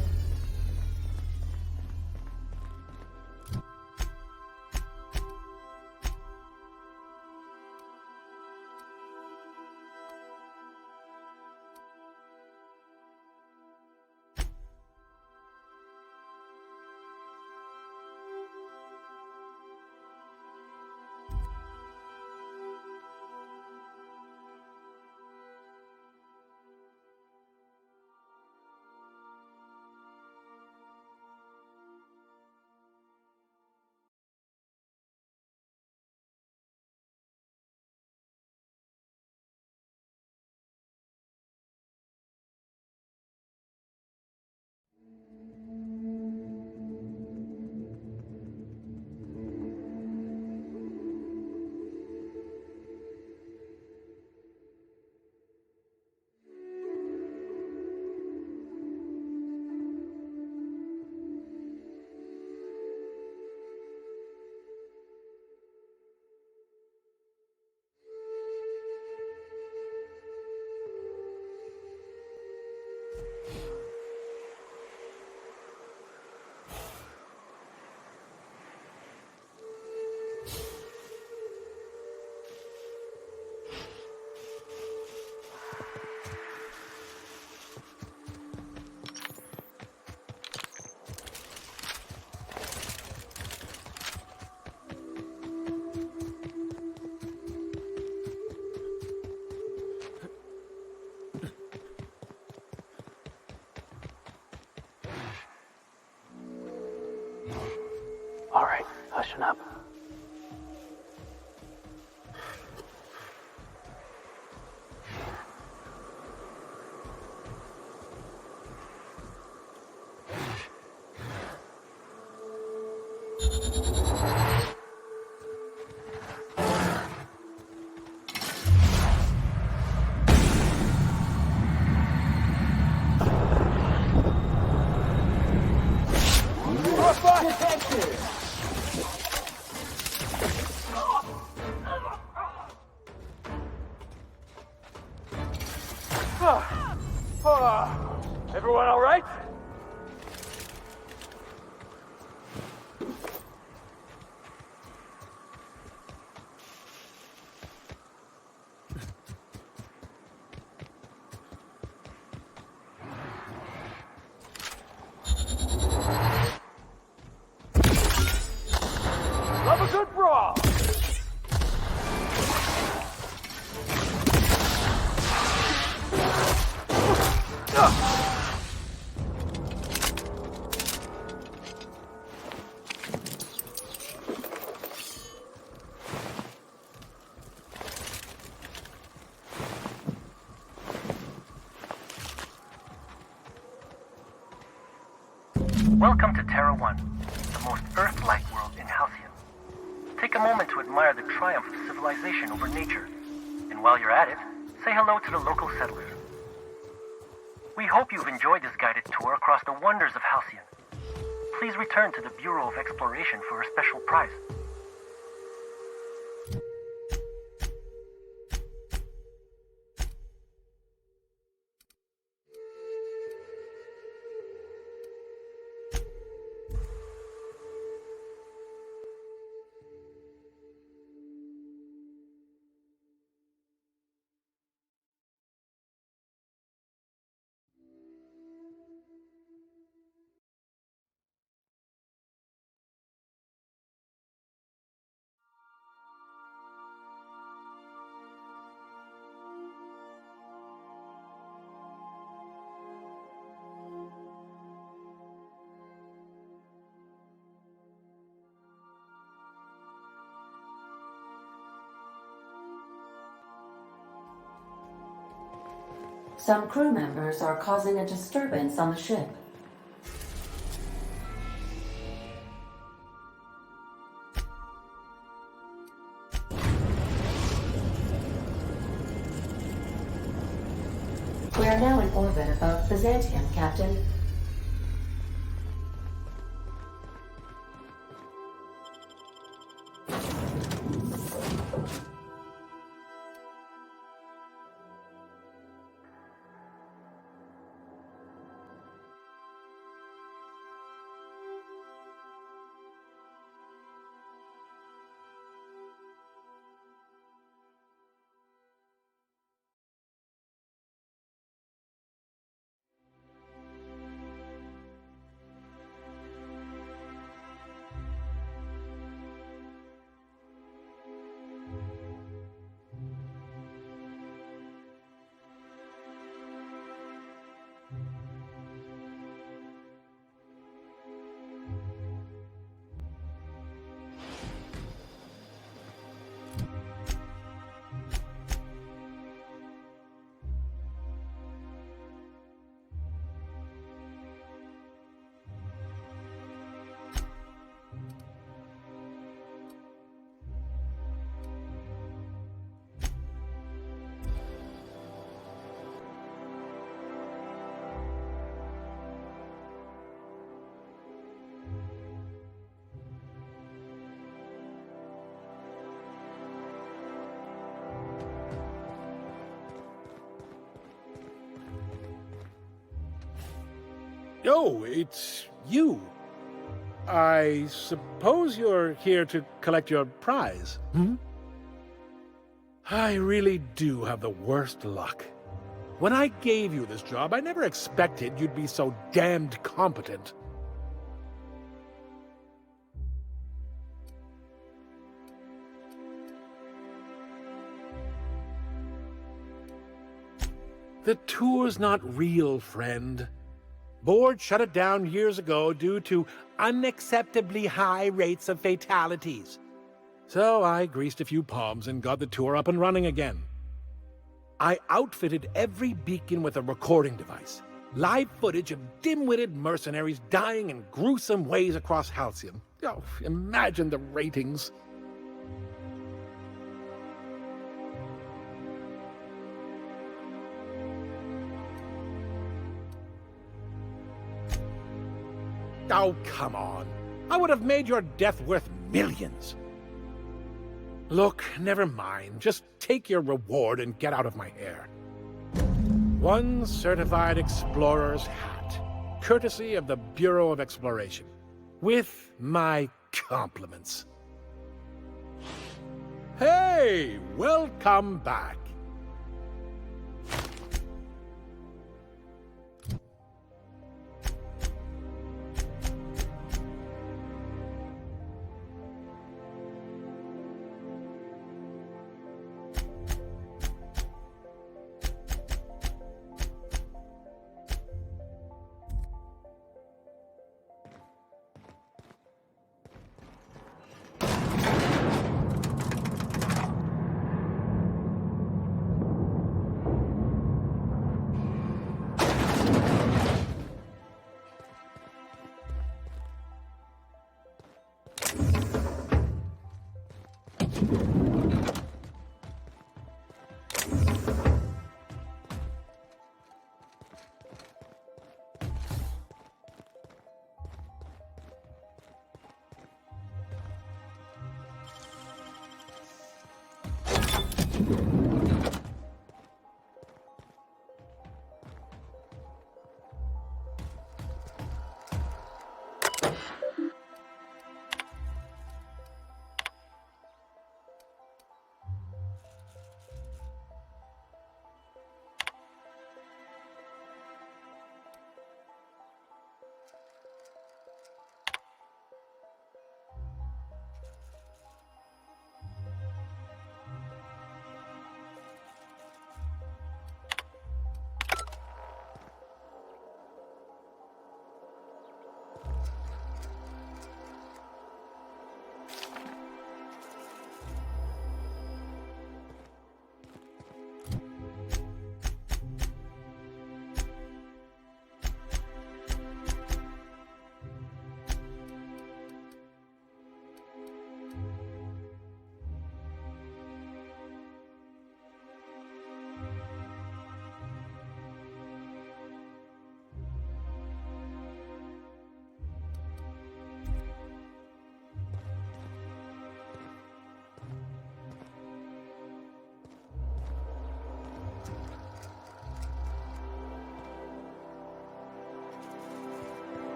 Everyone all right? Love a good brawl! Welcome to Terra 1, the most Earth-like world in Halcyon. Take a moment to admire the triumph of civilization over nature, and while you're at it, say hello to the local settlers. We hope you've enjoyed this guided tour across the wonders of Halcyon. Please return to the Bureau of Exploration for a special prize. Some crew members are causing a disturbance on the ship. We are now in orbit above Byzantium, Captain. Oh, it's you. I suppose you're here to collect your prize, hmm? I really do have the worst luck. When I gave you this job, I never expected you'd be so damned competent. The tour's not real, friend. Board shut it down years ago due to unacceptably high rates of fatalities. So I greased a few palms and got the tour up and running again. I outfitted every beacon with a recording device. Live footage of dim-witted mercenaries dying in gruesome ways across Halcyon. Oh, imagine the ratings. Oh, come on. I would have made your death worth millions. Look, never mind. Just take your reward and get out of my hair. One certified explorer's hat, courtesy of the Bureau of Exploration. With my compliments. Hey, welcome back.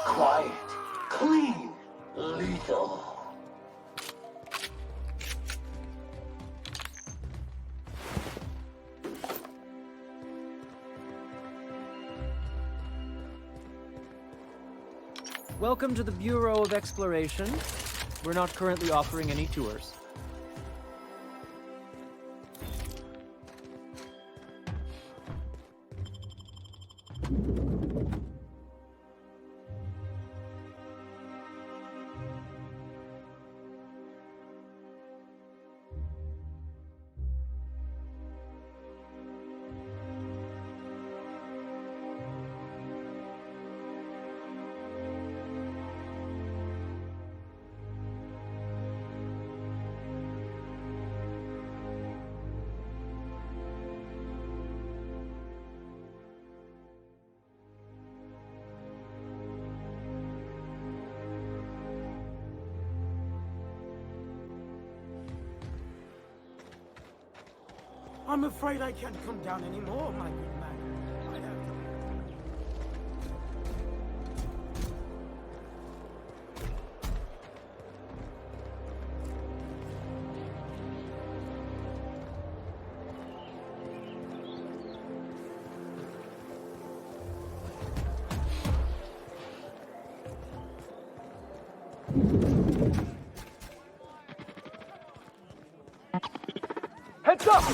Quiet, clean, lethal. Welcome to the Bureau of Exploration. We're not currently offering any tours. I'm afraid I can't come down anymore, my good man. I have to... Heads up!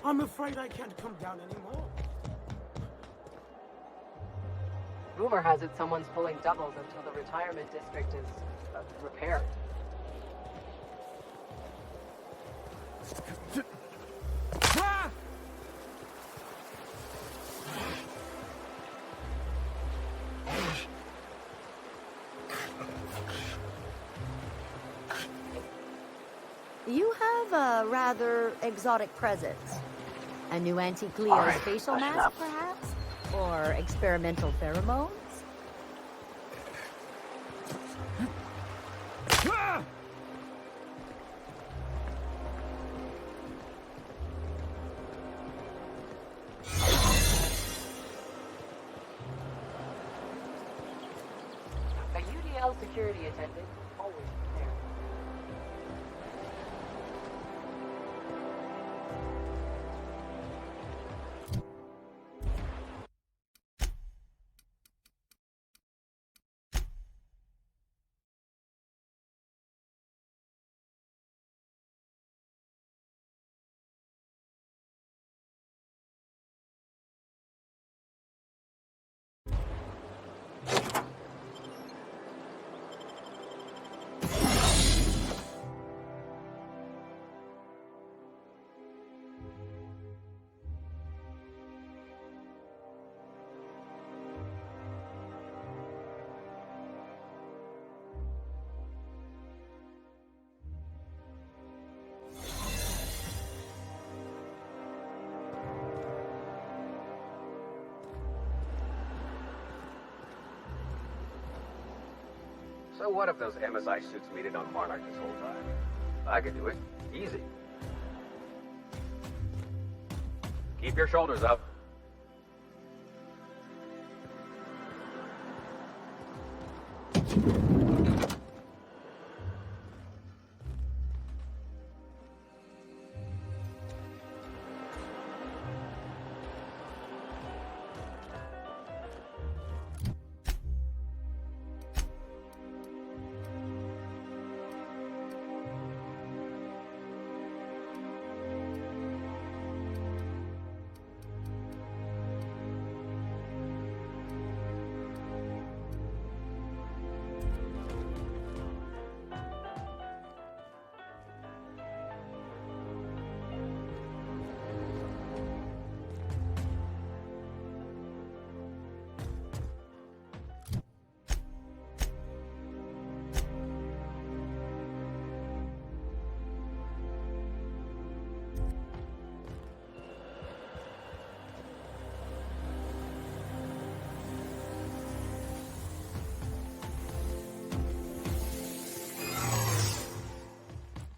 I'm afraid I can't come down anymore. Rumor has it someone's pulling doubles until the retirement district is repaired. You have a rather exotic presence. A new Auntie Cleo's facial mask, perhaps? Or experimental pheromones? A UDL security attendant, always there. So what if those MSI suits waited on Monarch this whole time? I could do it. Easy. Keep your shoulders up.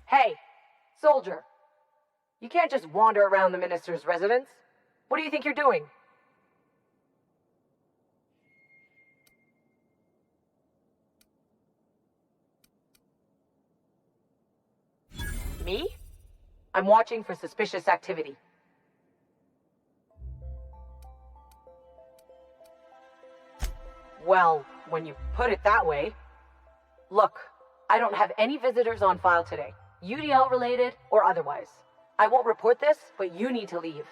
Hey, soldier. You can't just wander around the minister's residence. What do you think you're doing? Me? I'm watching for suspicious activity. Well, when you put it that way. Look, I don't have any visitors on file today. UDL related or otherwise. I won't report this, but you need to leave.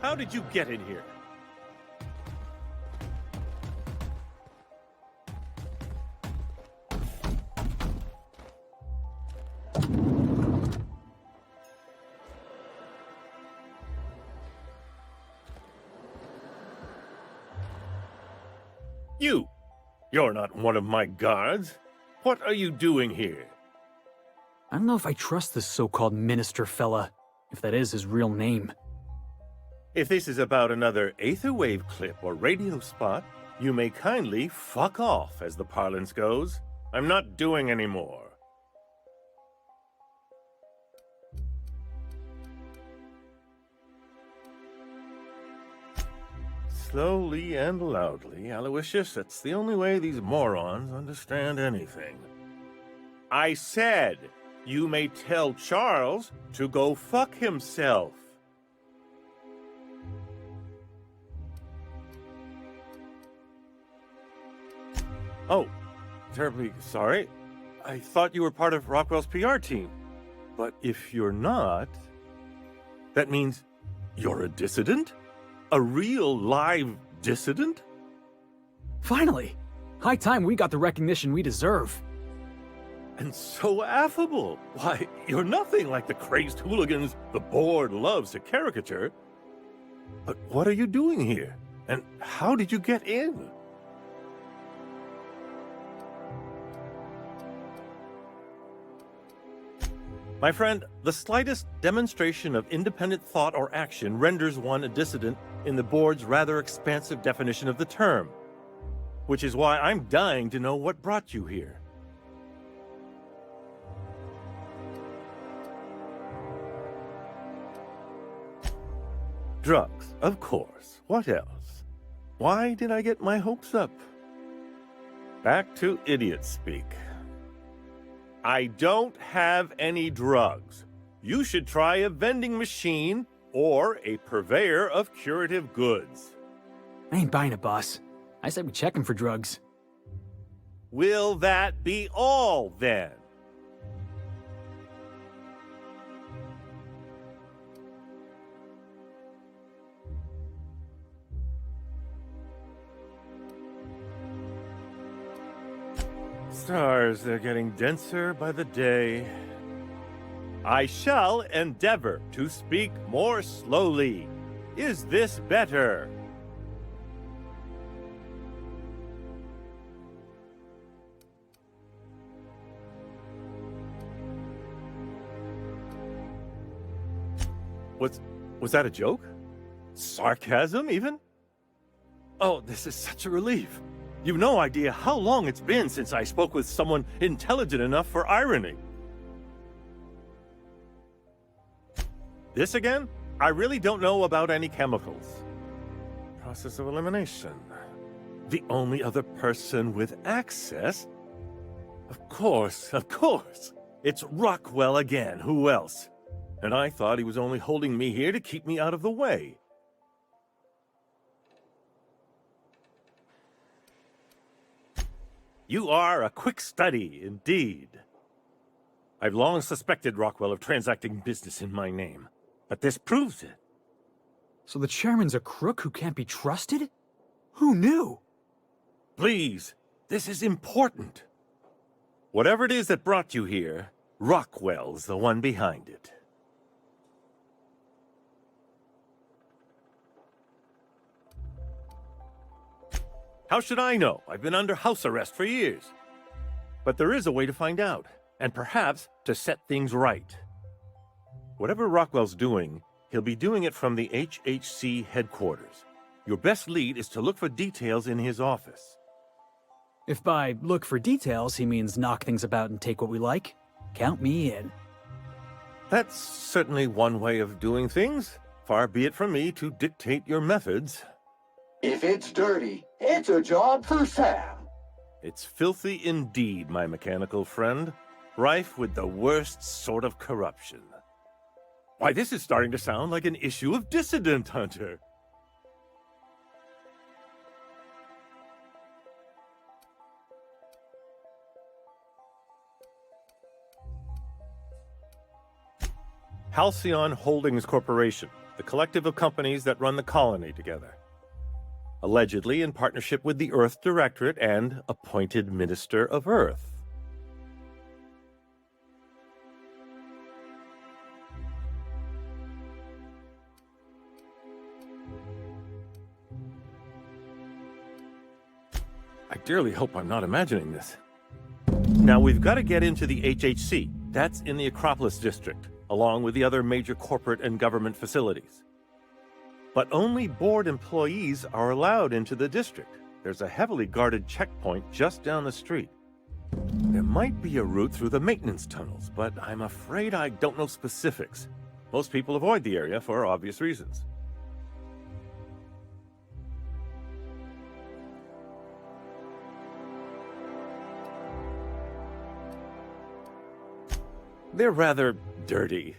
How did you get in here? You're not one of my guards. What are you doing here? I don't know if I trust this so-called minister fella, if that is his real name. If this is about another Aetherwave clip or radio spot, you may kindly fuck off, as the parlance goes. I'm not doing any more. Slowly and loudly, Aloysius, that's the only way these morons understand anything. I said, you may tell Charles to go fuck himself. Oh, terribly sorry. I thought you were part of Rockwell's PR team. But if you're not, that means you're a dissident? A real live dissident? Finally! High time we got the recognition we deserve. And so affable. Why, you're nothing like the crazed hooligans the board loves to caricature. But what are you doing here? And how did you get in? My friend, the slightest demonstration of independent thought or action renders one a dissident in the board's rather expansive definition of the term. Which is why I'm dying to know what brought you here. Drugs, of course. What else? Why did I get my hopes up? Back to idiot speak. I don't have any drugs. You should try a vending machine or a purveyor of curative goods. I ain't buying it, boss. I said we check him for drugs. Will that be all, then? Stars, they're getting denser by the day. I shall endeavor to speak more slowly. Is this better? Was that a joke? Sarcasm, even? Oh, this is such a relief. You've no idea how long it's been since I spoke with someone intelligent enough for irony. This again? I really don't know about any chemicals. Process of elimination. The only other person with access? Of course. It's Rockwell again. Who else? And I thought he was only holding me here to keep me out of the way. You are a quick study, indeed. I've long suspected Rockwell of transacting business in my name, but this proves it. So the chairman's a crook who can't be trusted? Who knew? Please, this is important. Whatever it is that brought you here, Rockwell's the one behind it. How should I know? I've been under house arrest for years. But there is a way to find out, and perhaps to set things right. Whatever Rockwell's doing, he'll be doing it from the HHC headquarters. Your best lead is to look for details in his office. If by look for details he means knock things about and take what we like, count me in. That's certainly one way of doing things. Far be it from me to dictate your methods. If it's dirty, it's a job for Sam. It's filthy indeed, my mechanical friend. Rife with the worst sort of corruption. Why, this is starting to sound like an issue of Dissident Hunter. Halcyon Holdings Corporation, the collective of companies that run the colony together. Allegedly in partnership with the Earth Directorate and appointed Minister of Earth. I dearly hope I'm not imagining this. Now we've got to get into the HHC, That's in the Acropolis district, along with the other major corporate and government facilities. But only board employees are allowed into the district. There's a heavily guarded checkpoint just down the street. There might be a route through the maintenance tunnels, but I'm afraid I don't know specifics. Most people avoid the area for obvious reasons. They're rather dirty.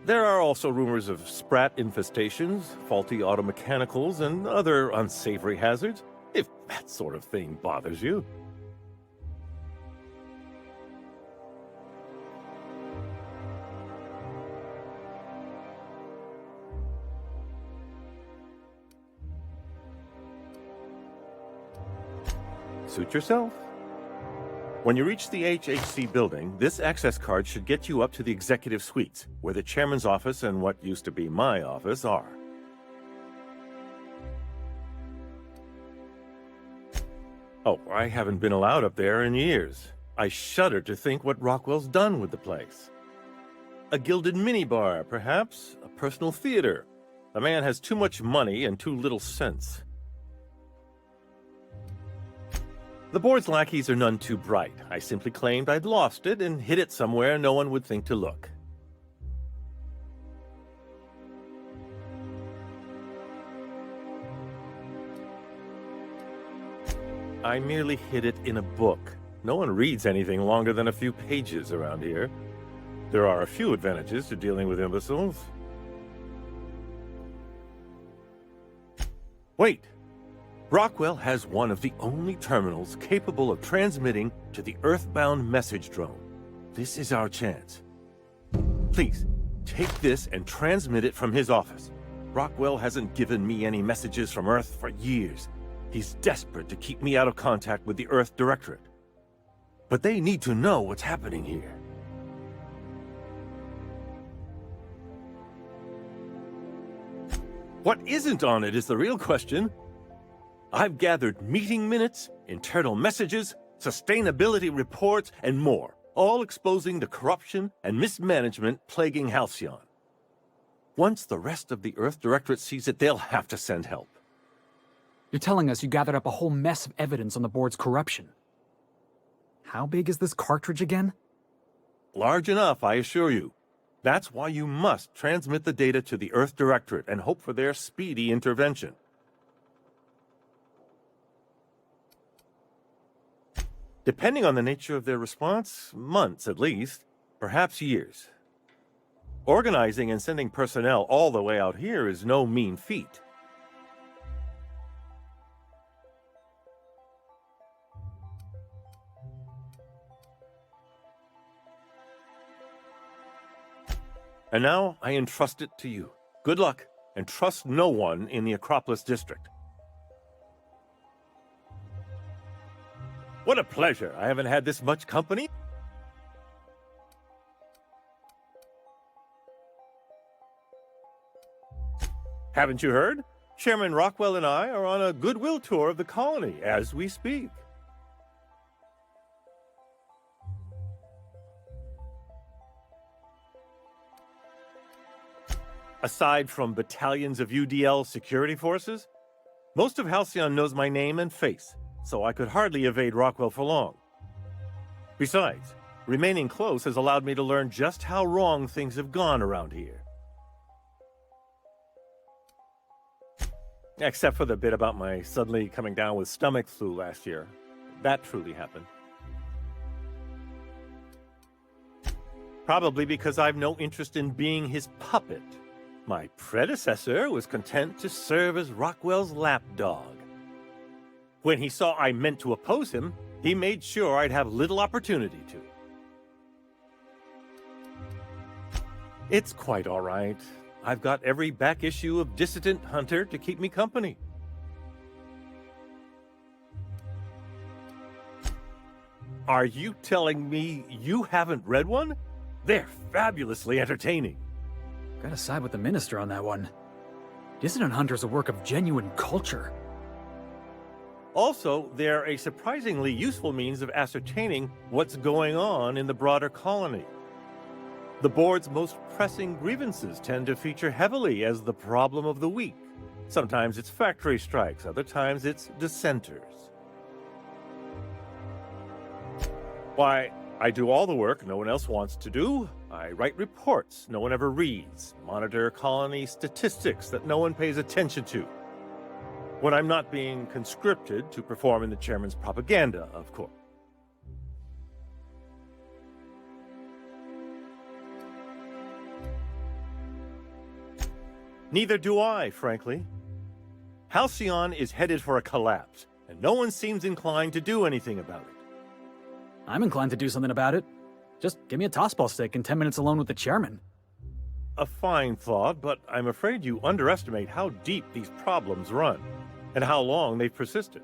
There are also rumors of sprat infestations, faulty automechanicals, and other unsavory hazards, if that sort of thing bothers you. Suit yourself. When you reach the HHC building, this access card should get you up to the executive suites, where the chairman's office and what used to be my office are. Oh, I haven't been allowed up there in years. I shudder to think what Rockwell's done with the place. A gilded minibar, perhaps? A personal theater. The man has too much money and too little sense. The board's lackeys are none too bright. I simply claimed I'd lost it and hid it somewhere no one would think to look. I merely hid it in a book. No one reads anything longer than a few pages around here. There are a few advantages to dealing with imbeciles. Wait! Rockwell has one of the only terminals capable of transmitting to the Earthbound message drone. This is our chance. Please, take this and transmit it from his office. Rockwell hasn't given me any messages from Earth for years. He's desperate to keep me out of contact with the Earth Directorate. But they need to know what's happening here. What isn't on it is the real question. I've gathered meeting minutes, internal messages, sustainability reports, and more, all exposing the corruption and mismanagement plaguing Halcyon. Once the rest of the Earth Directorate sees it, they'll have to send help. You're telling us you gathered up a whole mess of evidence on the board's corruption. How big is this cartridge again? Large enough, I assure you. That's why you must transmit the data to the Earth Directorate and hope for their speedy intervention. Depending on the nature of their response, months at least, perhaps years. Organizing and sending personnel all the way out here is no mean feat. And now I entrust it to you. Good luck, and trust no one in the Acropolis district. What a pleasure. I haven't had this much company. Haven't you heard? Chairman Rockwell and I are on a goodwill tour of the colony as we speak. Aside from battalions of UDL security forces, most of Halcyon knows my name and face, so I could hardly evade Rockwell for long. Besides, remaining close has allowed me to learn just how wrong things have gone around here. Except for the bit about my suddenly coming down with stomach flu last year. That truly happened. Probably because I've no interest in being his puppet. My predecessor was content to serve as Rockwell's lapdog. When he saw I meant to oppose him, he made sure I'd have little opportunity to. It's quite all right. I've got every back issue of Dissident Hunter to keep me company. Are you telling me you haven't read one? They're fabulously entertaining. Gotta side with the minister on that one. Dissident Hunter's a work of genuine culture. Also, they're a surprisingly useful means of ascertaining what's going on in the broader colony. The board's most pressing grievances tend to feature heavily as the problem of the week. Sometimes it's factory strikes, other times it's dissenters. Why, I do all the work no one else wants to do. I write reports no one ever reads, monitor colony statistics that no one pays attention to. When I'm not being conscripted to perform in the chairman's propaganda, of course. Neither do I, frankly. Halcyon is headed for a collapse, and no one seems inclined to do anything about it. I'm inclined to do something about it. Just give me a tossball stick and 10 minutes alone with the chairman. A fine thought, but I'm afraid you underestimate how deep these problems run, and how long they've persisted.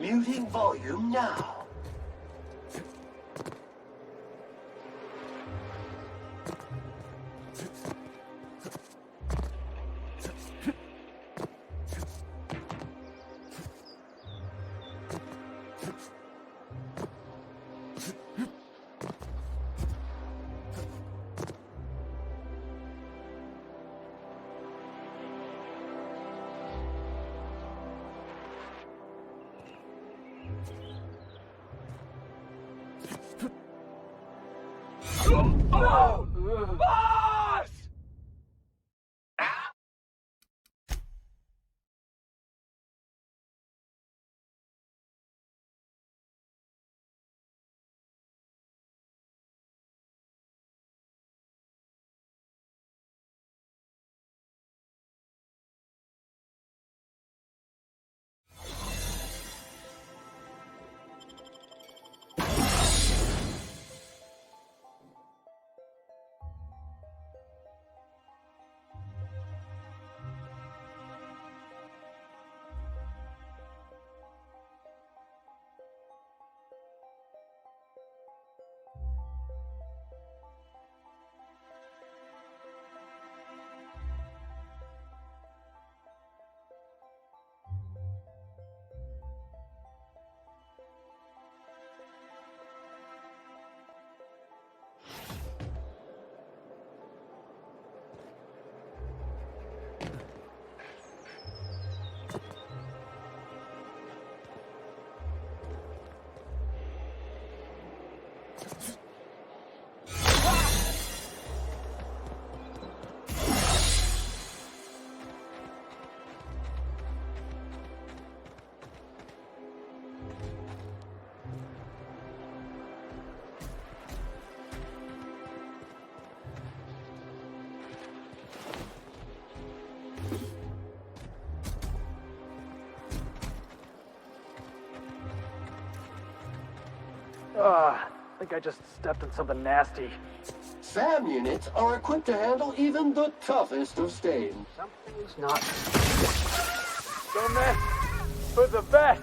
Muting volume now. Boss! I think I just stepped in something nasty. SAM units are equipped to handle even the toughest of stains. Something's not... Don't mess for the best!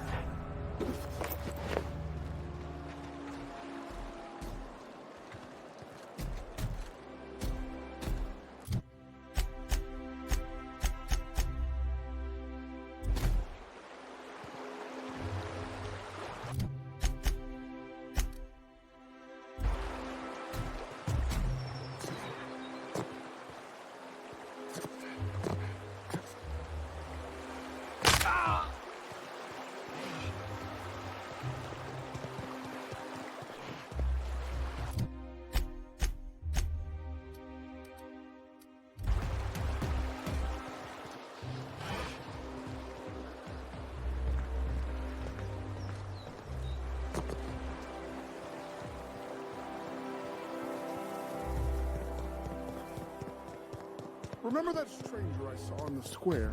Remember that stranger I saw in the square?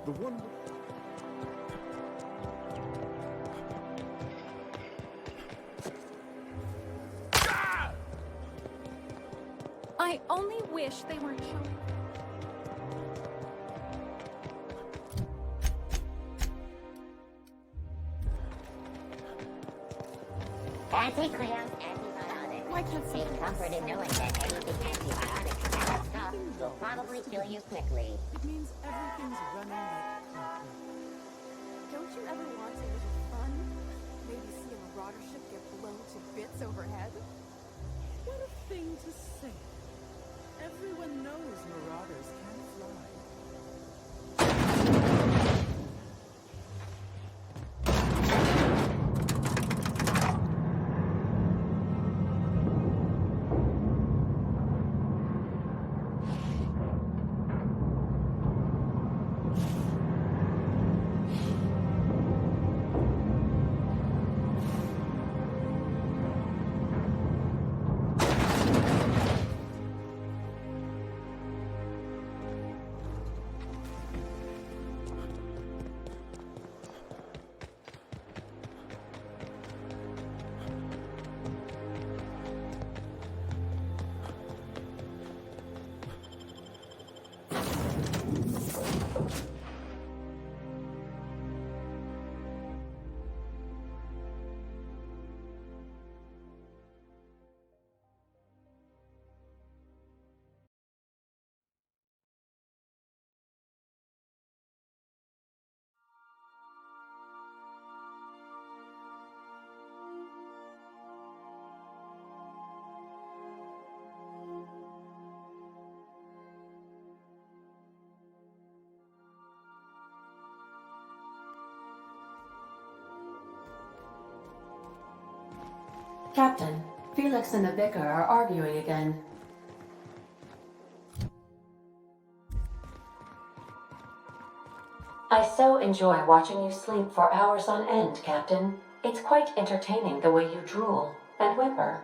The one... I only wish they weren't showing. Anti-clowns, antibiotics. Take comfort in knowing that anything antibiotics cannot stop will probably kill you quickly. It means everything's running like clockwork. Don't you ever want a little fun? Maybe see a marauder ship get blown to bits overhead? What a thing to say. Everyone knows marauders can't fly. Captain, Felix and the Vicar are arguing again. I so enjoy watching you sleep for hours on end, Captain. It's quite entertaining the way you drool and whimper.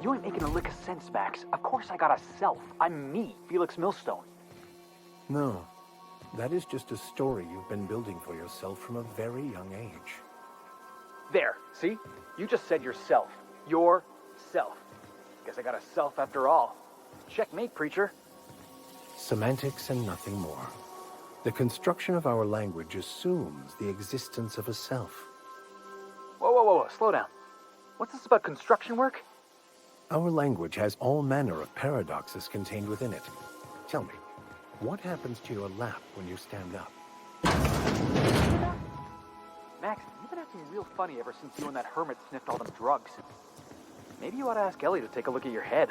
You ain't making a lick of sense, Max. Of course I got a self. I'm me, Felix Millstone. No, that is just a story you've been building for yourself from a very young age. There, see? You just said yourself. Yourself. Guess I got a self after all. Checkmate, preacher. Semantics and nothing more. The construction of our language assumes the existence of a self. Whoa, slow down. What's this about construction work? Our language has all manner of paradoxes contained within it. Tell me, what happens to your lap when you stand up? Max, you've been acting real funny ever since you and that hermit sniffed all them drugs. Maybe you ought to ask Ellie to take a look at your head.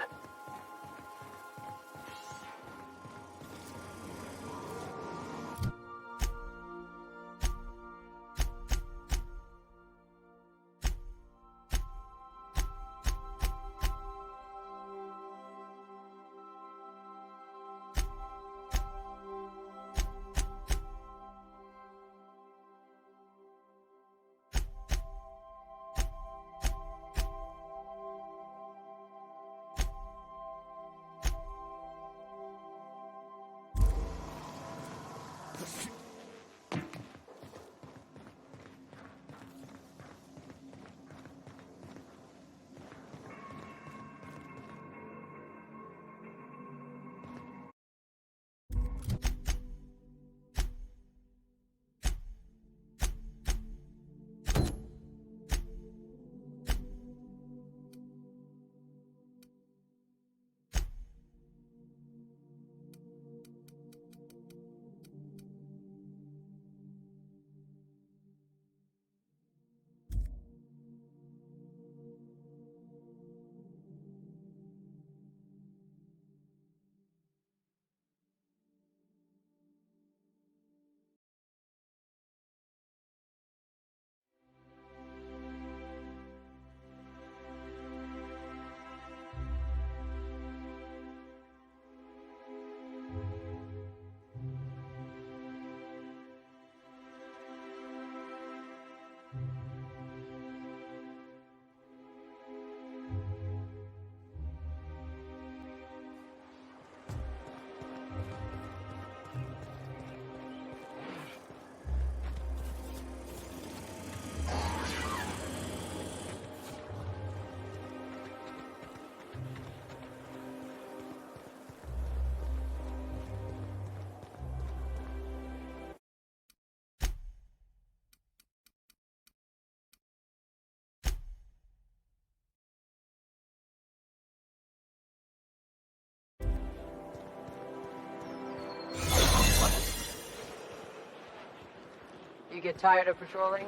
You get tired of patrolling?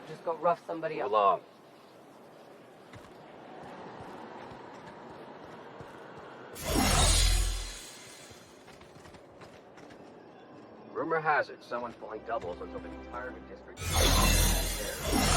Just go rough somebody up. Hold on. Rumor has it someone's pulling doubles until the entire district is